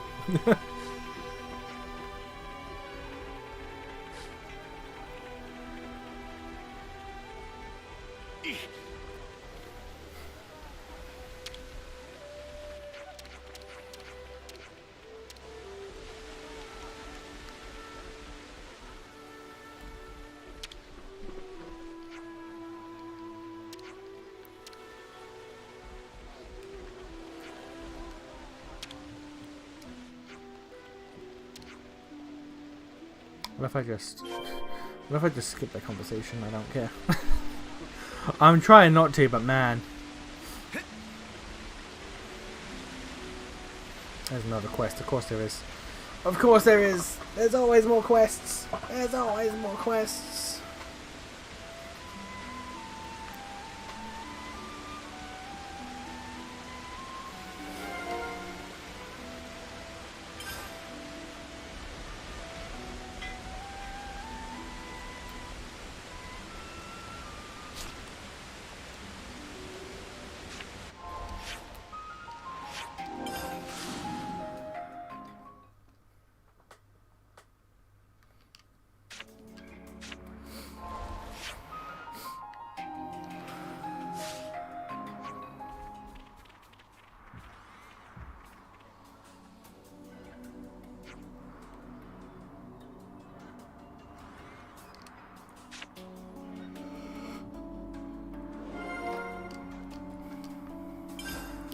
Speaker 1: What if I just skip that conversation? I don't care. I'm trying not to, but man. There's another quest. Of course there is. Of course there is. There's always more quests. There's always more quests.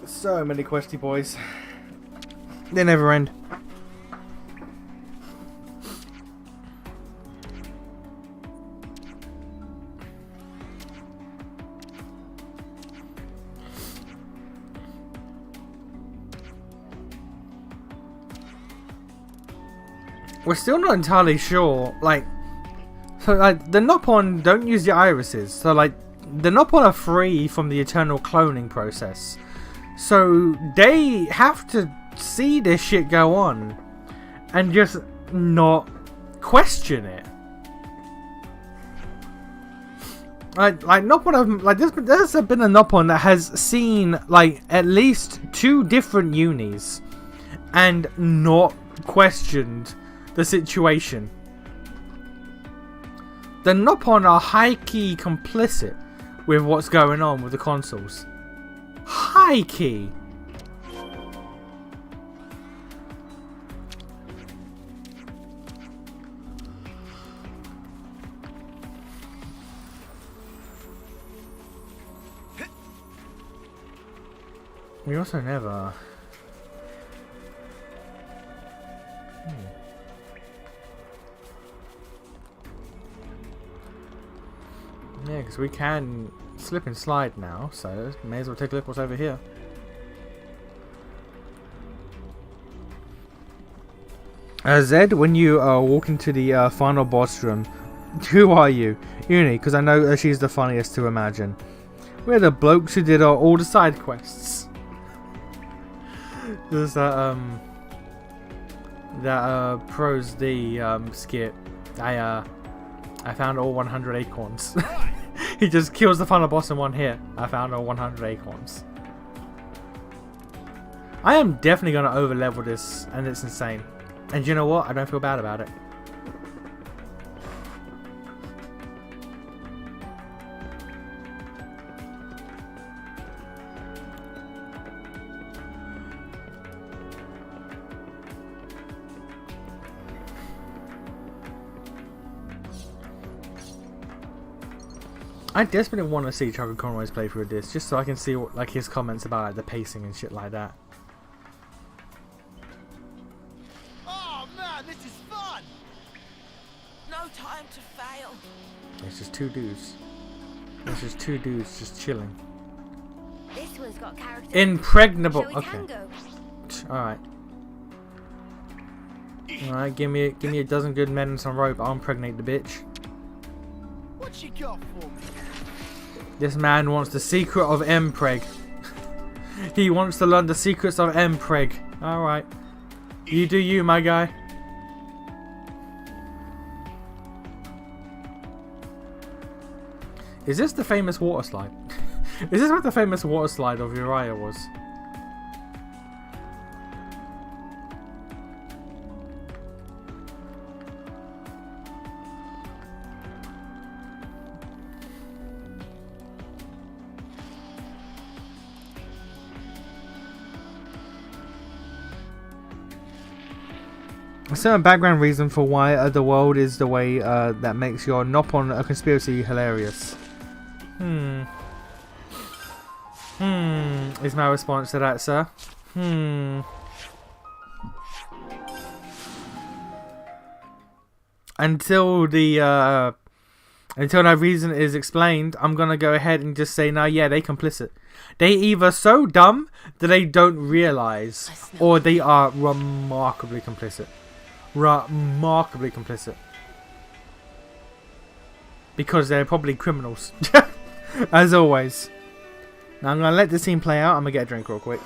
Speaker 1: So many questy boys. They never end. We're still not entirely sure, like, so like the Nopon don't use the irises, so like the Nopon are free from the eternal cloning process. So they have to see this shit go on and just not question it. Like Nopon, like there's been a Nopon that has seen like at least 2 different unis and not questioned the situation. The Nopon are high-key complicit with what's going on with the consoles. High key. We also never. Yeah, because we can slip and slide now, so may as well take a look what's over here. Zed, when you walk into the final boss room, who are you? Uni, because I know she's the funniest to imagine. We're the blokes who did all the side quests. There's that Pros D skit. I found all 100 acorns. He just kills the final boss in one hit. I found all 100 acorns. I am definitely going to over-level this, and it's insane. And you know what? I don't feel bad about it. I desperately want to see Chuck Conroy's playthrough of this, just so I can see what, like his comments about like, the pacing and shit like that.
Speaker 13: Oh man, this is fun!
Speaker 12: No time to fail.
Speaker 1: It's just 2 dudes. It's just 2 dudes just chilling.
Speaker 10: This
Speaker 8: This one's got character.
Speaker 1: Impregnable.
Speaker 8: Shall we
Speaker 1: Okay.
Speaker 8: tango?
Speaker 1: Alright. Alright, give me a dozen good men and some rope. I'll impregnate the bitch.
Speaker 13: What you got for me?
Speaker 1: This man wants the secret of Mpreg. He wants to learn the secrets of Mpreg. Alright. You do you, my guy. Is this the famous water slide? Is this what the famous water slide of Uriah was? A certain background reason for why the world is the way that makes your nop on a conspiracy hilarious. Is my response to that, sir. Until that reason is explained, I'm gonna go ahead and just say, no, yeah, they complicit. They either so dumb that they don't realize, or they are remarkably complicit. Remarkably complicit. Because they're probably criminals. As always. Now I'm going to let this scene play out. I'm going to get a drink real quick.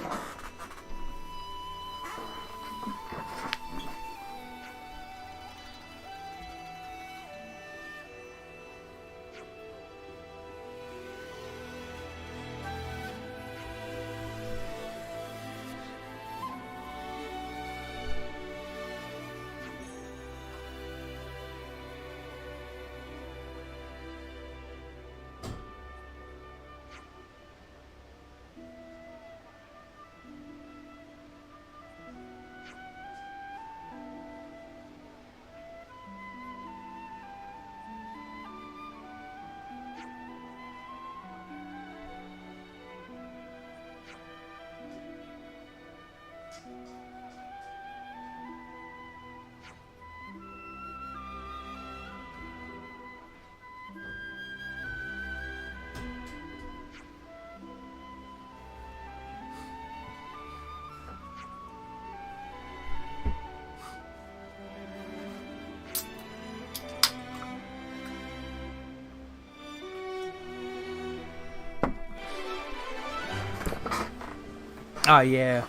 Speaker 1: Ah, yeah.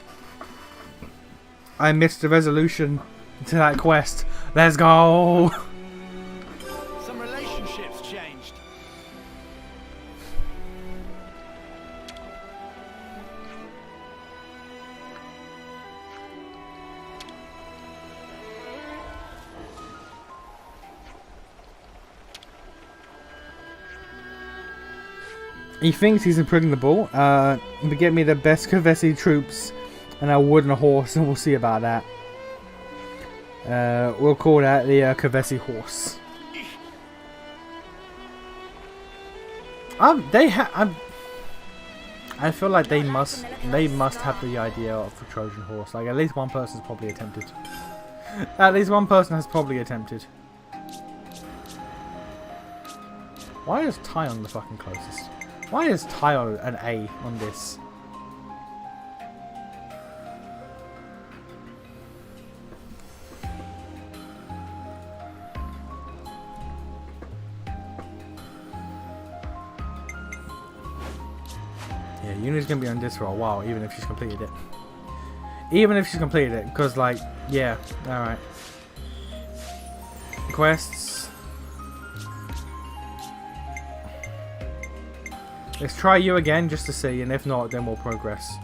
Speaker 1: I missed the resolution to that quest. Let's go!
Speaker 13: Some relationships changed.
Speaker 1: He thinks he's impregnable. But get me the best Kavesi troops and a wooden horse, and we'll see about that. We'll call that the Kavesi horse. I feel like they must have the idea of the Trojan horse. Like at least one person's probably attempted. At least one person has probably attempted. Why is Tyon the fucking closest? Why is Tyon an A on this? Yeah, Uni's gonna be on this for a while, even if she's completed it. Even if she's completed it, because like, yeah, alright. Quests. Let's try you again just to see, and if not, then we'll progress.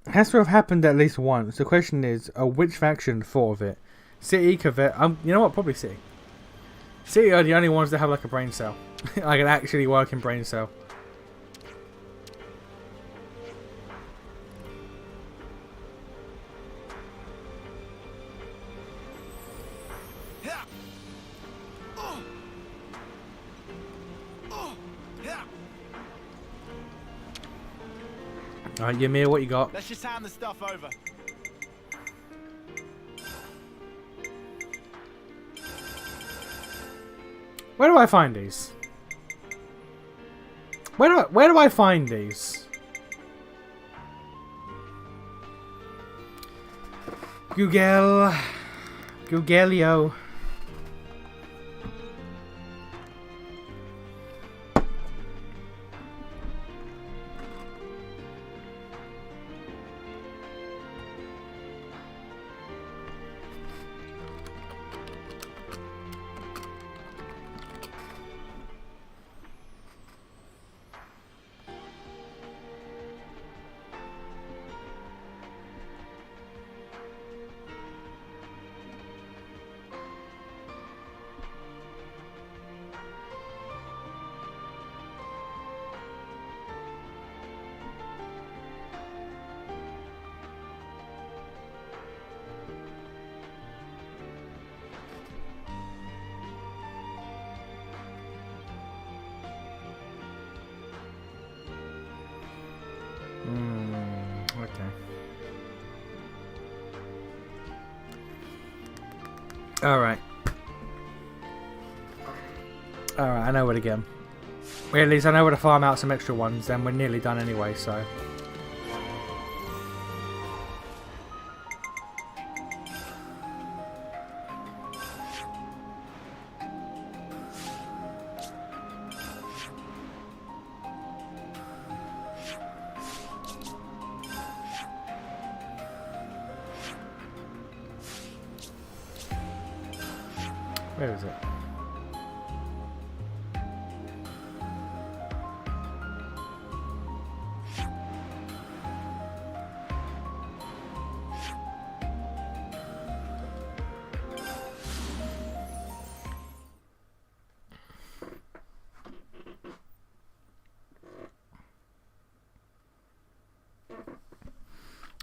Speaker 1: Has to have happened at least once. The question is, which faction thought of it? City, Cavet. You know what? Probably City. City are the only ones that have like a brain cell, like an actually working brain cell. Alright, Ymir, what you got?
Speaker 13: Let's just hand the stuff over.
Speaker 1: Where do I find these? Where do I find these? Googleo. Okay. Alright. Alright, I know where to get them. Well, at least I know where to farm out some extra ones, then we're nearly done anyway, so... Where is it?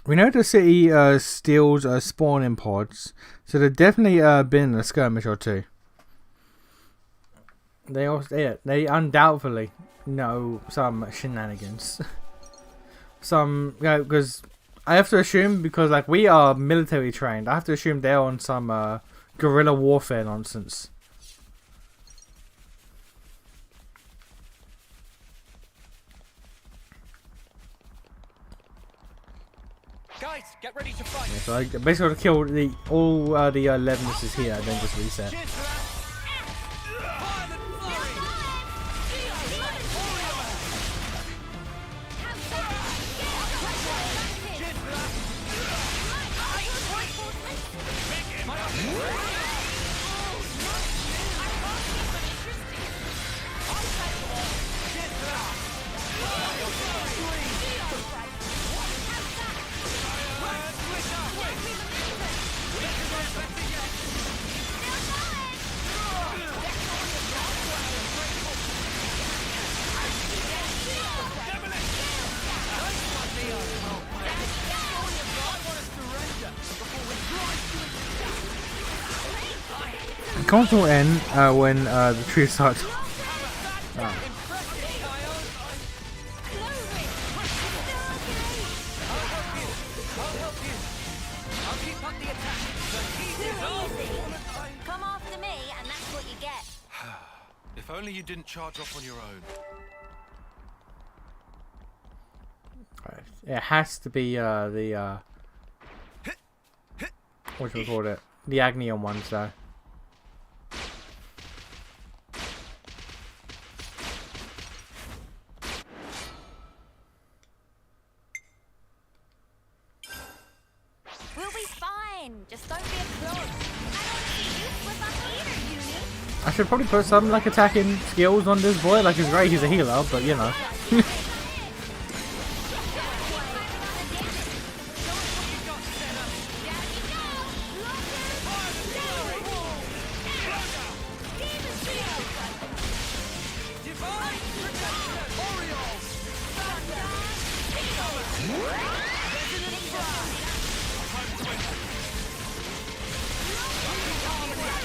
Speaker 1: We know the city steals spawning pods, so they've definitely been in a skirmish or two. They also, yeah, they undoubtedly know some shenanigans. Some, because I have to assume, because like we are military trained, I have to assume they're on some guerrilla warfare nonsense.
Speaker 9: Guys, get ready to fight.
Speaker 1: Yeah, so I basically got to kill all the 11s here and then just reset. The comms will end when the tree starts. Oh.
Speaker 8: Come after me, and that's what you get.
Speaker 6: If only you didn't charge off on your own.
Speaker 1: It has to be the what do we call it? The Agnion ones, though.
Speaker 8: We'll be fine. Just don't be a clod. I don't see you slip up either, Uni.
Speaker 1: I should probably put some like attacking skills on this boy. Like, it's great he's a healer, but you know.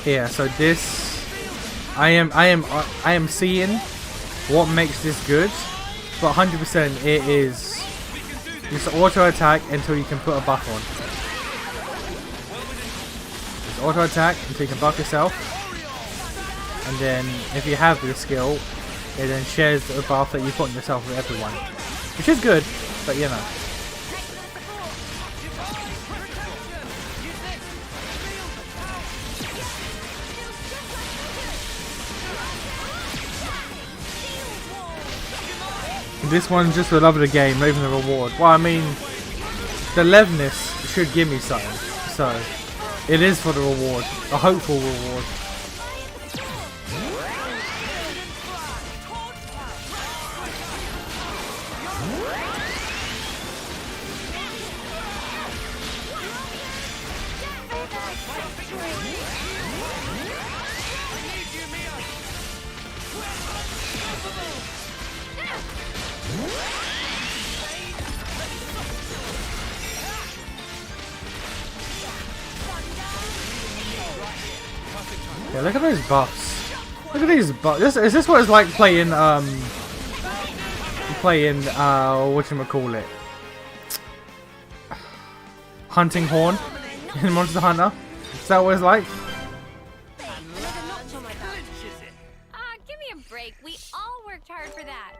Speaker 1: Yeah, so this I am seeing what makes this good, but 100% it is Just auto attack until you can put a buff on. Just auto attack until you can buff yourself. And then if you have the skill, it then shares the buff that you put on yourself with everyone. Which is good, but you know. This one's just for the love of the game, not even the reward. Well, I mean, the levelness should give me something, so it is for the reward, a hopeful reward. Yeah, look at those buffs. Look at these buffs. Is this what it's like playing, whatchamacallit? Hunting Horn in Monster Hunter? Is that what it's like?
Speaker 8: Give me a break. We all worked hard for that.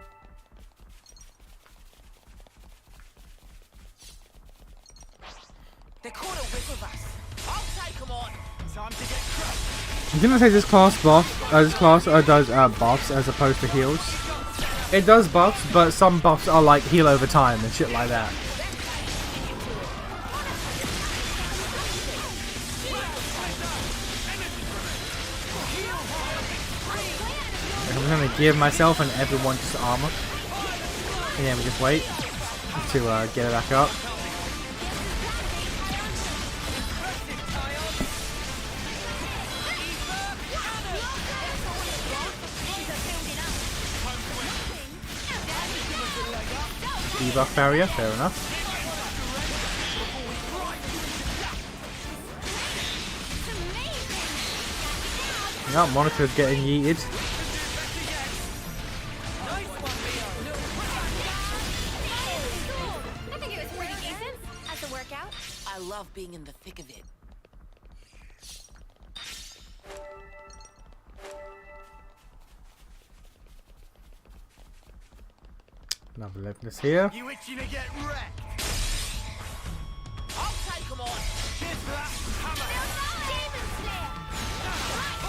Speaker 12: They caught a whiff of us. I'll take them on.
Speaker 13: Time to get crushed.
Speaker 1: I'm gonna say this class does buffs as opposed to heals. It does buffs, but some buffs are like heal over time and shit like that. I'm gonna give myself and everyone just armor, and then we just wait to get it back up. Debuff barrier, fair enough. Yeah, Monica's getting yeeted.
Speaker 8: I think it was pretty decent as a workout.
Speaker 12: I love being in the thick of it.
Speaker 1: Another levelness here.
Speaker 13: You itching to get wrecked?
Speaker 12: I'll take them on.
Speaker 13: Cheers for that. Hammer.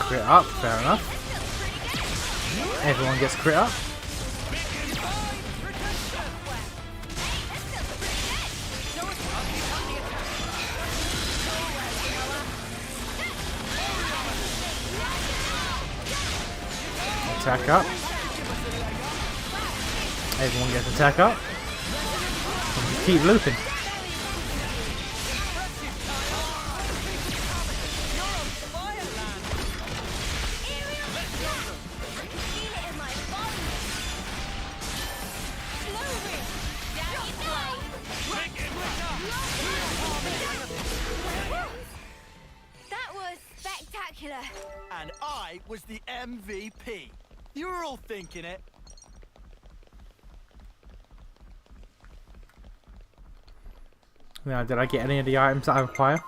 Speaker 1: Crit up, fair enough. Everyone gets crit up. Attack up. Everyone gets attack up. And just keep looping.
Speaker 8: That was spectacular.
Speaker 13: And I was the MVP. You were all thinking it.
Speaker 1: Now, did I get any of the items that I require?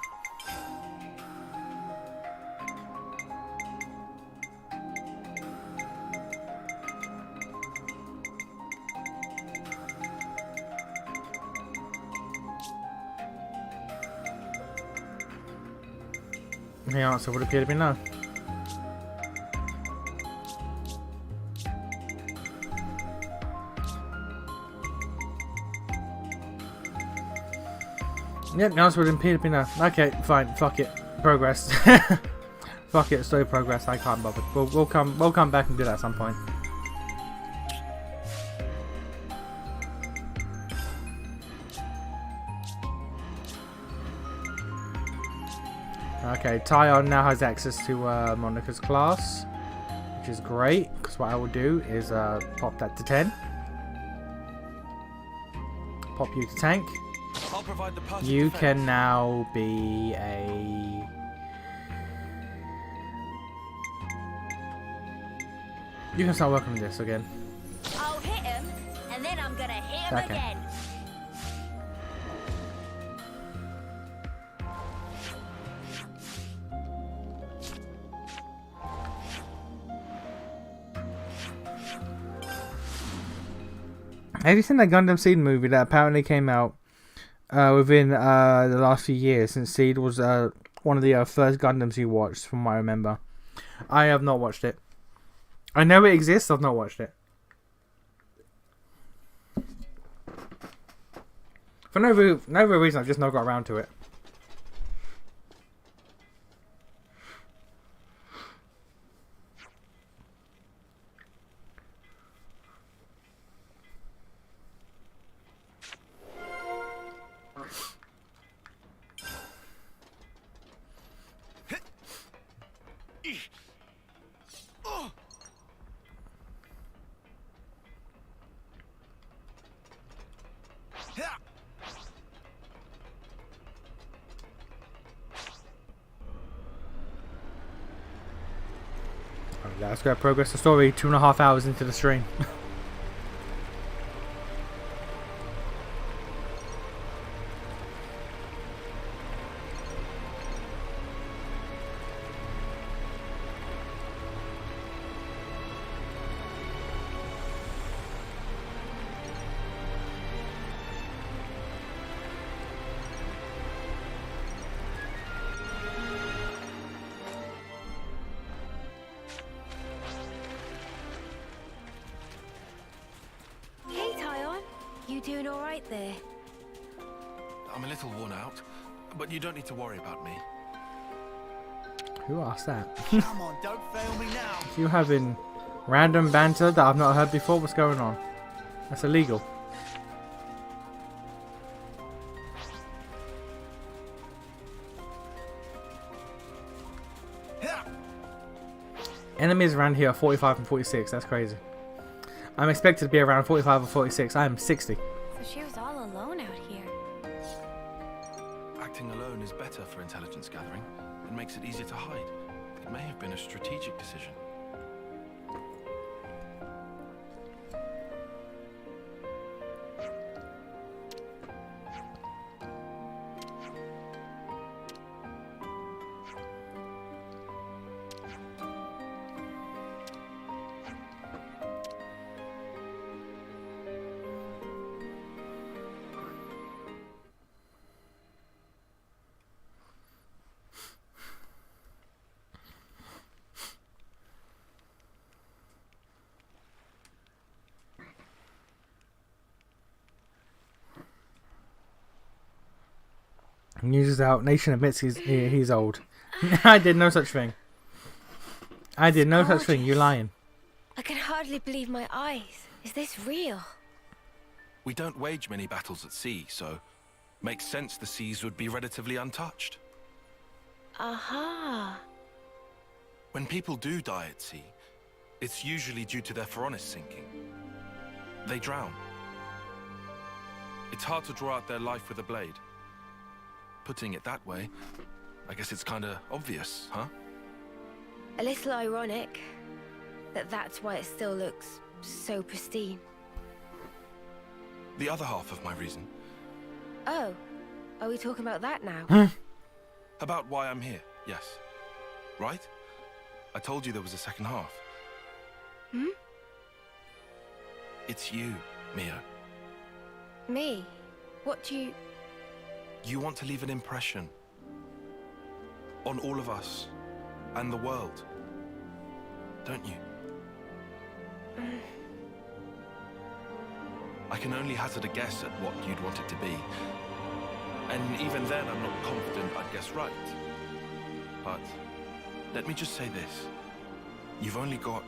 Speaker 1: The answer would appear to be no. Yep, the answer would appear to be no. Okay, fine. Fuck it. Progress. Fuck it. Story progress. I can't bother. We'll come back and do that at some point. Okay, Tyon now has access to Monica's class, which is great, because what I will do is pop that to 10. Pop you to tank.
Speaker 6: I'll provide the personal
Speaker 1: You
Speaker 6: defense.
Speaker 1: can now be a... You can start working on this again.
Speaker 8: I'll hit him, and then I'm gonna hit him
Speaker 1: Okay.
Speaker 8: again.
Speaker 1: Have you seen that Gundam Seed movie that apparently came out within the last few years, since Seed was one of the first Gundams you watched, from what I remember? I have not watched it. I know it exists, I've not watched it. For no real reason, I've just not got around to it. Let's go progress the story 2.5 hours into the stream.
Speaker 3: Doing all right there?
Speaker 6: I'm a little worn out, but you don't need to worry about me.
Speaker 1: Who asked that?
Speaker 13: Come on, don't fail me now.
Speaker 1: You having random banter that I've not heard before? What's going on? That's illegal. Enemies around here are 45 and 46. That's crazy. I'm expected to be around 45 or 46. I am 60.
Speaker 3: So she was all alone out here.
Speaker 6: Acting alone is better for intelligence gathering. It makes it easier to hide. It may have been a strategic decision.
Speaker 1: News is out. Nation admits he's old. I did no such thing. I did no such thing. You're lying.
Speaker 3: I can hardly believe my eyes. Is this real?
Speaker 6: We don't wage many battles at sea, so makes sense the seas would be relatively untouched.
Speaker 3: Aha.
Speaker 6: When people do die at sea, it's usually due to their Pharaonis sinking. They drown. It's hard to draw out their life with a blade. Putting it that way, I guess it's kinda obvious, huh?
Speaker 3: A little ironic that that's why it still looks so pristine.
Speaker 6: The other half of my reason.
Speaker 3: Oh, are we talking about that now?
Speaker 6: About why I'm here, yes. Right? I told you there was a second half.
Speaker 3: Hmm?
Speaker 6: It's you, Mia.
Speaker 3: Me? What do you...
Speaker 6: You want to leave an impression on all of us and the world, don't you? I can only hazard a guess at what you'd want it to be. And even then, I'm not confident I'd guess right. But let me just say this. You've only got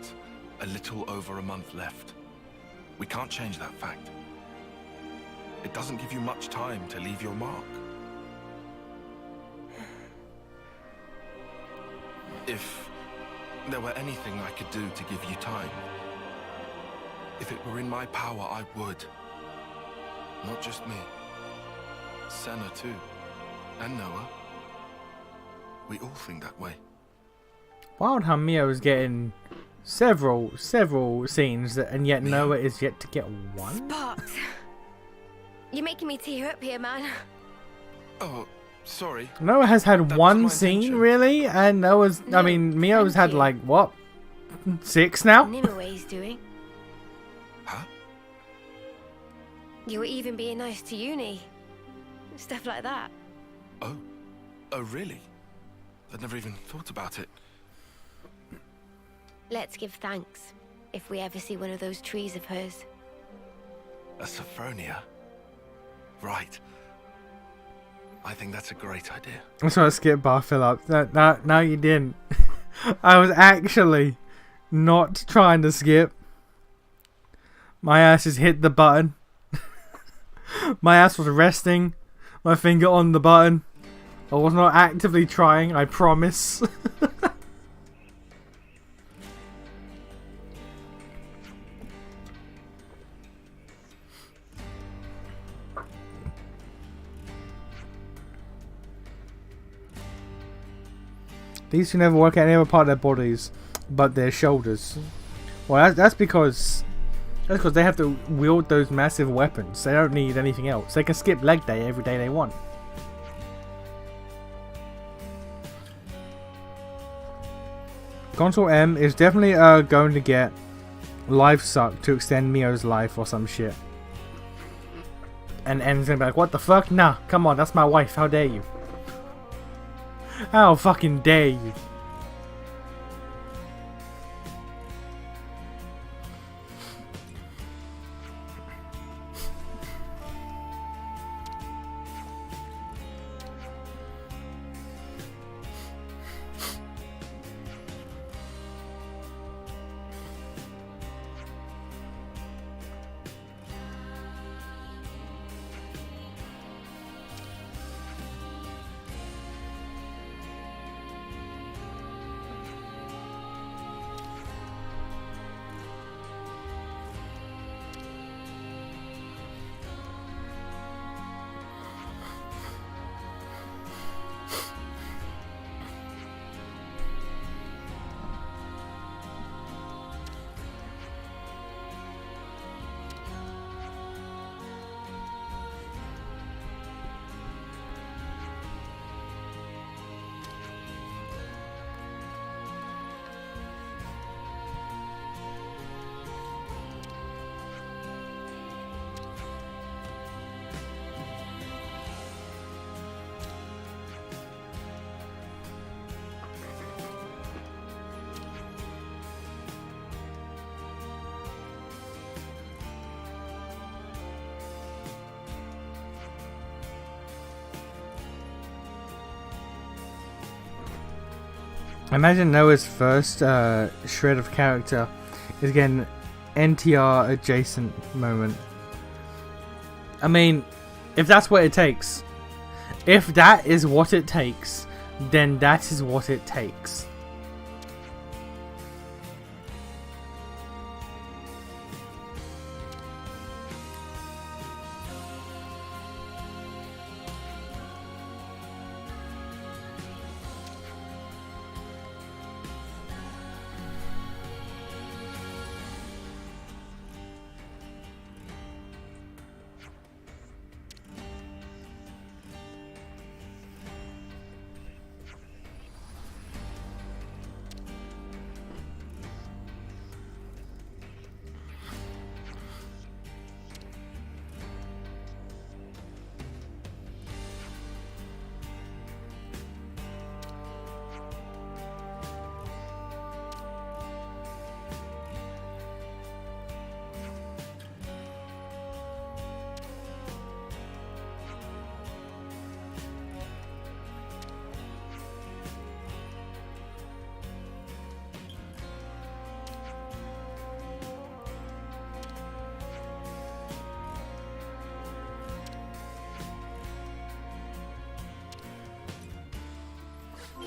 Speaker 6: a little over a month left. We can't change that fact. It doesn't give you much time to leave your mark. If there were anything I could do to give you time, if it were in my power, I would. Not just me. Senna too. And Noah. We all think that way.
Speaker 1: Wild how Mia is getting several scenes, and yet Noah is yet to get one.
Speaker 3: Sparks! You're making me tear up here, man.
Speaker 6: Oh, sorry.
Speaker 1: Noah has had one scene, really? And Noah's... I mean, Mia's had, like, what? 6 now?
Speaker 3: Nimue's doing.
Speaker 6: Huh?
Speaker 3: You were even being nice to Uni. Stuff like that.
Speaker 6: Oh. Oh, really? I'd never even thought about it.
Speaker 3: Let's give thanks if we ever see one of those trees of hers.
Speaker 6: A Sophronia? Right. I think that's a great idea.
Speaker 1: I'm trying to skip bar fill up. No, you didn't. I was actually not trying to skip. My ass just hit the button. My ass was resting. My finger on the button. I was not actively trying, I promise. These two never work out any other part of their bodies but their shoulders. Well, that's because they have to wield those massive weapons. They don't need anything else. They can skip leg day every day they want. Console M is definitely going to get life suck to extend Mio's life or some shit. And M's gonna be like, what the fuck? Nah, come on, that's my wife. How dare you? How fucking dare you? Imagine Noah's first shred of character is getting NTR adjacent moment. I mean, if that's what it takes. If that is what it takes, then that is what it takes.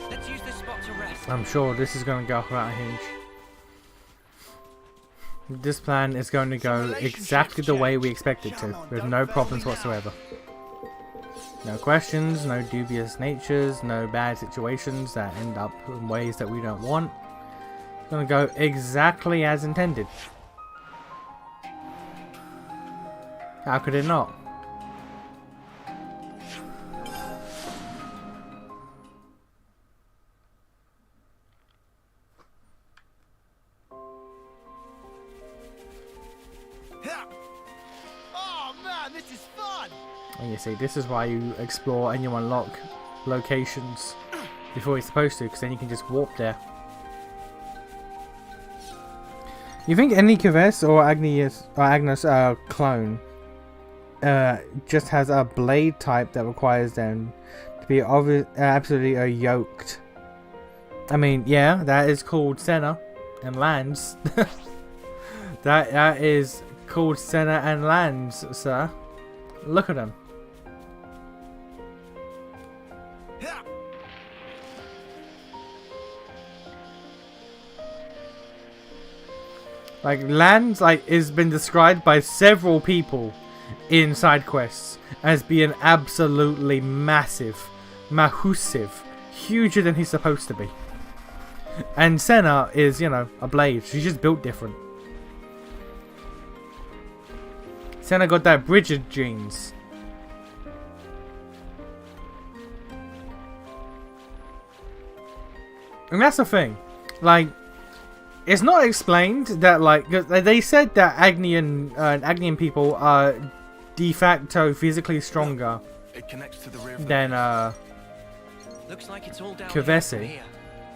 Speaker 4: Let's use this spot to rest.
Speaker 1: I'm sure this is going to go without a hinge. This plan is going to go exactly the way we expect it to, with no problems whatsoever. No questions, no dubious natures, no bad situations that end up in ways that we don't want. It's going to go exactly as intended. How could it not? And you see, this is why you explore and you unlock locations before you're supposed to, because then you can just warp there. You think any Kvess or Agnes clone just has a blade type that requires them to be absolutely yoked? I mean, yeah, that is called Senna and Lands. that is called Senna and Lands, sir. Look at them. Like, Lands, like, has been described by several people in Sidequests as being absolutely massive, huger than he's supposed to be. And Senna is, you know, a blade. She's just built different. Senna got that Bridget genes. And that's the thing. Like, it's not explained that, like, they said that Agnian people are de facto physically stronger than
Speaker 4: looks like it's all down
Speaker 1: Kvesi,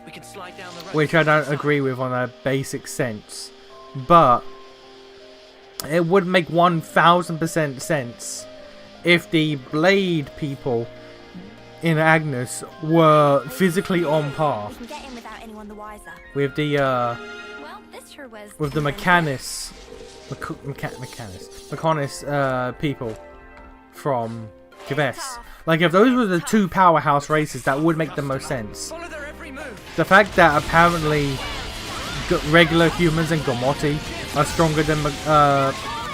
Speaker 4: we can slide down the road.
Speaker 1: which I don't agree with on a basic sense, but it would make 1000% sense if the blade people in Agnes were physically on par
Speaker 10: We can get in without anyone the wiser.
Speaker 1: with the
Speaker 8: Well, this sure was
Speaker 1: with the Mechanis people from Kvess. Like, if those were the two powerhouse races, that would make the most sense. The fact that apparently regular humans and Gomoti are stronger than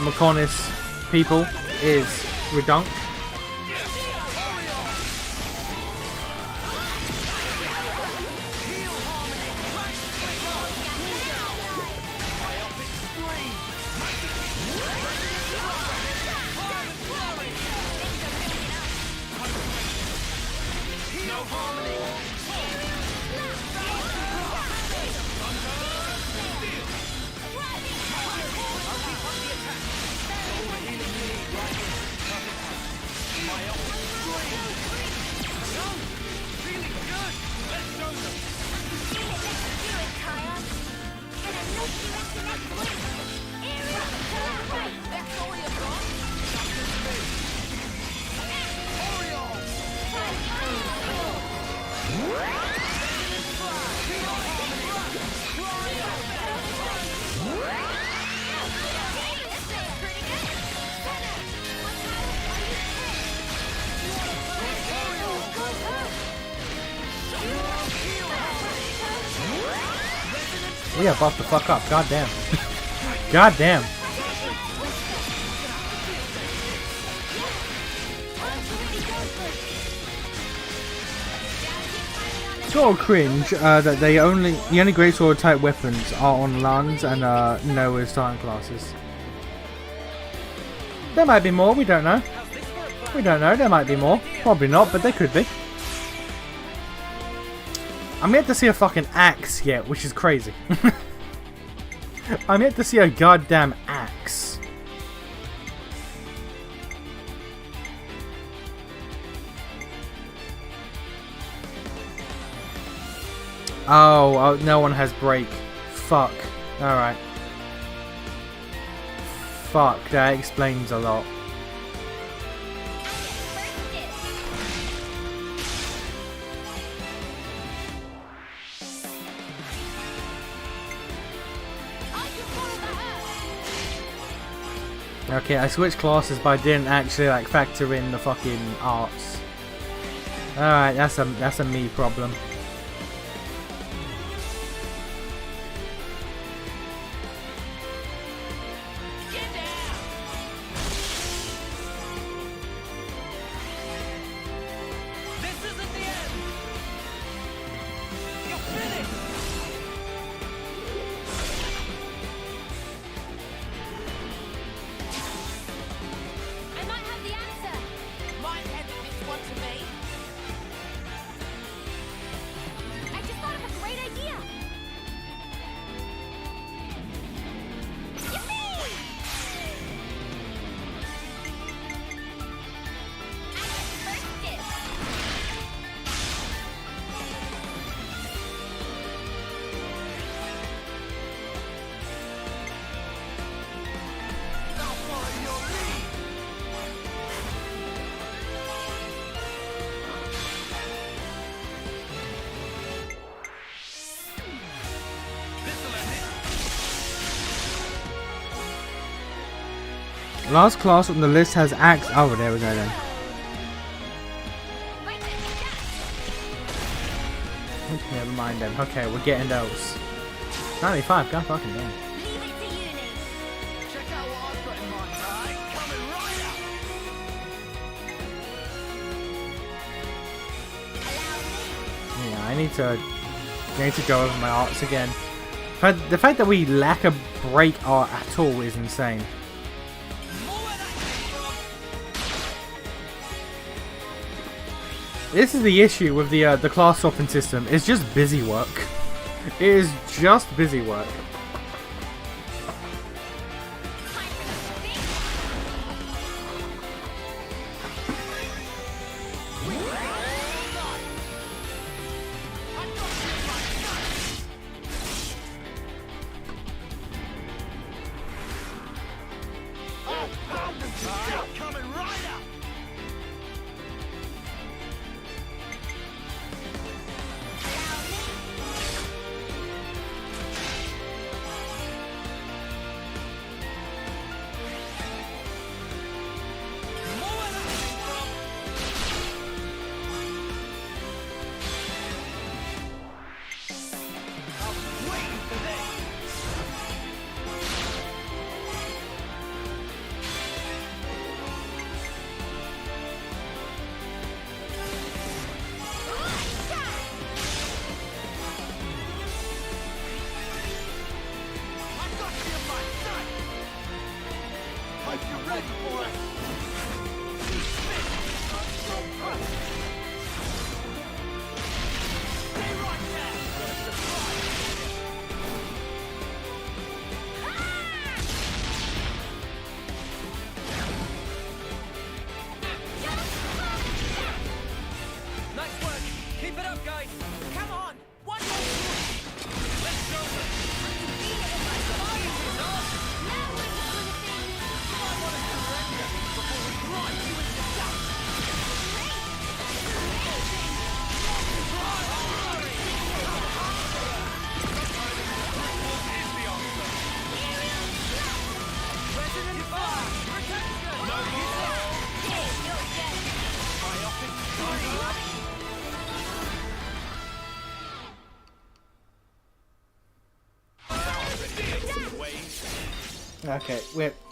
Speaker 1: Mechanis people is redundant. We got buffed the fuck up. God damn. God damn. Sort of cringe that the only greatsword type weapons are on Lands and Noah's starting classes. There might be more. We don't know. We don't know. There might be more. Probably not, but there could be. I'm yet to see a fucking axe yet, which is crazy. I'm yet to see a goddamn axe. Oh, no one has break. Fuck. Alright. Fuck, that explains a lot. Okay, I switched classes, but I didn't actually like factor in the fucking arts. Alright, that's a me problem. Last class on the list has axe. Oh, there we go then. Never mind then. Okay, we're getting those. 95, god fucking damn. Yeah, I need to go over my arts again. But the fact that we lack a break art at all is insane. This is the issue with the class swapping system. It's just busy work. It is just busy work.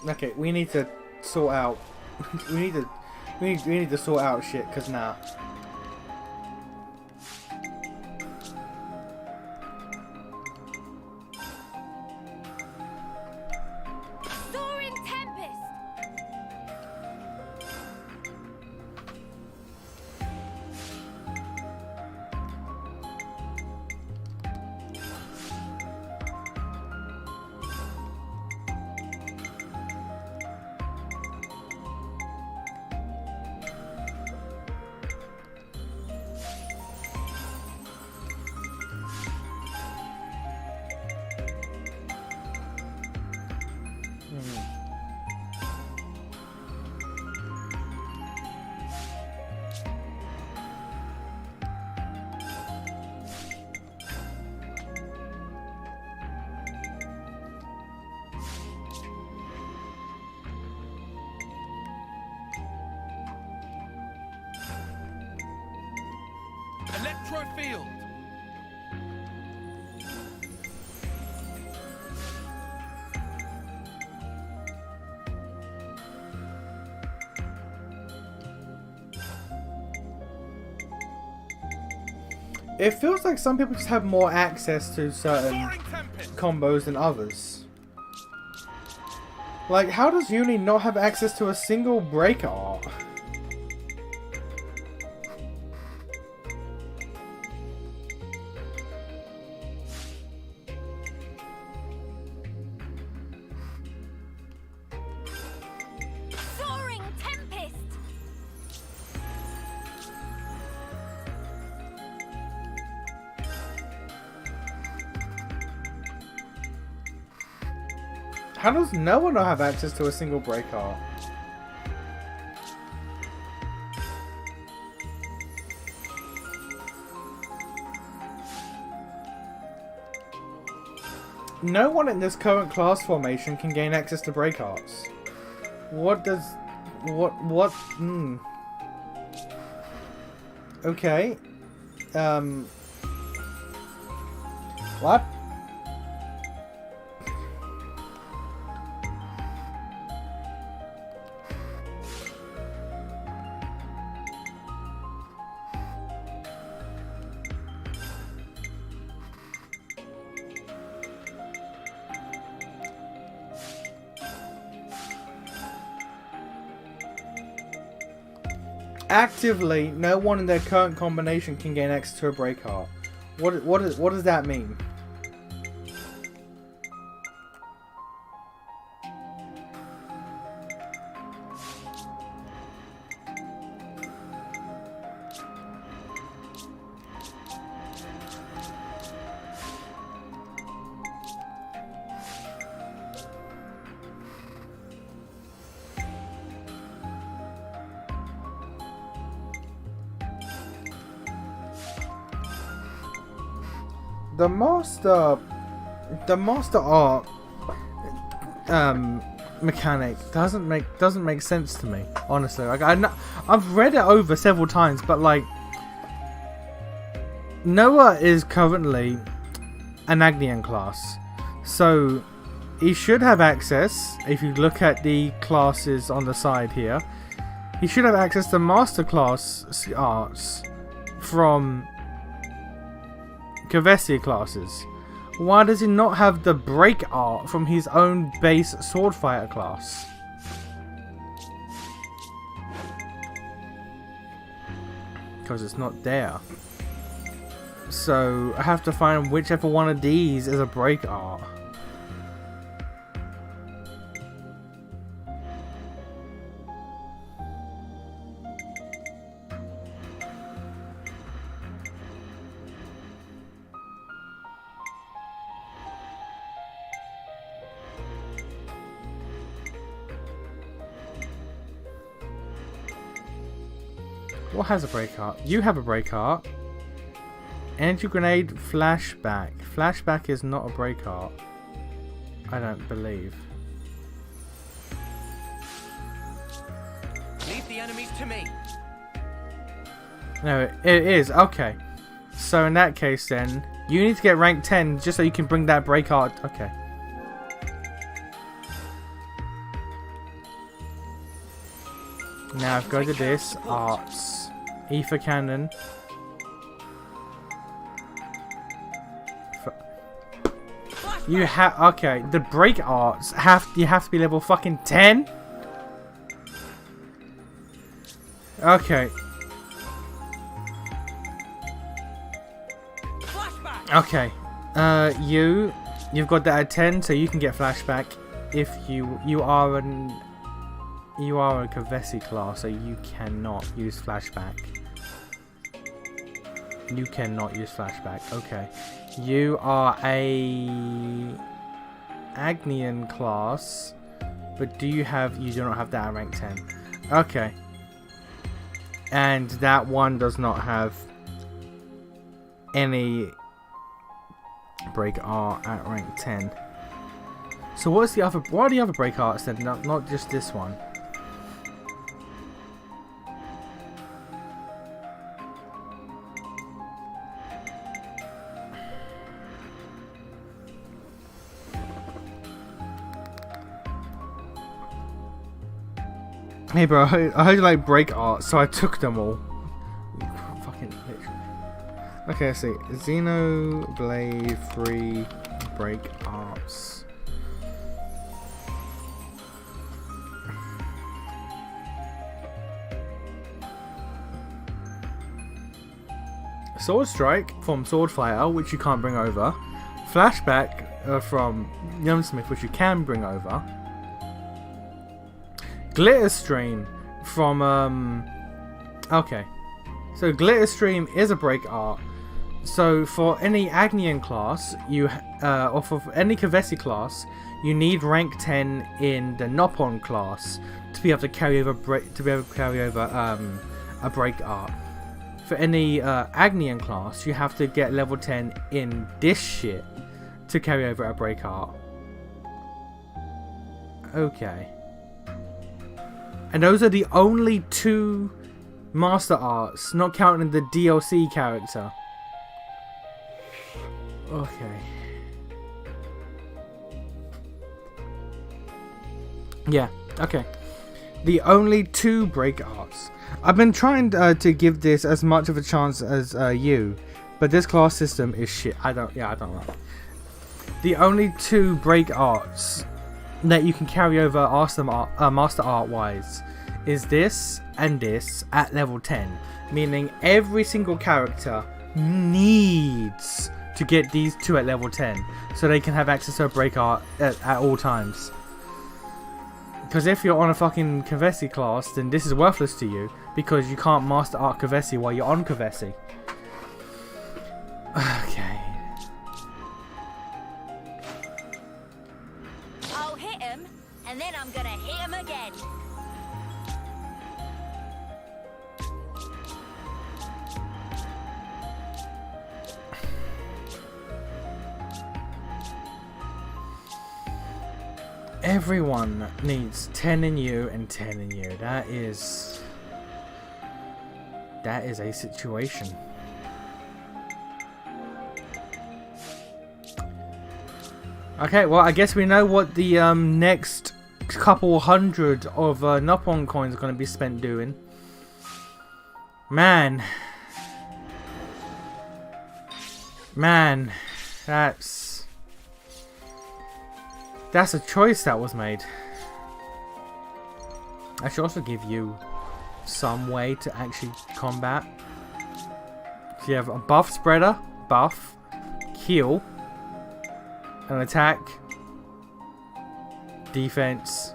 Speaker 1: Okay, we need to sort out. we need to sort out shit, cause nah.
Speaker 6: Electrofield.
Speaker 1: It feels like some people just have more access to certain combos than others. Like, how does Uni not have access to a single break art? How does no one not have access to a single break art? No one in this current class formation can gain access to break arts. What does... What? Okay. What? Actively, no one in their current combination can gain access to a break heart. What does that mean? The master art mechanic doesn't make sense to me, honestly. Like I've read it over several times, but like Noah is currently an Agnian class, so he should have access. If you look at the classes on the side here, he should have access to master class arts from Kavesi classes. Why does he not have the break art from his own base sword fighter class? Because it's not there. So I have to find whichever one of these is a break art. What has a break art? You have a break art. Energy grenade, flashback. Flashback is not a break art. I don't believe.
Speaker 9: Leave the enemies to me.
Speaker 1: No, it is. Okay. So in that case then, you need to get rank 10 just so you can bring that break art. Okay. Now I've got to this. Arts. Ether cannon. You have okay. The break arts you have to be level fucking 10. Okay. Okay. You've got that at 10, so you can get flashback if you are a Kavesi class, so you cannot use flashback. You cannot use flashback. Okay. You are a Agnian class, but you do not have that at rank 10. Okay. And that one does not have any break art at rank 10. So what are the other break arts then? Not just this one. Hey bro, I heard you like break art, so I took them all. Fucking bitch. Okay, let's see. Xenoblade 3 break arts. Sword Strike from Sword Fighter, which you can't bring over. Flashback from Youngsmith, which you can bring over. Glitter Stream from okay, so Glitter Stream is a break art. So for any Agnian class, or for any Kavesi class, you need rank 10 in the Nopon class to be able to carry over a break art. For any Agnian class, you have to get level 10 in this shit to carry over a break art. Okay. And those are the only 2 Master Arts, not counting the DLC character. Okay. Yeah, okay. The only 2 break arts. I've been trying to give this as much of a chance as you, but this class system is shit. I don't know. The only 2 break arts that you can carry over Master Art wise is this and this at level 10. Meaning every single character needs to get these 2 at level 10 so they can have access to a break art at all times. Because if you're on a fucking Kavesi class, then this is worthless to you because you can't Master Art Kavesi while you're on Kavesi. Okay.
Speaker 8: I'll hit him, and then I'm gonna hit him again.
Speaker 1: Everyone needs 10 in you and 10 in you. That is a situation. Okay, well, I guess we know what the next couple hundred of Nopon coins are going to be spent doing. Man, that's a choice that was made. I should also give you some way to actually combat. So you have a buff spreader, buff, heal, an attack, defense,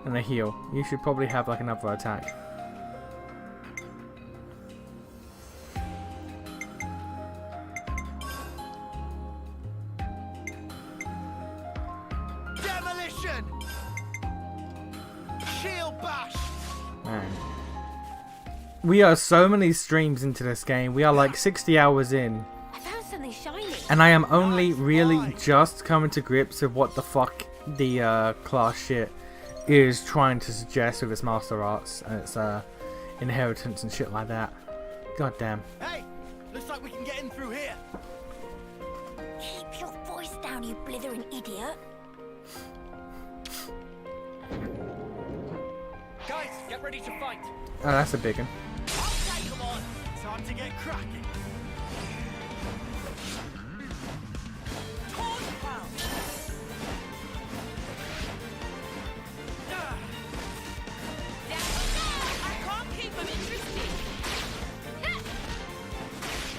Speaker 1: and a heal. You should probably have like another attack.
Speaker 13: Demolition! Shield bash!
Speaker 1: Man. We are so many streams into this game. We are like 60 hours in.
Speaker 8: I found something shiny.
Speaker 1: And I am only really just coming to grips with what the fuck the class shit is trying to suggest with its Master Arts and its inheritance and shit like that. God damn.
Speaker 13: Hey! Looks like we can get in through here.
Speaker 8: Keep your voice down, you blithering idiot.
Speaker 9: Guys, get ready to fight.
Speaker 1: Oh, that's a big one.
Speaker 13: Come on, time to get cracking.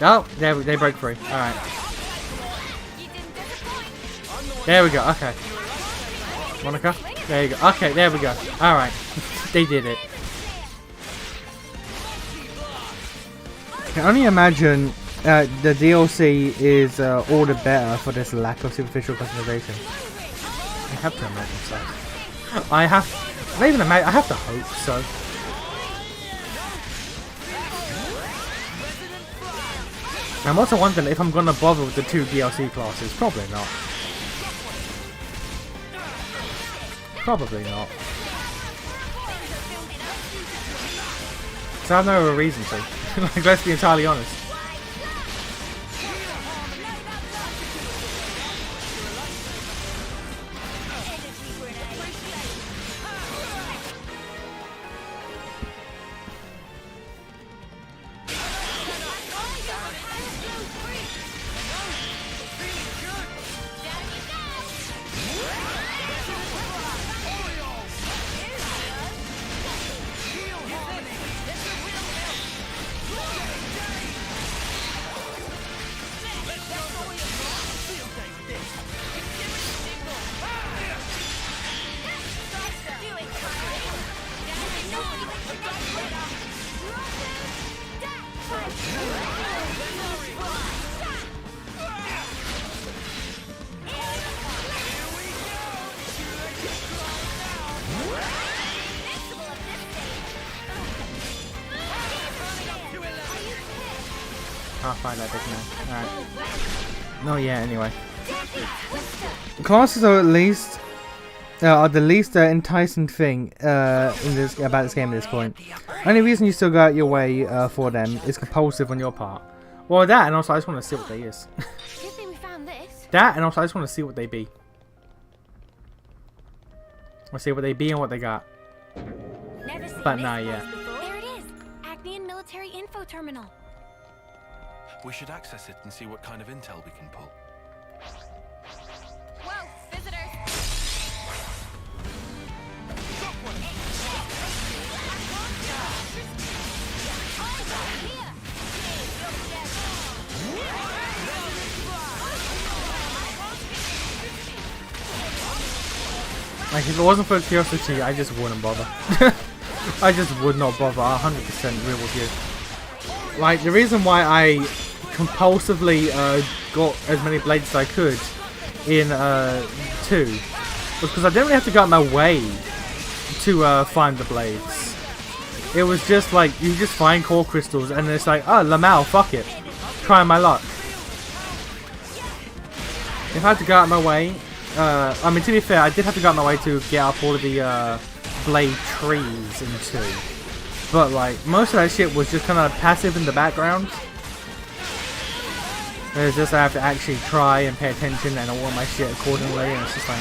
Speaker 1: Oh, they broke free. Alright. There we go. Okay. Monica? There you go. Okay, there we go. Alright. They did it. I can only imagine the DLC is all the better for this lack of superficial customization. I have to imagine so. I have to hope so. I'm also wondering if I'm gonna bother with the 2 DLC classes. Probably not. Probably not. So I have no other reason to. Like, let's be entirely honest. I'll find that big man. Alright. No, yeah, anyway. Classes are at least are the least enticing thing about this game at this point. Only reason you still go out your way for them is compulsive on your part. Well, that, and also I just want to see what they is.
Speaker 3: Good thing we found this.
Speaker 1: That, and also I just want to see what they be. We'll see what they be and what they got.
Speaker 8: Never seen
Speaker 1: But
Speaker 8: this
Speaker 1: nah,
Speaker 8: place
Speaker 1: yeah.
Speaker 8: before. There it is. Agnian Military Info Terminal.
Speaker 6: We should access it and see what kind of intel we can pull.
Speaker 11: Whoa, visitors!
Speaker 1: Like, if it wasn't for curiosity, I just wouldn't bother. I just would not bother. 100% real with you. Like, the reason why I compulsively got as many blades as I could in 2 was because I didn't really have to go out my way to find the blades. It was just like, you just find core crystals and it's like, oh, Lamau, fuck it. Try my luck. If I had to go out my way, I mean, to be fair, I did have to go out my way to get up all of the blade trees in 2. But like, most of that shit was just kind of passive in the background. It's just I have to actually try and pay attention and order my shit accordingly, and it's just like,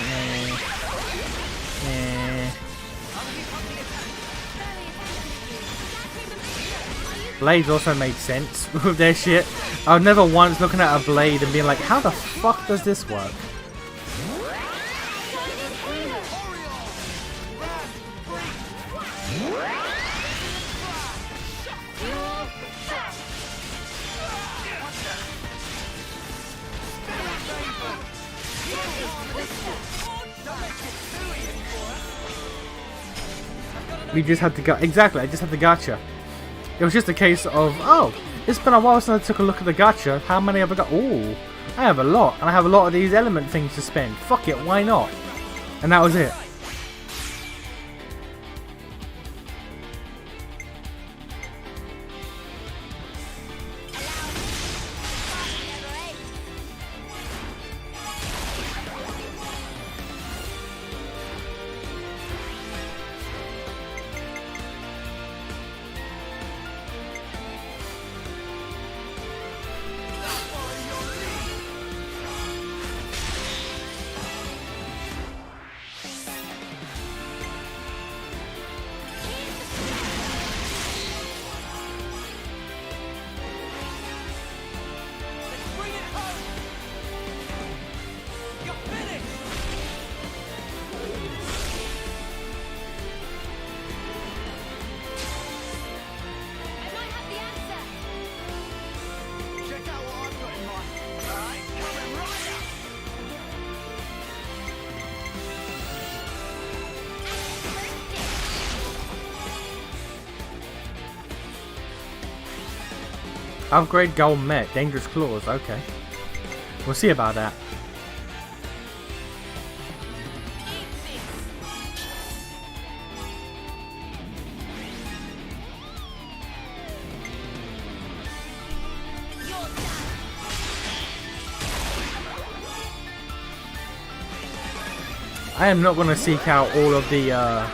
Speaker 1: Blades also made sense with their shit. I was never once looking at a blade and being like, how the fuck does this work? We just had to go. Exactly, I just had the gacha. It was just a case of, oh, it's been a while since I took a look at the gacha. How many have I got? Ooh, I have a lot. And I have a lot of these element things to spend. Fuck it, why not? And that was it. Upgrade gold met. Dangerous claws. Okay. We'll see about that. I am not going to seek out all of the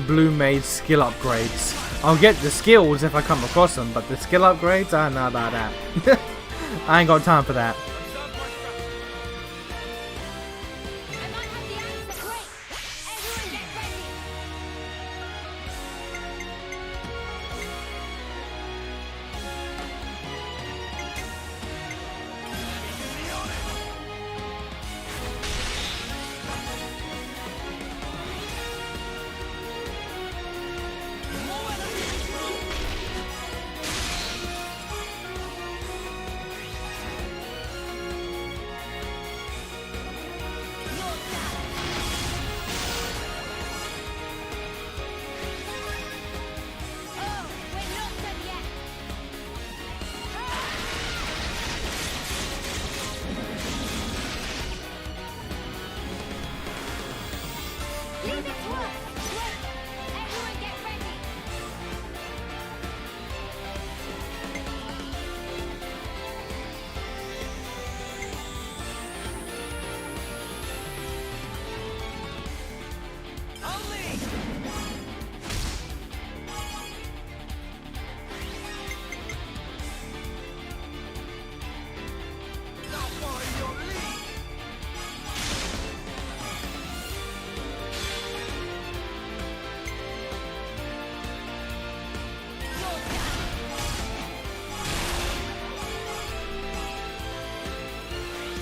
Speaker 1: Blue Maid skill upgrades. I'll get the skills if I come across them, but the skill upgrades, I don't know about that. I ain't got time for that.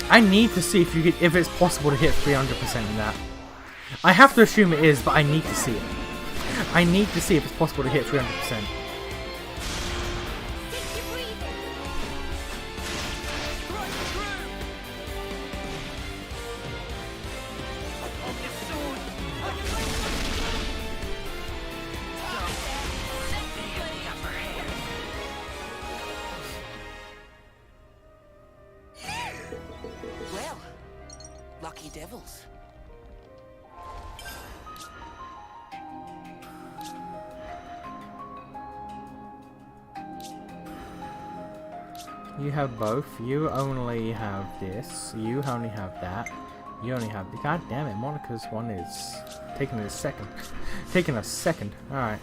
Speaker 1: I need to see if it's possible to hit 300% in that. I have to assume it is, but I need to see it. I need to see if it's possible to hit 300%.
Speaker 12: Well, lucky devils.
Speaker 1: You have both. You only have this. You only have that. You only have the. God damn it! Monica's one is taking a second. Taking a second. All right.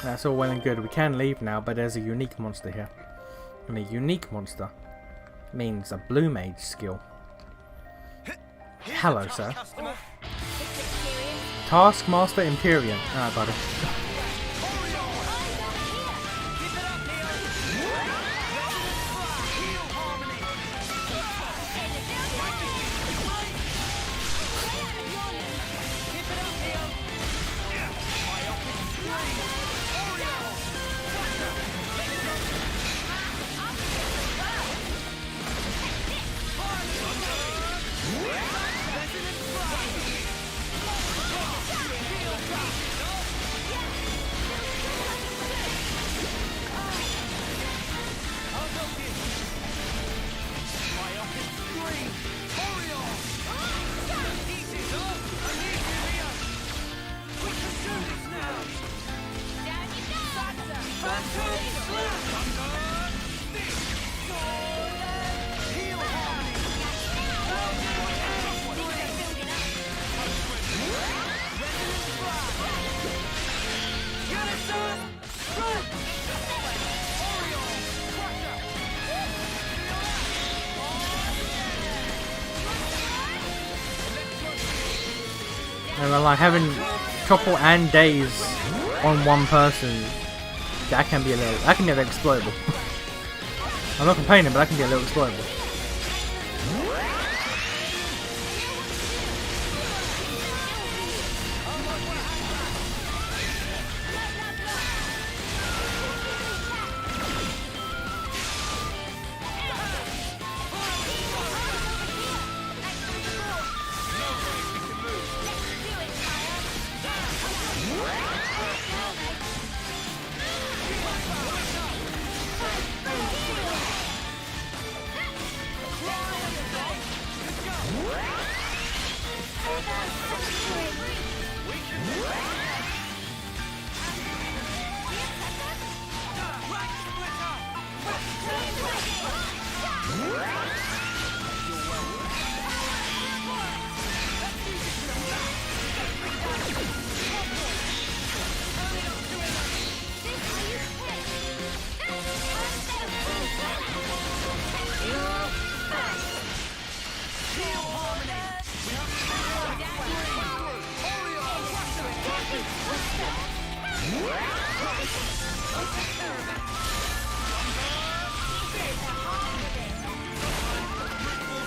Speaker 1: That's all well and good. We can leave now, but there's a unique monster here. And a unique monster means a blue mage skill. Hello, sir. Taskmaster Empyrean. Alright, buddy. And like having couple and days on one person, that can be a little exploitable. I'm not complaining, but that can be a little exploitable.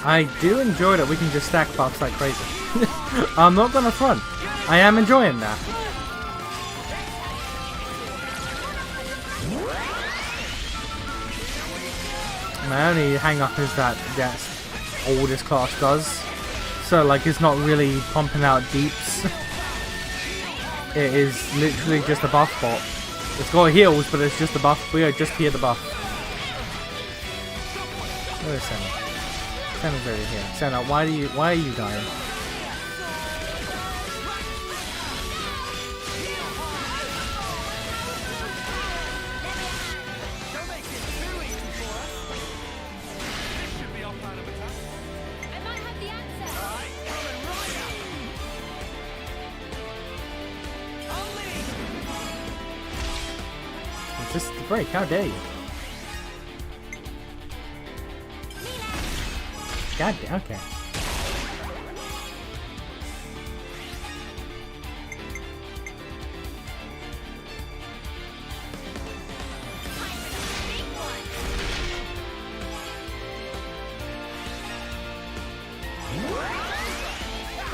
Speaker 1: I do enjoy that we can just stack buffs like crazy. I'm not gonna front. I am enjoying that. My only hang up is that that's all this class does. So like it's not really pumping out deeps. It is literally just a buff bot. It's got heals, but it's just the buff. We are just here the buff. Where is Senna? Senna's over here. Senna, why are you dying? Is this the break? How dare you? God damn, okay.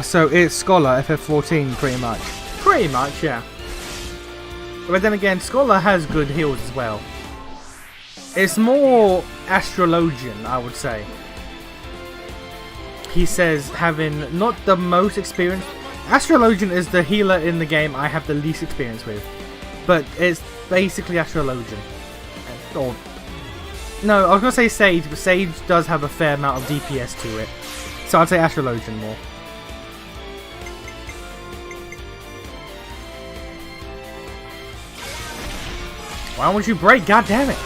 Speaker 1: So it's Scholar FF14 pretty much. Pretty much, yeah. But then again, Scholar has good heals as well. It's more Astrologian, I would say. He says having not the most experience. Astrologian is the healer in the game I have the least experience with. But it's basically Astrologian. Or, no, I was going to say Sage, but Sage does have a fair amount of DPS to it. So I'd say Astrologian more. Why won't you break? God damn it!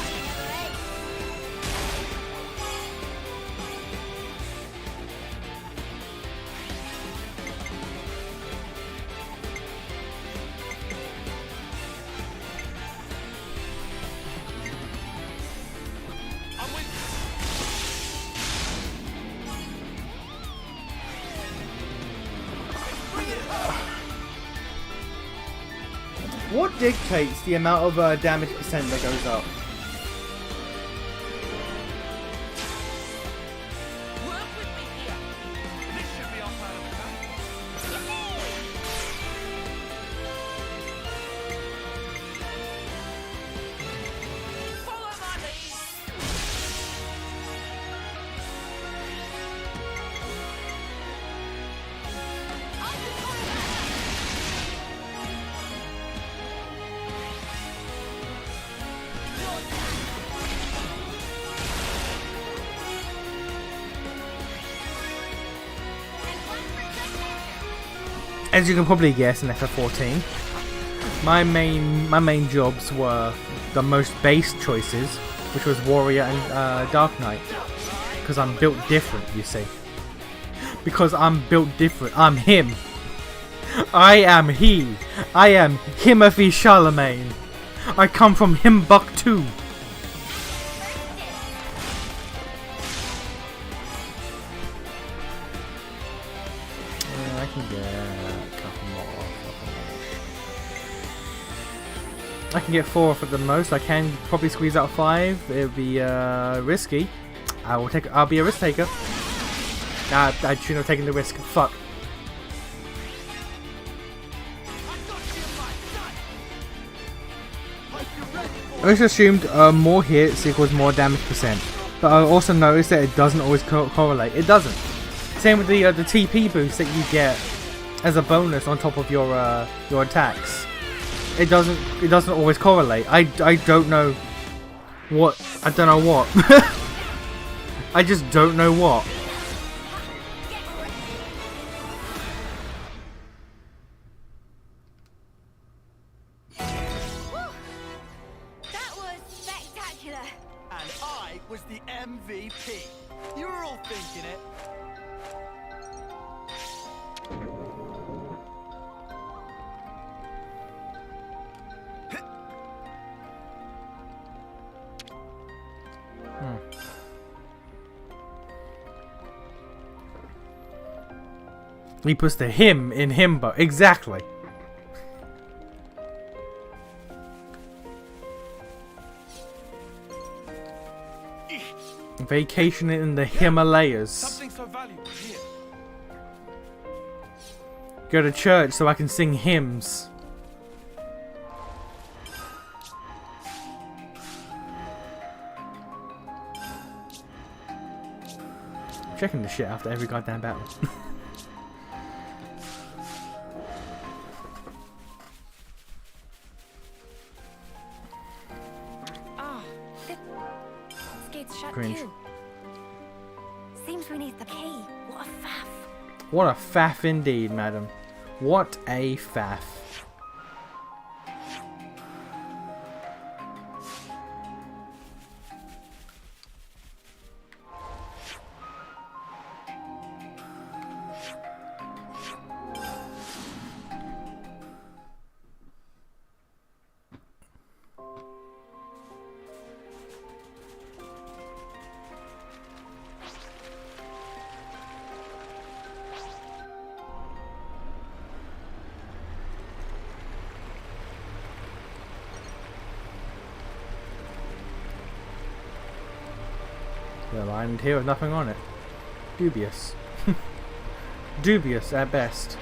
Speaker 1: What dictates the amount of damage percent that goes up? As you can probably guess in FF14, my main jobs were the most base choices, which was Warrior and Dark Knight. Because I'm built different, you see. Because I'm built different. I'm him. I am he. I am Timothy Charlemagne. I come from Timbuktu. I can get a couple more. I can get 4 off at the most. I can probably squeeze out 5. It would be risky. I'll be a risk taker. Nah, I shouldn't have taken the risk. Fuck. I just assumed more hits equals more damage percent, but I also noticed that it doesn't always correlate. It doesn't. Same with the TP boost that you get as a bonus on top of your attacks. It doesn't always correlate. I don't know what. I don't know what. I just don't know what.
Speaker 13: And I was the MVP. You were all thinking it.
Speaker 1: He puts the him in himbo. Exactly. Vacationing in the Himalayas.
Speaker 6: Something so valuable here.
Speaker 1: Go to church so I can sing hymns. Checking the shit after every goddamn battle.
Speaker 11: gate's shut
Speaker 1: Cringe.
Speaker 11: too. Seems we need the key. What a faff.
Speaker 1: What a faff indeed, madam. What a faff. The island here with nothing on it. Dubious. Dubious at best.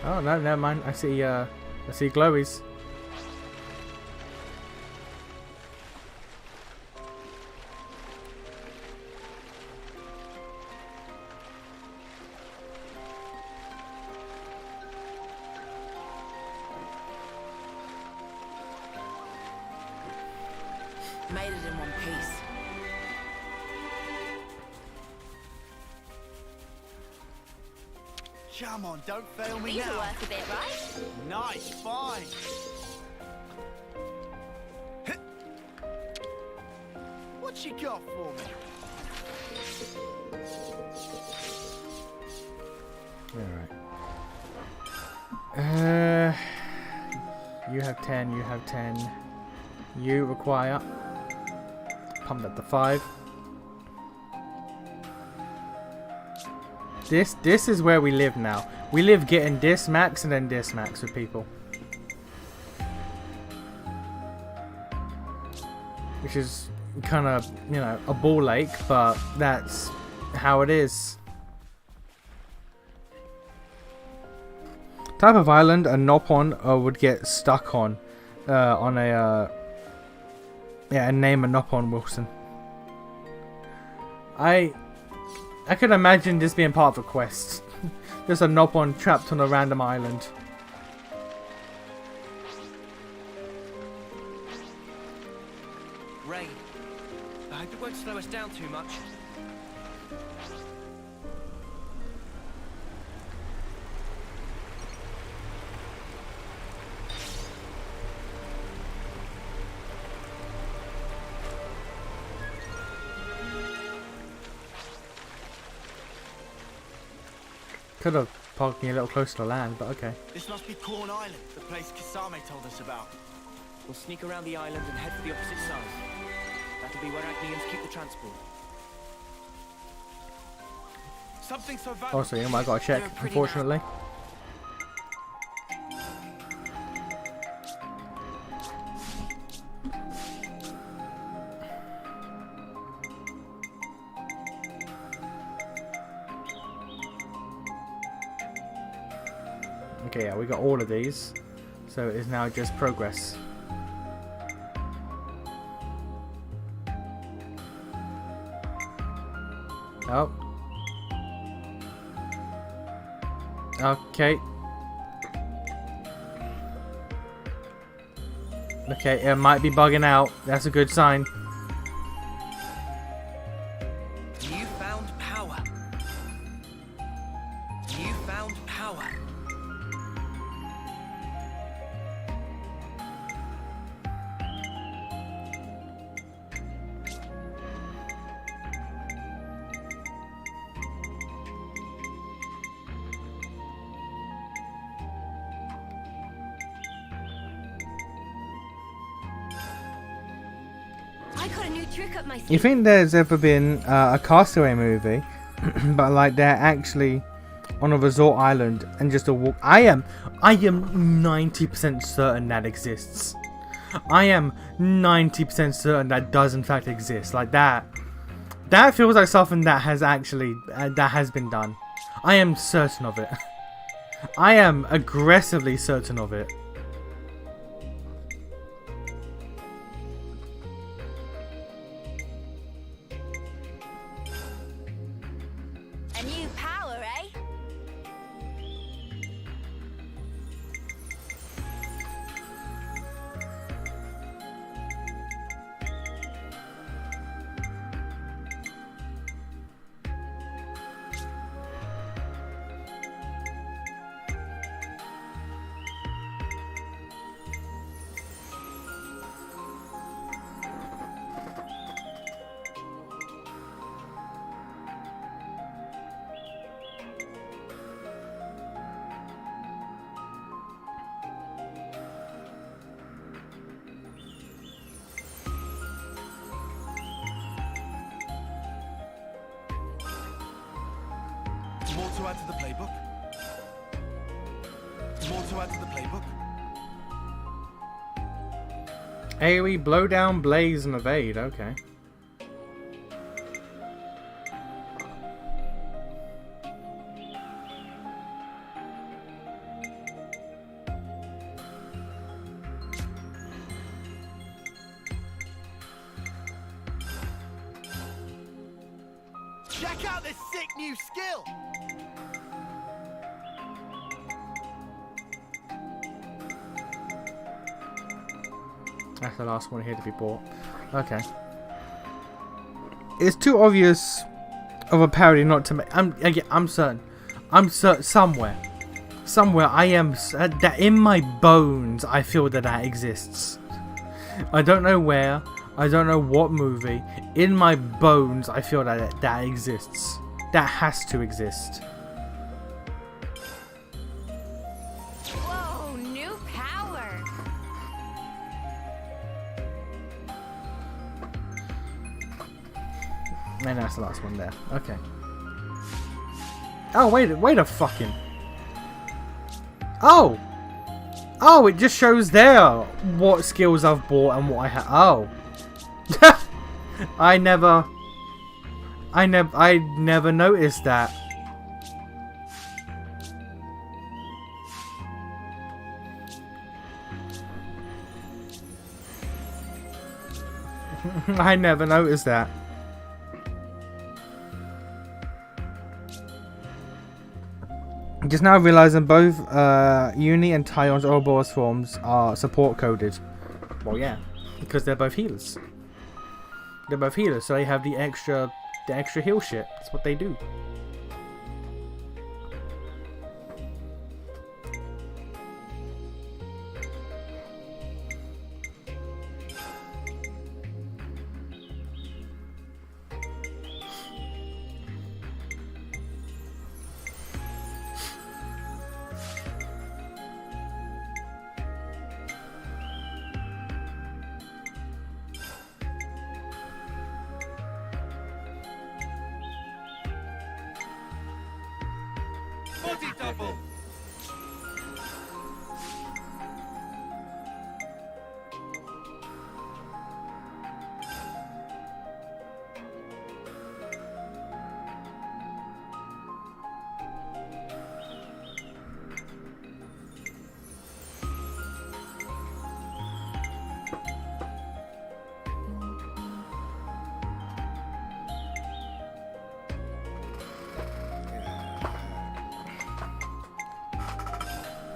Speaker 1: Oh no, never mind. I see glowies.
Speaker 12: Made it in one piece.
Speaker 13: Come on, don't fail me
Speaker 8: These
Speaker 13: now.
Speaker 8: are worth a bit, right?
Speaker 13: Nice, fine. What you got for me?
Speaker 1: Alright. You have 10, you have 10. You require. Pump that to 5. This is where we live now. We live getting this max and then this max with people. Which is kind of, you know, a ball ache, but that's how it is. Type of island a Nopon would get stuck on a yeah, name a Nopon Wilson. I could imagine this being part of a quest. Just a Nopon trapped on a random island.
Speaker 4: Rain. I hope it won't slow us down too much.
Speaker 1: Could have parked me a little closer to land, but okay.
Speaker 13: This must be Corn Island, the place Kisame told us about.
Speaker 4: We'll sneak around the island and head for the opposite side. That'll be where Agnians keep the transport.
Speaker 9: Something so valuable.
Speaker 1: Also, I got to check, unfortunately. Okay, yeah, we got all of these. So it is now just progress. Oh. Okay. Okay, it might be bugging out. That's a good sign.
Speaker 4: You found power. You found power.
Speaker 8: I got a new trick up my sleeve.
Speaker 1: You think there's ever been a Castaway movie, but like they're actually on a resort island and just a walk? I am 90% certain that exists. I am 90% certain that does in fact exist. Like that feels like something that has actually that has been done. I am certain of it. I am aggressively certain of it.
Speaker 8: A new power, eh?
Speaker 6: to add to the playbook? More to add to the playbook?
Speaker 1: AoE, blow down, blaze, and evade. Okay.
Speaker 13: Check out this sick new skill!
Speaker 1: That's the last one here to be bought. Okay. It's too obvious of a parody not to make. I'm certain. Somewhere I am that in my bones I feel that exists. I don't know where. I don't know what movie. In my bones I feel that exists. That has to exist.
Speaker 8: Whoa, new power.
Speaker 1: And that's the last one there. Okay. Oh, wait a fucking... Oh! Oh, it just shows there what skills I've bought and what I have. Oh. I never noticed that. I never noticed that. Just now realizing both Uni and Tyon's Ouroboros forms are support coded. Well, yeah, because they're both healers. They're both healers, so they have the extra heal shit. That's what they do.
Speaker 13: Double.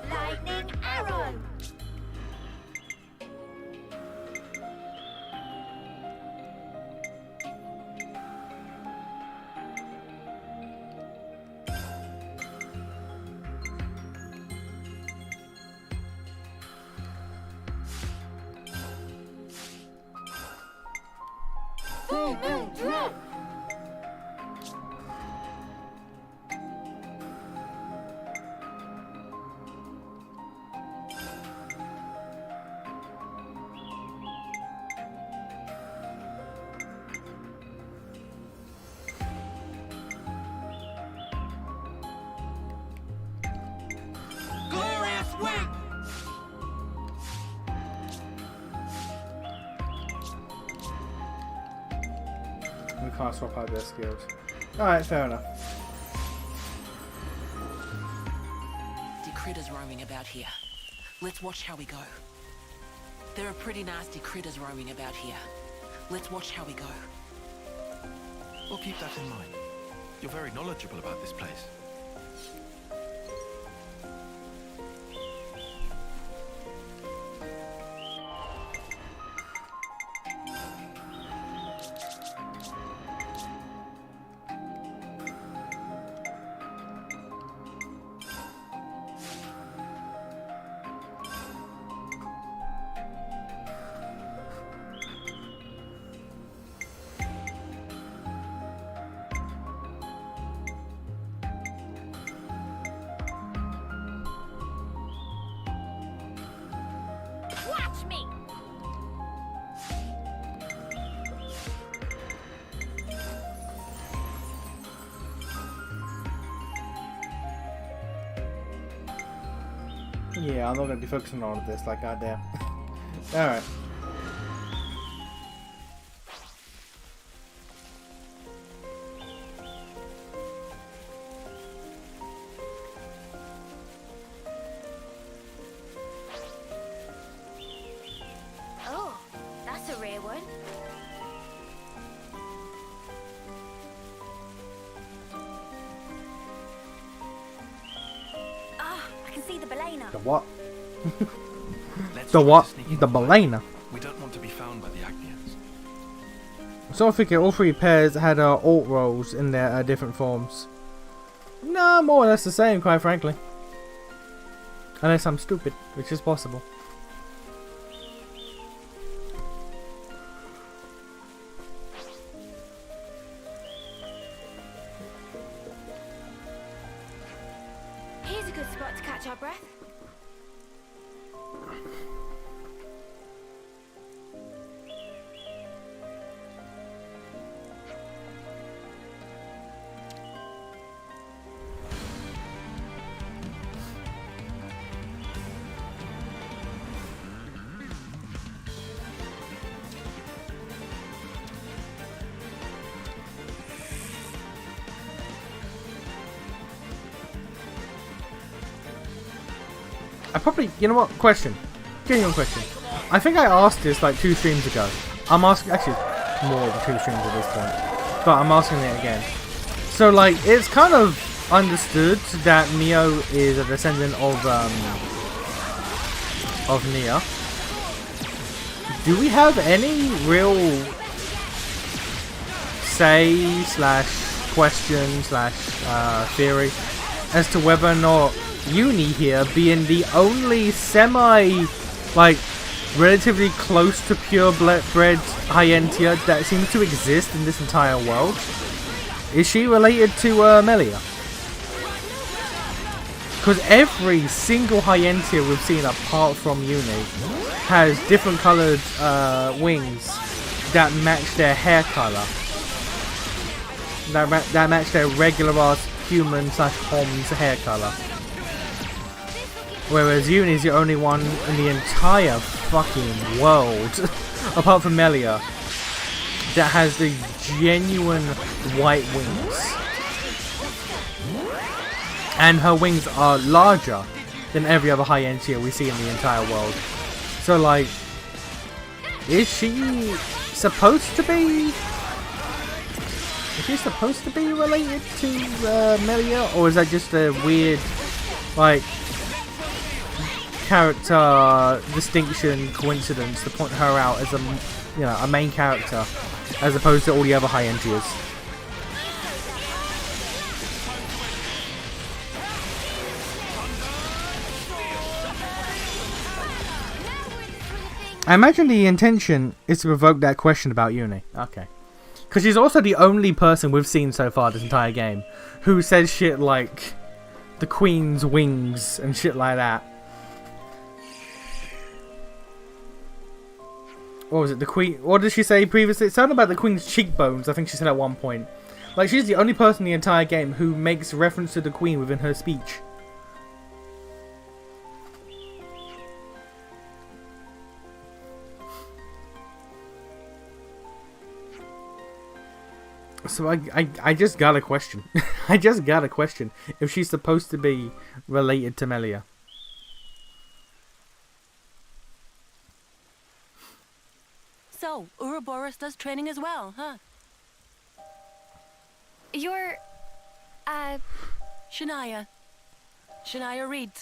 Speaker 8: Lightning arrow. Full moon drop.
Speaker 13: Glorious wing!
Speaker 1: We can't swap out their skills. Alright, fair enough.
Speaker 12: The critters roaming about here. Let's watch how we go. There are pretty nasty critters roaming about here. Let's watch how we go.
Speaker 6: We'll keep that in mind. You're very knowledgeable about this place.
Speaker 1: Yeah, I'm not going to be focusing on all of this, like, goddamn. Alright.
Speaker 8: Oh, that's a rare one. Ah, I can see the balena.
Speaker 1: The what?
Speaker 6: Let's
Speaker 1: The
Speaker 6: try
Speaker 1: what?
Speaker 6: to sneak in
Speaker 1: The balena.
Speaker 6: We don't want to be found by the Agnians.
Speaker 1: So I figure all three pairs had alt roles in their different forms. No, more or less the same, quite frankly. Unless I'm stupid, which is possible.
Speaker 8: Here's a good spot to catch our breath.
Speaker 1: I probably, you know what? Question. Genuine question. I think I asked this like 2 streams ago. I'm asking, actually, more than 2 streams at this point. But I'm asking it again. So, like, it's kind of understood that Neo is a descendant of Nia. Do we have any real say / question / theory as to whether or not Uni here being the only like relatively close to purebred Hyentia that seems to exist in this entire world, is she related to Melia? Because every single Hyentia we've seen apart from Uni has different coloured wings that match their hair colour, that match their regular ass human / Hom's hair colour. Whereas Uni is the only one in the entire fucking world, apart from Melia, that has the genuine white wings. And her wings are larger than every other Hyentia we see in the entire world. So, like, is she supposed to be... Is she supposed to be related to Melia? Or is that just a weird, like, character distinction coincidence to point her out as a main character as opposed to all the other Hyentias? I imagine the intention is to provoke that question about Uni. Okay. Because she's also the only person we've seen so far this entire game who says shit like the Queen's wings and shit like that. What was it? The Queen... What did she say previously? It sounded about the Queen's cheekbones, I think she said at one point. Like, she's the only person in the entire game who makes reference to the Queen within her speech. So I just got a question. I just got a question. If she's supposed to be related to Melia.
Speaker 12: So, Ouroboros does training as well, huh?
Speaker 3: You're...
Speaker 12: Shania. Shania Reed.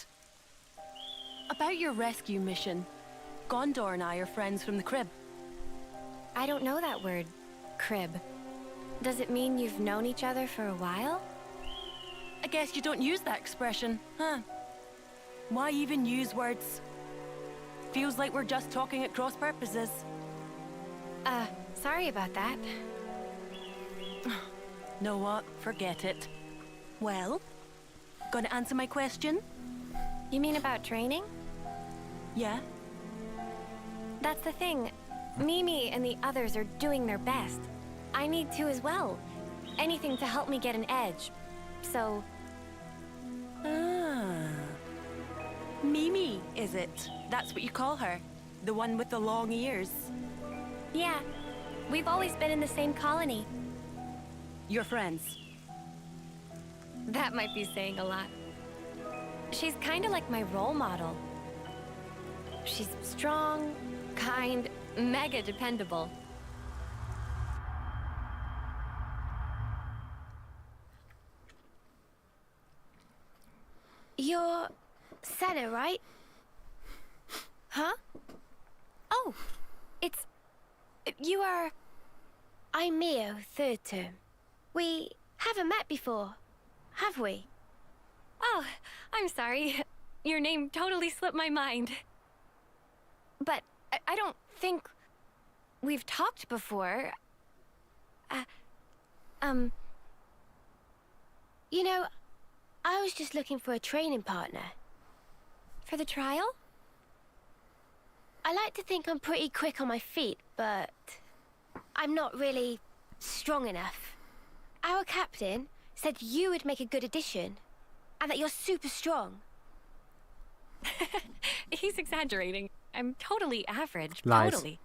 Speaker 12: About your rescue mission. Gondor and I are friends from the crib.
Speaker 3: I don't know that word, crib. Does it mean you've known each other for a while?
Speaker 12: I guess you don't use that expression, huh? Why even use words? Feels like we're just talking at cross purposes.
Speaker 3: Sorry about that.
Speaker 12: Know what? Forget it. Well, gonna answer my question?
Speaker 3: You mean about training?
Speaker 12: Yeah.
Speaker 3: That's the thing. Mimi and the others are doing their best. I need to as well. Anything to help me get an edge. So...
Speaker 12: Ah. Mimi, is it? That's what you call her? The one with the long ears?
Speaker 3: Yeah. We've always been in the same colony.
Speaker 12: You're friends?
Speaker 3: That might be saying a lot. She's kind of like my role model. She's strong, kind, mega dependable. You're Senna, right? Huh? Oh, it's... You are... I'm Mio, third term. We haven't met before, have we? Oh, I'm sorry. Your name totally slipped my mind. But I don't think we've talked before. You know, I was just looking for a training partner. For the trial? I like to think I'm pretty quick on my feet, but I'm not really strong enough. Our captain said you would make a good addition, and that you're super strong. He's exaggerating. I'm totally average.
Speaker 1: Lies.
Speaker 3: Totally.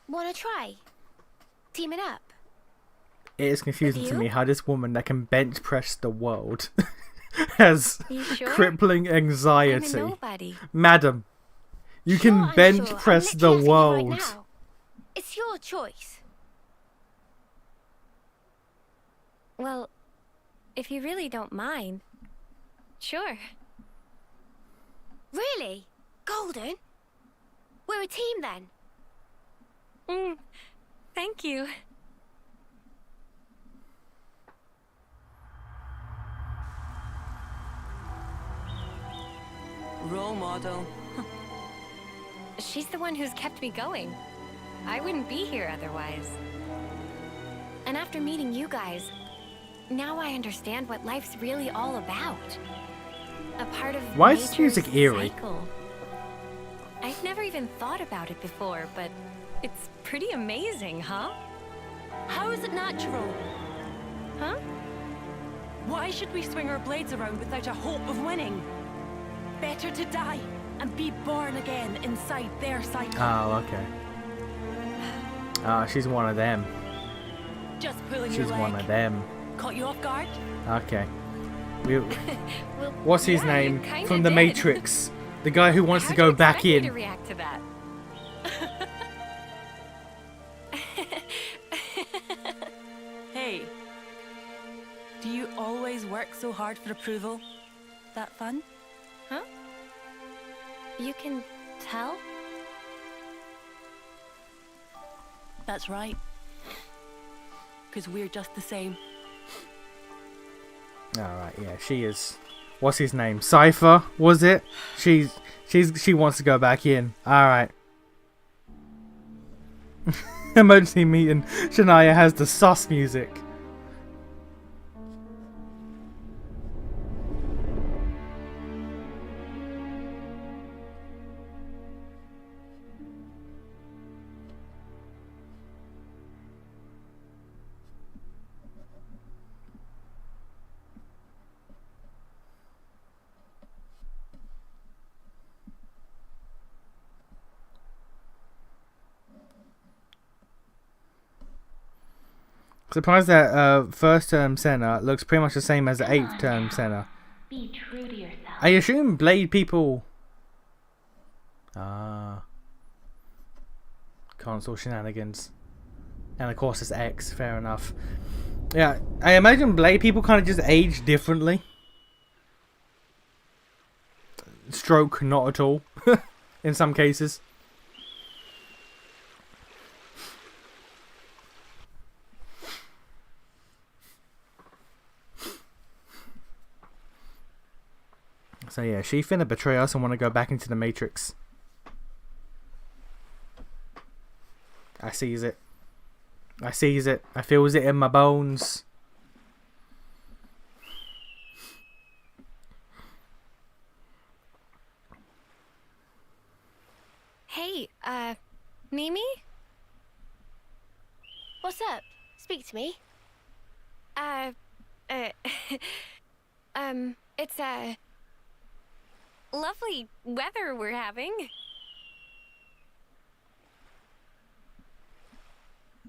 Speaker 3: Wanna try? Teaming up?
Speaker 1: It is confusing
Speaker 3: With
Speaker 1: to
Speaker 3: you?
Speaker 1: me how this woman that can bench press the world has
Speaker 3: You sure?
Speaker 1: crippling anxiety.
Speaker 3: I'm a nobody.
Speaker 1: Madam, you
Speaker 3: Sure,
Speaker 1: can
Speaker 3: I'm
Speaker 1: bench
Speaker 3: sure. I'm
Speaker 1: press the
Speaker 3: literally asking you
Speaker 1: world.
Speaker 3: right now. It's your choice. Well, if you really don't mind, sure. Really? Golden? We're a team then. Thank you.
Speaker 12: Role model.
Speaker 3: She's the one who's kept me going. I wouldn't be here otherwise. And after meeting you guys, now I understand what life's really all about. A part of
Speaker 1: Why is this
Speaker 3: nature's
Speaker 1: music eerie?
Speaker 3: cycle. I've never even thought about it before, but it's pretty amazing, huh?
Speaker 12: How is it natural?
Speaker 3: Huh?
Speaker 12: Why should we swing our blades around without a hope of winning? Better to die and be born again inside their cycle.
Speaker 1: Oh, okay. She's one of them.
Speaker 12: Just pulling
Speaker 1: She's
Speaker 12: your leg.
Speaker 1: one of them.
Speaker 12: Caught you off guard?
Speaker 1: Okay. We,
Speaker 3: Well,
Speaker 1: what's his
Speaker 3: yeah, you
Speaker 1: name?
Speaker 3: kinda
Speaker 1: From The
Speaker 3: did.
Speaker 1: Matrix. The guy who wants
Speaker 3: How'd
Speaker 1: to go
Speaker 3: you
Speaker 1: back
Speaker 3: expect me to
Speaker 1: in.
Speaker 3: react to that?
Speaker 12: Hey. Do you always work so hard for approval? That fun?
Speaker 3: Huh? You can tell?
Speaker 12: That's right. Because we're just the same.
Speaker 1: Alright, yeah, she is. What's his name? Cypher, was it? She wants to go back in. Alright. Emergency meeting. Shania has the sus music. Surprised that first term Senna looks pretty much the same as the 8th term Senna.
Speaker 14: Be true to yourself.
Speaker 1: I assume Blade people... console shenanigans. And of course it's X, fair enough. Yeah, I imagine Blade people kind of just age differently. Stroke, not at all. In some cases. So yeah, she finna betray us and want to go back into the Matrix. I sees it. I sees it. I feels it in my bones.
Speaker 3: Hey, Mimi? What's up? Speak to me. It's, Lovely weather we're having.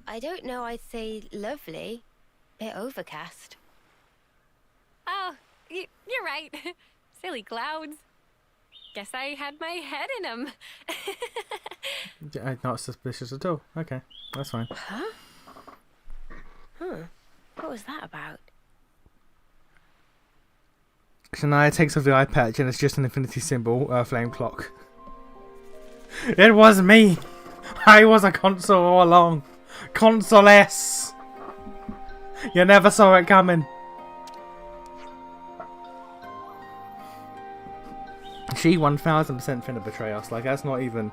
Speaker 3: I don't know, I'd say lovely. Bit overcast. Oh, you're right. Silly clouds. Guess I had my head in them.
Speaker 1: Not suspicious at all. Okay, that's fine.
Speaker 3: Huh? Huh. What was that about?
Speaker 1: Shania takes off the eye patch and it's just an infinity symbol, flame clock. It was me! I was a console all along. Console S! You never saw it coming. She 1000% finna betray us. Like, that's not even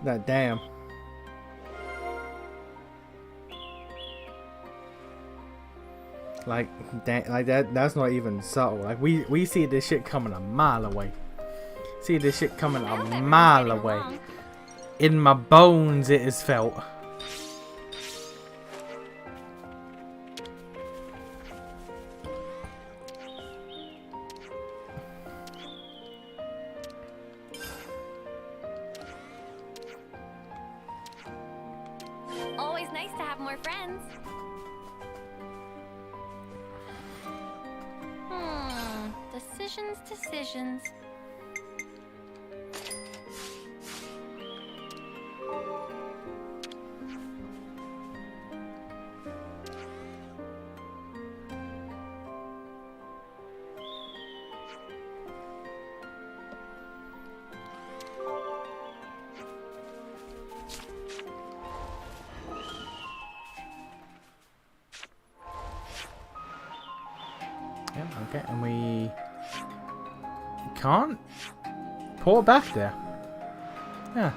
Speaker 1: that damn. Like that's not even subtle. Like we see this shit coming a mile away. See this shit coming a mile away. In my bones it is felt.
Speaker 3: Always nice to have more friends. Decisions.
Speaker 1: Yeah, okay, and we can't pour it back there. Yeah.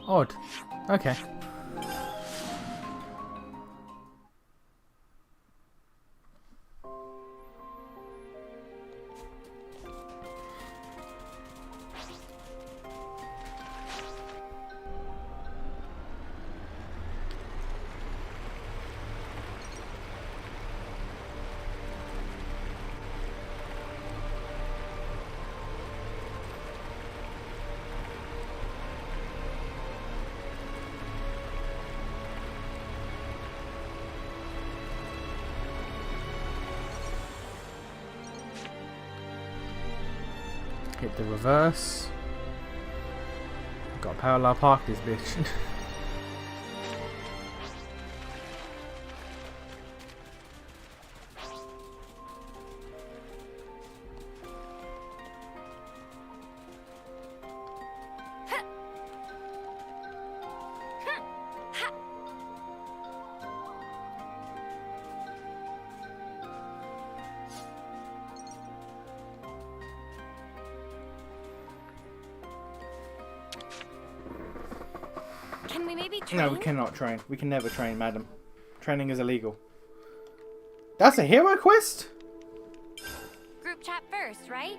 Speaker 1: Odd. Okay. Hit the reverse. Got to parallel park this bitch.
Speaker 3: Can we maybe train?
Speaker 1: No, we cannot train. We can never train, madam. Training is illegal. That's a hero quest?
Speaker 3: Group chat first, right?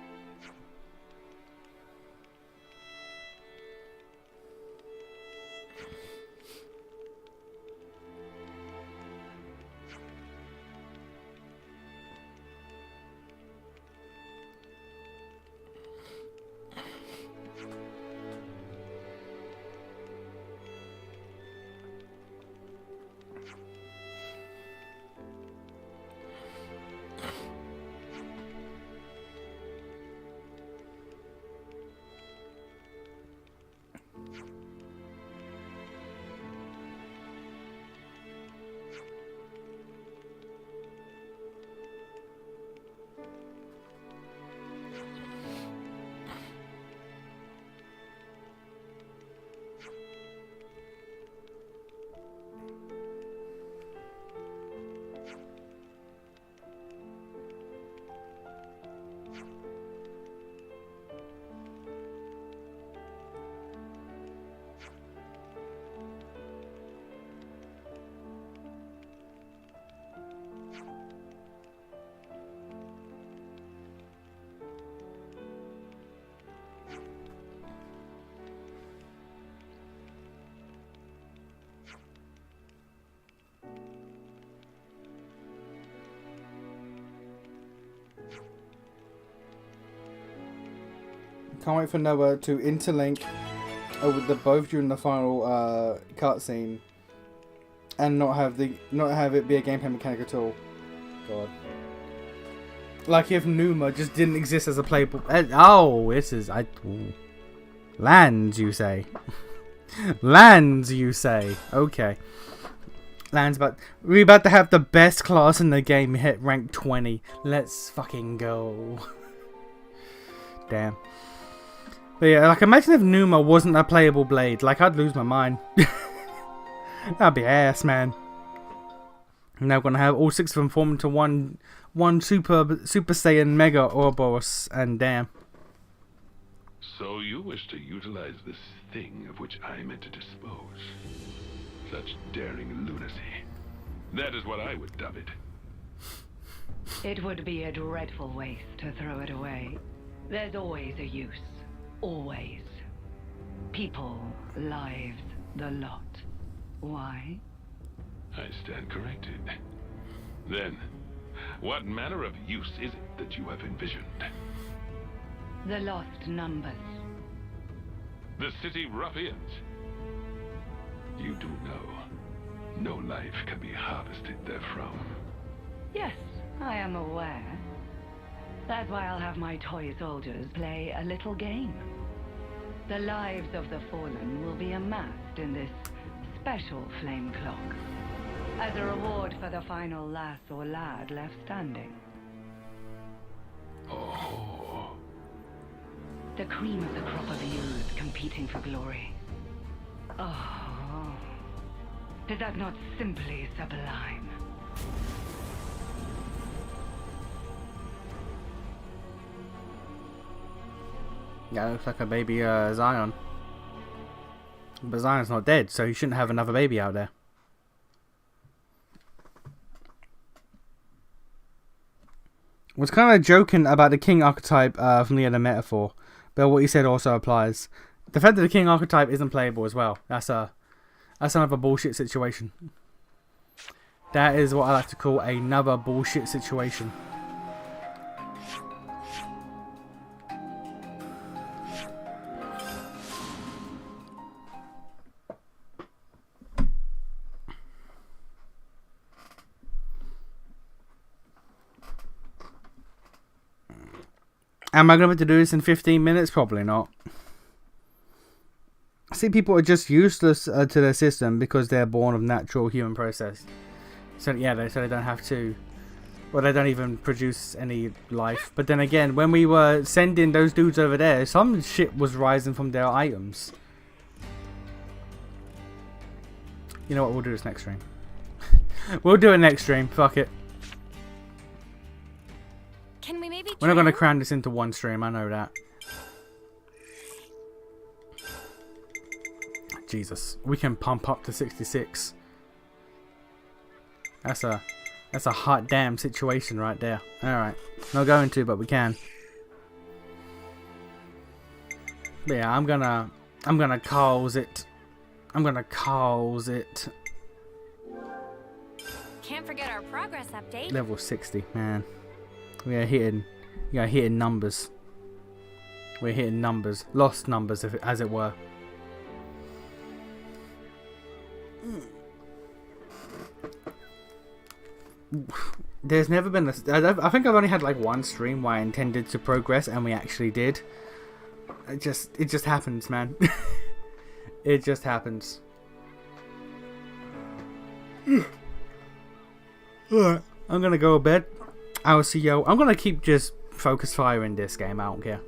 Speaker 1: Can't wait for Noah to interlink with the both during the final cutscene, and not have it be a gameplay mechanic at all. God. Like if Numa just didn't exist as a playable. Oh, this is Lands, you say? Lands, you say? Okay. Lands, but we're about to have the best class in the game hit rank 20. Let's fucking go. Damn. But yeah, like imagine if Numa wasn't a playable blade. Like I'd lose my mind. That'd be ass, man. Now gonna have all 6 of them form into one Super Saiyan Mega Ouroboros, and damn.
Speaker 14: So you wish to utilize this thing of which I meant to dispose. Such daring lunacy. That is what I would dub it.
Speaker 15: It would be a dreadful waste to throw it away. There's always a use. Always. People, lives, the lot. Why?
Speaker 14: I stand corrected. Then, what manner of use is it that you have envisioned?
Speaker 15: The lost numbers.
Speaker 14: The city ruffians. You do know, no life can be harvested therefrom.
Speaker 15: Yes, I am aware. That's why I'll have my toy soldiers play a little game. The lives of the fallen will be amassed in this special flame clock, as a reward for the final lass or lad left standing.
Speaker 14: Oh.
Speaker 15: The cream of the crop of youth competing for glory. Oh, is that not simply sublime?
Speaker 1: Yeah, looks like a baby Zion. But Zion's not dead, so he shouldn't have another baby out there. Was kind of joking about the king archetype from the other metaphor, but what he said also applies. The fact that the king archetype isn't playable as well, that's another bullshit situation. That is what I like to call another bullshit situation. Am I going to be able to do this in 15 minutes? Probably not. I see people are just useless to their system because they're born of natural human process. So yeah, they don't have to. Well, they don't even produce any life. But then again, when we were sending those dudes over there, some shit was rising from their items. You know what? We'll do this next stream. We'll do it next stream. Fuck it.
Speaker 8: Can we maybe
Speaker 1: We're not going to cram this into one stream, I know that. Jesus. We can pump up to 66. That's a hot damn situation right there. Alright. Not going to, but we can. But yeah, I'm gonna cause it. I'm gonna cause it.
Speaker 8: Can't forget our progress update.
Speaker 1: Level 60, man. We are hitting numbers. We're hitting numbers, lost numbers, as it were. There's never been I think I've only had like one stream where I intended to progress and we actually did. It just happens, man. It just happens. Alright, I'm gonna go to bed. I'll see y'all. I'm gonna keep just focus firing this game. I don't care.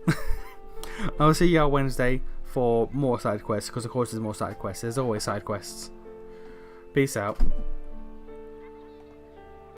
Speaker 1: I'll see y'all Wednesday for more side quests, because of course there's more side quests. There's always side quests. Peace out.